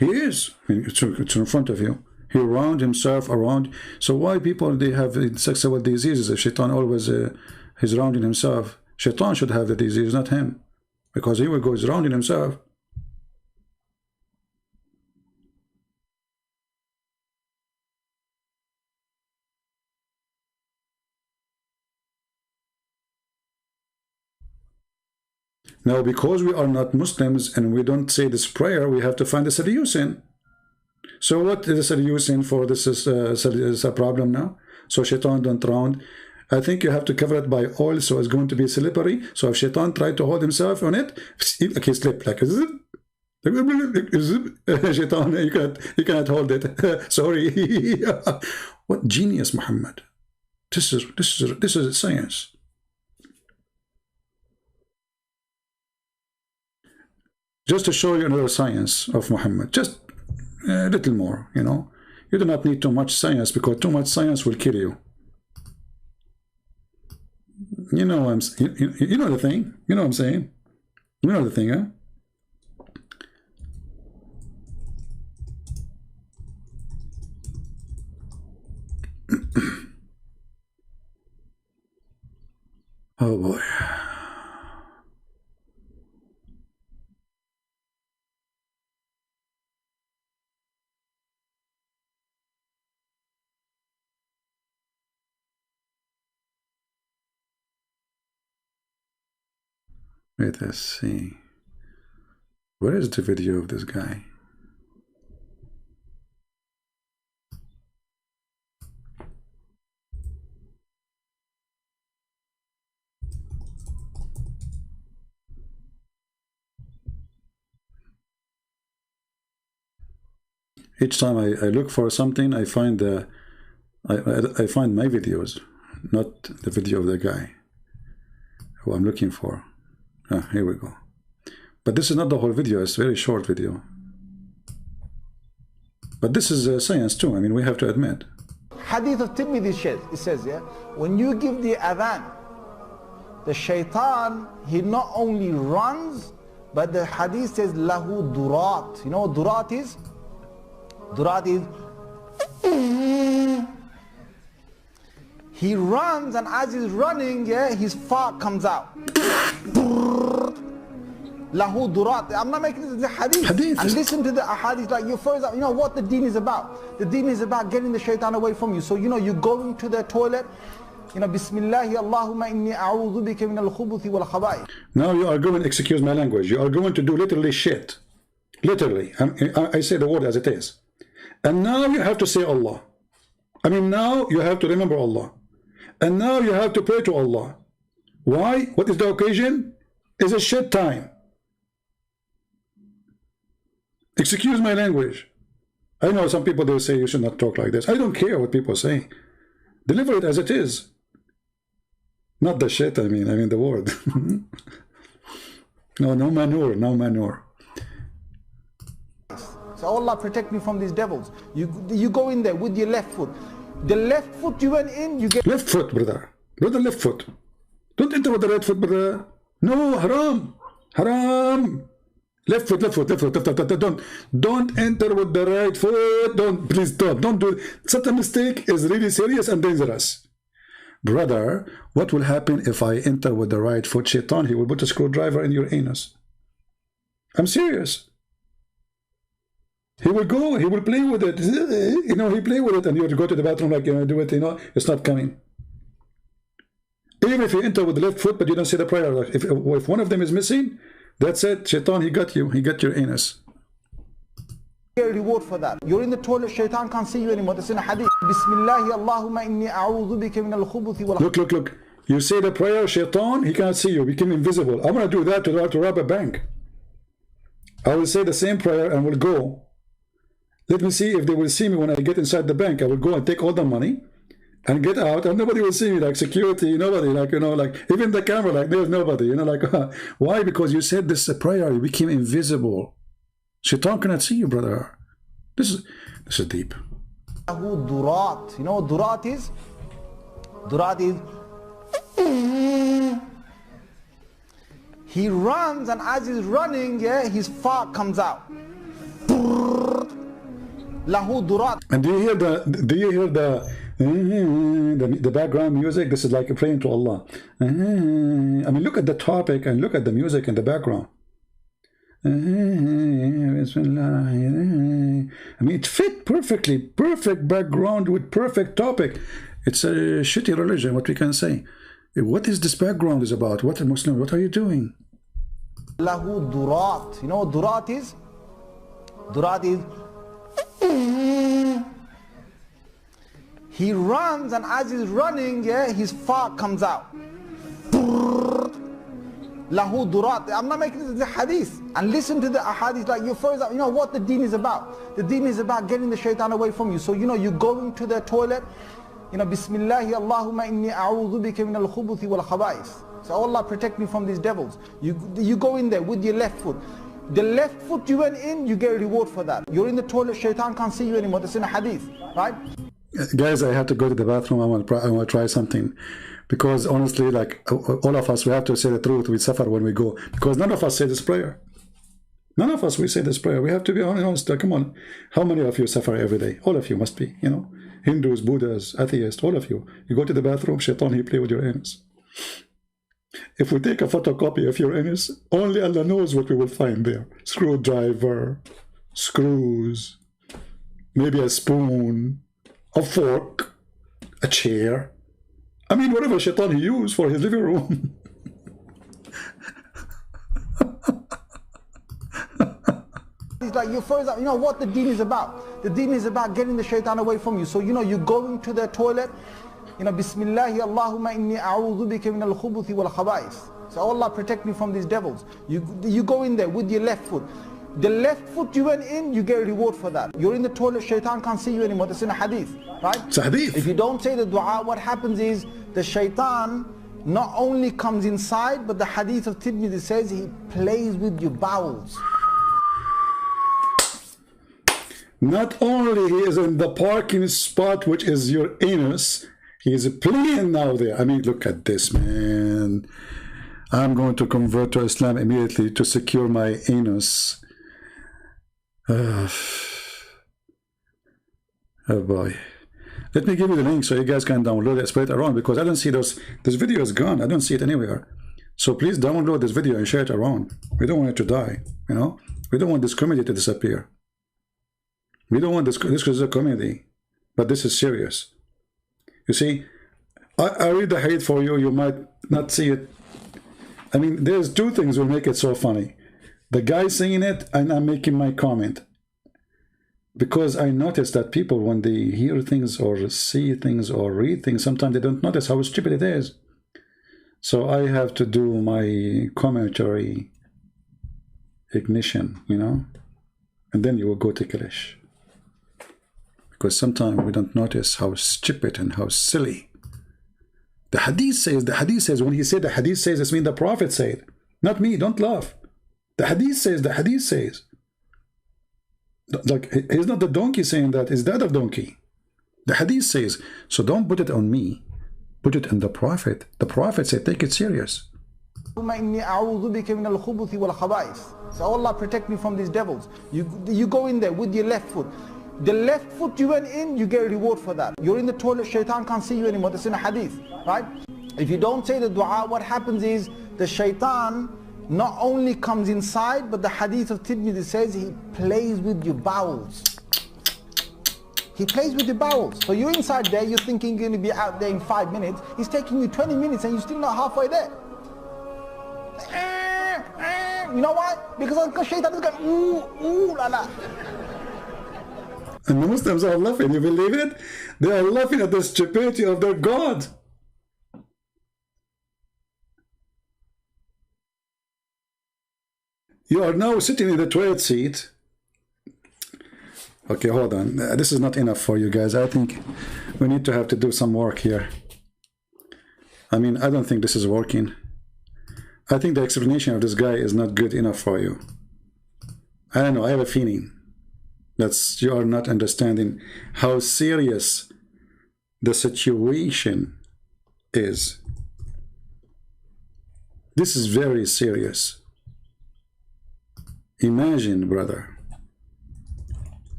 He is. I mean, it's in front of you. He round himself around. So why people, they have sexual diseases if shaitan always is rounding himself? Shaitan should have the disease, not him. Because he will go rounding himself. Now, because we are not Muslims and we don't say this prayer, we have to find the solution. So what is the solution for this is a problem now? So shaitan don't round. I think you have to cover it by oil, so it's going to be slippery. So if shaitan tried to hold himself on it, like he slipped like zip. Shaitan, you cannot hold it. Sorry. What genius, Muhammad. This is science. Just to show you another science of Muhammad, just a little more, you know. You do not need too much science, because too much science will kill you. You know you know the thing. You know what I'm saying? You know the thing, huh? Oh boy. Wait, let's see. Where is the video of this guy? Each time I look for something, I find I find my videos, not the video of the guy who I'm looking for. Ah, here we go. But this is not the whole video, it's a very short video. But this is science too, I mean, we have to admit. Hadith of Tirmidhi it says, yeah, when you give the adhan, the shaitan, he not only runs, but the hadith says, lahu durat. You know what durat is? Durat is, he runs, and as he's running, yeah, his fart comes out. Lahu durat. I'm not making this the hadith. And listen to the ahadith, like you first, you know what the deen is about. The deen is about getting the shaitan away from you. So you know, you go into the toilet, you know, Bismillahi Allahumma inni a'udhu bika min al-khubuthi wal khaba'ith. Now you are going, excuse my language, you are going to do literally shit. Literally. I say the word as it is. And now you have to say Allah. I mean, now you have to remember Allah. And now you have to pray to Allah. Why? What is the occasion? It's a shit time. Excuse my language. I know some people, they say you should not talk like this. I don't care what people say. Deliver it as it is. Not the shit, I mean the word. No manure, no manure. So Allah protect me from these devils. You go in there with your left foot. The left foot you went in, you get... Left foot, brother. Brother, left foot. Don't enter with the right foot, brother. No, haram. Haram. Left foot, left foot, left foot, left foot. Don't enter with the right foot. Please don't do it. Such a mistake is really serious and dangerous. Brother, what will happen if I enter with the right foot? Shaitan, he will put a screwdriver in your anus. I'm serious. He will go, he will play with it. You know, he play with it, and you have to go to the bathroom like, you know, do it, you know, it's not coming. Even if you enter with the left foot, but you don't say the prayer, like if one of them is missing, that's it. Shaitan, he got you. He got your anus. A reward for that. You're in the toilet, shaitan can't see you anymore. That's in a hadith. Bismillahi Allahumma inni a'udhu bika min al-khubuthi wal... Look. You say the prayer, shaitan, he can't see you. Become invisible. I'm going to do that to rob a bank. I will say the same prayer and will go. Let me see if they will see me when I get inside the bank. I will go and take all the money and get out, and nobody will see me, like security, nobody, like, you know, like even the camera, like there's nobody, you know, like why? Because you said this prayer, you became invisible. Shaitan cannot see you, brother. This is deep. Durat. You know what durat is? Durat is, he runs, and as he's running, yeah, his fart comes out. Lahu durat. And do you hear the background music? This is like a praying to Allah. I mean, look at the topic and look at the music in the background. I mean, it fit perfectly. Perfect background with perfect topic. It's a shitty religion, what we can say. What is this background is about? What a Muslim, what are you doing? Lahu durat. You know what durat is? Durat is, he runs, and as he's running, yeah, his fart comes out. Lahu durat. I'm not making this the hadith. And listen to the ahadith, like you first, you know what the deen is about. The deen is about getting the shaitan away from you. So you know, you go into the toilet, you know, Bismillahi Allahumma inni a'udhu bika min al-khubuthi wal khaba'ith. So Allah protect me from these devils. You go in there with your left foot. The left foot you went in, you get a reward for that. You're in the toilet, shaitan can't see you anymore. That's in a hadith, right? Guys, I have to go to the bathroom. I want to try something. Because honestly, like all of us, we have to say the truth. We suffer when we go. Because none of us say this prayer. None of us, we say this prayer. We have to be honest. Come on. How many of you suffer every day? All of you must be, you know. Hindus, Buddhas, atheists, all of you. You go to the bathroom, shaitan, he play with your anus. If we take a photocopy of your anus, only Allah knows what we will find there. Screwdriver, screws, maybe a spoon, a fork, a chair. I mean, whatever shaitan he used for his living room. It's like, for example, you know what the deen is about? The deen is about getting the shaitan away from you. So, you know, you go into the toilet, you know, Bismillahi Allahumma inni a'udhu bika min al-khubuthi wal khaba'is. So, Allah protect me from these devils. You go in there with your left foot. The left foot you went in, you get a reward for that. You're in the toilet, shaitan can't see you anymore. That's in a hadith, right? It's a hadith. If you don't say the dua, what happens is the shaitan not only comes inside, but the hadith of Tirmidhi says he plays with your bowels. Not only he is in the parking spot, which is your anus, he is playing now there. I mean, look at this, man. I'm going to convert to Islam immediately to secure my anus. Oh boy. Let me give you the link so you guys can download it, spread it around, because I don't see this video is gone. I don't see it anywhere. So please download this video and share it around. We don't want it to die, you know. We don't want this comedy to disappear. We don't want this is a comedy, but this is serious. You see, I read the hadith for you. You might not see it. I mean, there's two things will make it so funny. The guy saying it, and I'm making my comment. Because I notice that people, when they hear things or see things or read things, sometimes they don't notice how stupid it is. So I have to do my commentary ignition, you know, and then you will go to Kalish. Because sometimes we don't notice how stupid and how silly. The hadith says, when he said the hadith says, this means the Prophet said, not me, don't laugh. The hadith says. Like, it's not the donkey saying that, it's that of donkey. The hadith says, so don't put it on me, put it on the Prophet. The Prophet said, take it serious. So Allah protect me from these devils. You go in there with your left foot. The left foot you went in, you get a reward for that. You're in the toilet, shaitan can't see you anymore. That's in a hadith, right? If you don't say the dua, what happens is the shaitan not only comes inside, but the hadith of Tirmidhi says he plays with your bowels. He plays with your bowels. So you're inside there, you're thinking you're going to be out there in 5 minutes. He's taking you 20 minutes and you're still not halfway there. You know why? Because shaitan is going, ooh, la la. And the Muslims are laughing, you believe it? They are laughing at the stupidity of their God. You are now sitting in the toilet seat. Okay, hold on. This is not enough for you guys. I think we need to have to do some work here. I mean, I don't think this is working. I think the explanation of this guy is not good enough for you. I don't know, I have a feeling that you are not understanding how serious the situation is. This is very serious. Imagine, brother,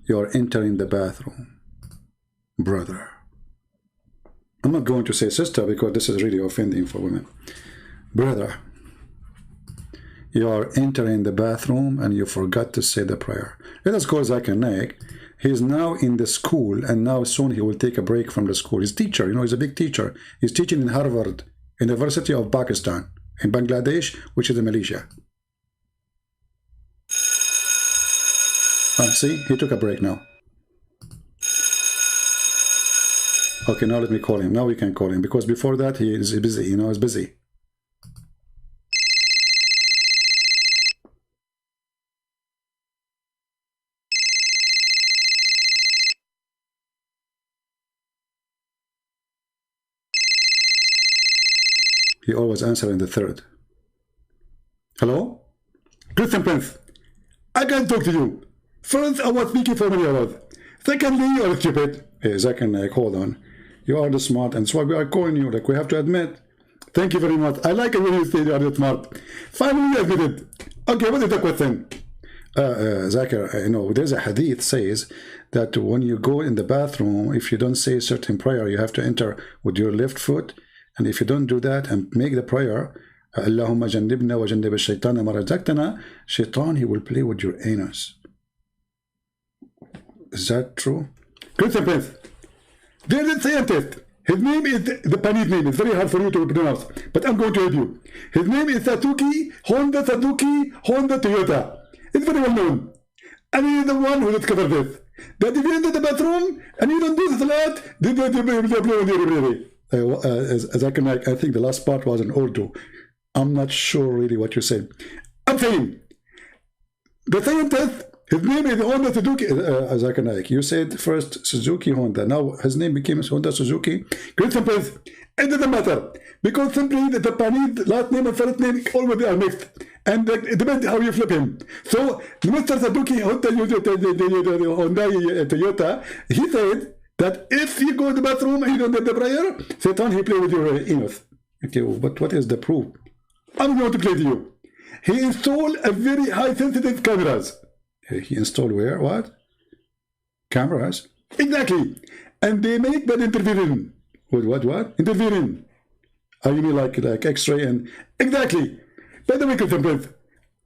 you're entering the bathroom. Brother. I'm not going to say sister because this is really offending for women. Brother, you are entering the bathroom and you forgot to say the prayer. Let us call Zakir Naik. He is now in the school, and now soon he will take a break from the school. He's a teacher, you know, he's a big teacher. He's teaching in Harvard, University of Pakistan, in Bangladesh, which is in Malaysia. See, he took a break now. Okay, now let me call him. Now we can call him, because before that he is busy, you know, he's busy. He always answers in the third. Hello? Christian Prince, I can't talk to you. First, I was speaking for many hours. Secondly, you are stupid. Hey, Zakir Naik, hold on. You are the smart, and that's why we are calling you. Like, we have to admit. Thank you very much. I like it when you say you are the smart. Finally, admit it. Okay, what is the question? Zakir, you know, there's a hadith says that when you go in the bathroom, if you don't say a certain prayer, you have to enter with your left foot. And if you don't do that and make the prayer, Allahumma jannibna wa jannib ash-shaytana ma razaqtana, shaitan, he will play with your anus. Is that true? Christian Prince, there is a scientist. His name is, the Panese name is very hard for you to pronounce, but I'm going to help you. His name is Honda Toyota. It's very well known. And he is the one who discovered this. That if you enter the bathroom and you don't do the salat, I think the last part was in Urdu. I'm not sure really what you're saying. I'm saying, the scientist, his name is Honda Suzuki. You said first Suzuki Honda. Now his name became Honda Suzuki. Christian Prince, it doesn't matter. Because simply the Japanese last name and first name always are mixed. And it depends how you flip him. So Mr. Suzuki Honda Toyota, he said that if you go to the bathroom and you don't get the prayer, Satan, he play with your anus. Okay, but what is the proof? I'm going to play to you. He installed a very high sensitive cameras. He installed where? What? Cameras? Exactly. And they make that interfering. With what? Interfering. You mean like X-ray and... Exactly. By the way, Christian Prince,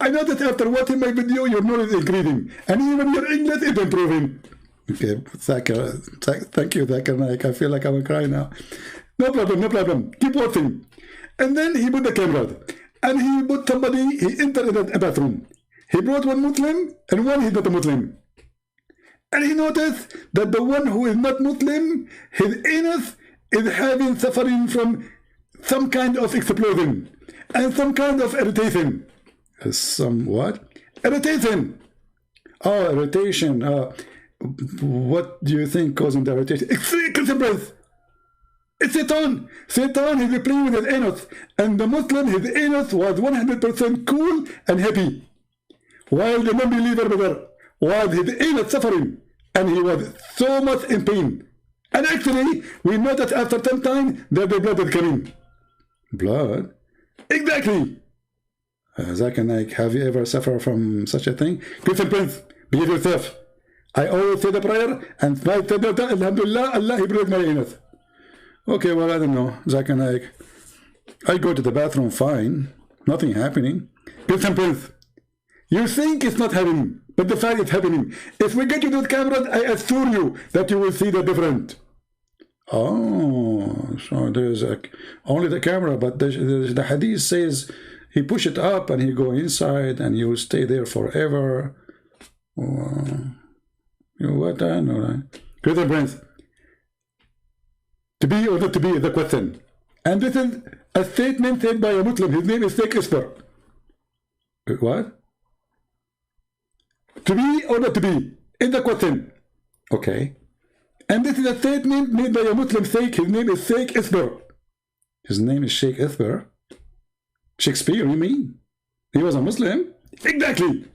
I noticed after watching my video, your knowledge is increasing. And even your English is improving. Okay, thank you, Zachar. I feel like I'm crying now. No problem. Keep watching. And then he put the cameras. And he put somebody, he entered a bathroom. He brought one Muslim and one is not a Muslim. And he noticed that the one who is not Muslim, his anus is suffering from some kind of explosion and some kind of irritation. Some what? Irritation. Oh, irritation. What do you think causing the irritation? It's Satan. Satan is playing with his anus. And the Muslim, his anus was 100% cool and happy. While the non-believer was his anus suffering. And he was so much in pain. And actually, we noticed after some time that the blood is coming. Blood? Exactly. Zach and I, have you ever suffered from such a thing? Christian Prince, believe yourself. I always say the prayer, and my Alhamdulillah, Allah, he broke my anus. Okay, well, I don't know. Zach and I go to the bathroom fine. Nothing happening. Christian Prince, you think it's not happening, but the fact it's happening. If we get you those cameras, I assure you that you will see the difference. Oh, so there's only the camera, but the hadith says he push it up and he go inside and you stay there forever. What I know, right? Christian Prince, to be or not to be is the question. And this is a statement said by a Muslim. His name is Sheikh Isper. What? To be or not to be is the question. Okay. And this is a statement made by a Muslim Sheikh. His name is Sheikh Isper. His name is Sheikh Isper. Shakespeare, you mean? He was a Muslim? Exactly.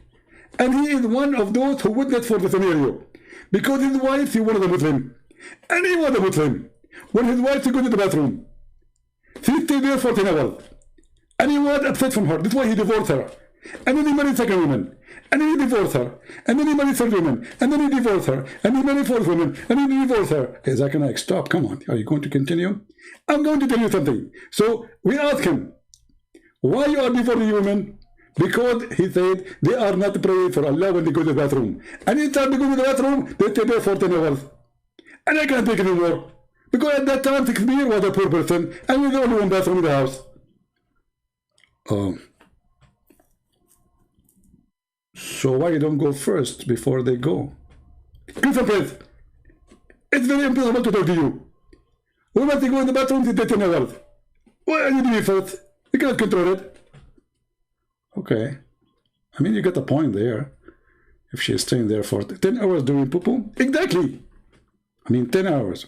And he is one of those who witnessed for the scenario. Because his wife, he was a Muslim. And he was a Muslim. When his wife go to the bathroom, he stayed there for 10 hours. And he was upset from her. That's why he divorced her. And then he married second woman. And then he divorced her. And then he married third woman. And then he divorced her. And he married fourth woman. And then he divorced her. Hey, Zach and I, stop. Come on. Are you going to continue? I'm going to tell you something. So we asked him, why you are divorcing women? Because he said they are not praying for Allah when they go to the bathroom. And anytime they go to the bathroom, they stay there for 10 hours. And I can't take it anymore. Because at that time, Shakespeare was a poor person. And we the only one bathroom in the house. So why you don't go first before they go? Christian Prince, it's very impossible to talk to you. Women they go in the bathroom, they take 10 hours. Why are you doing first? You cannot control it. Okay. I mean, you get the point there. If she's staying there for 10 hours doing poo-poo. Exactly. I mean, 10 hours.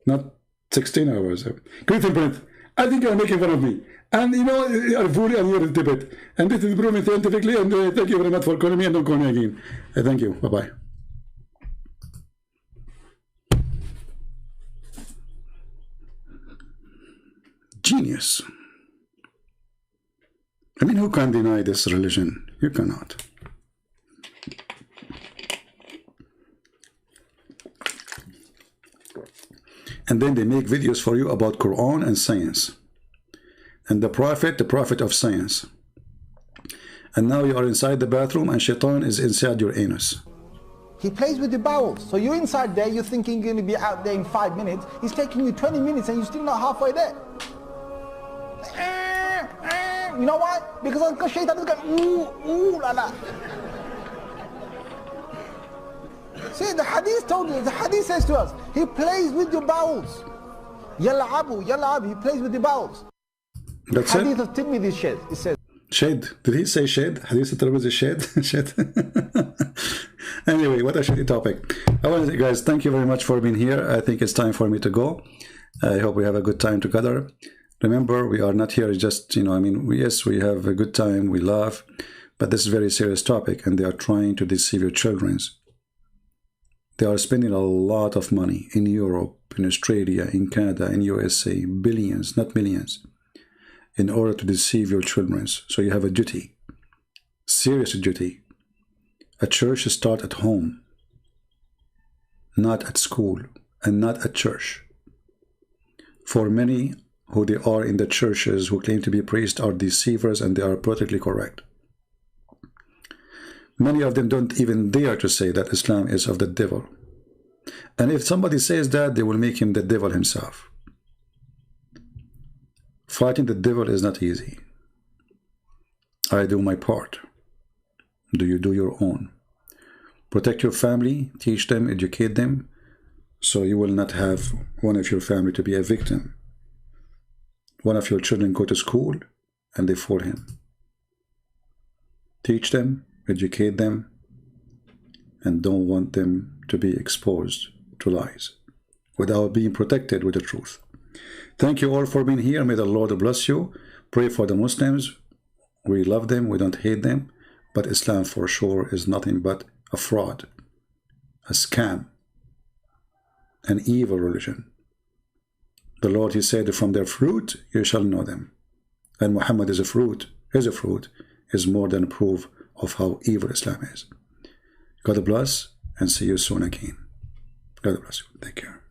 Not 16 hours. Christian Prince, I think you're making fun of me. And you know, you're fully and you're a debate. And this is proven scientifically. And thank you very much for calling me and don't call me again. Thank you. Bye-bye. Genius. I mean, who can deny this religion? You cannot. And then they make videos for you about Quran and science. And the prophet of science. And now you are inside the bathroom and shaitan is inside your anus. He plays with the bowels. So you're inside there, you're thinking you're going to be out there in 5 minutes. He's taking you 20 minutes and you're still not halfway there. You know why? Because shaitan is going, ooh, like that. See, the hadith told you, the hadith says to us, he plays with your bowels. Yal'abu, he plays with the bowels. That's hadith it? of Tirmidhi says, it says. Shade. Did he say shade? Hadith of Tirmidhi shade? Shade. Anyway, what a shitty topic. I want to say, guys, thank you very much for being here. I think it's time for me to go. I hope we have a good time together. Remember, we are not here just, yes, we have a good time, we laugh, but this is a very serious topic, and they are trying to deceive your children. They are spending a lot of money in Europe, in Australia, in Canada, in USA, billions, not millions, in order to deceive your children. So you have a duty, serious duty. A church starts at home, not at school, and not at church. For many who they are in the churches who claim to be priests are deceivers, and they are politically correct. Many of them don't even dare to say that Islam is of the devil. And if somebody says that, they will make him the devil himself. Fighting the devil is not easy. I do my part. Do you do your own? Protect your family, teach them, educate them, so you will not have one of your family to be a victim. One of your children go to school and they fall him. Teach them, educate them, and don't want them to be exposed to lies without being protected with the truth. Thank you all for being here. May the Lord bless you. Pray for the Muslims. We love them. We don't hate them. But Islam for sure is nothing but a fraud, a scam, an evil religion. The Lord, He said, from their fruit you shall know them. And Muhammad is a fruit, is more than proof of how evil Islam is. God bless, and see you soon again. God bless you. Take care.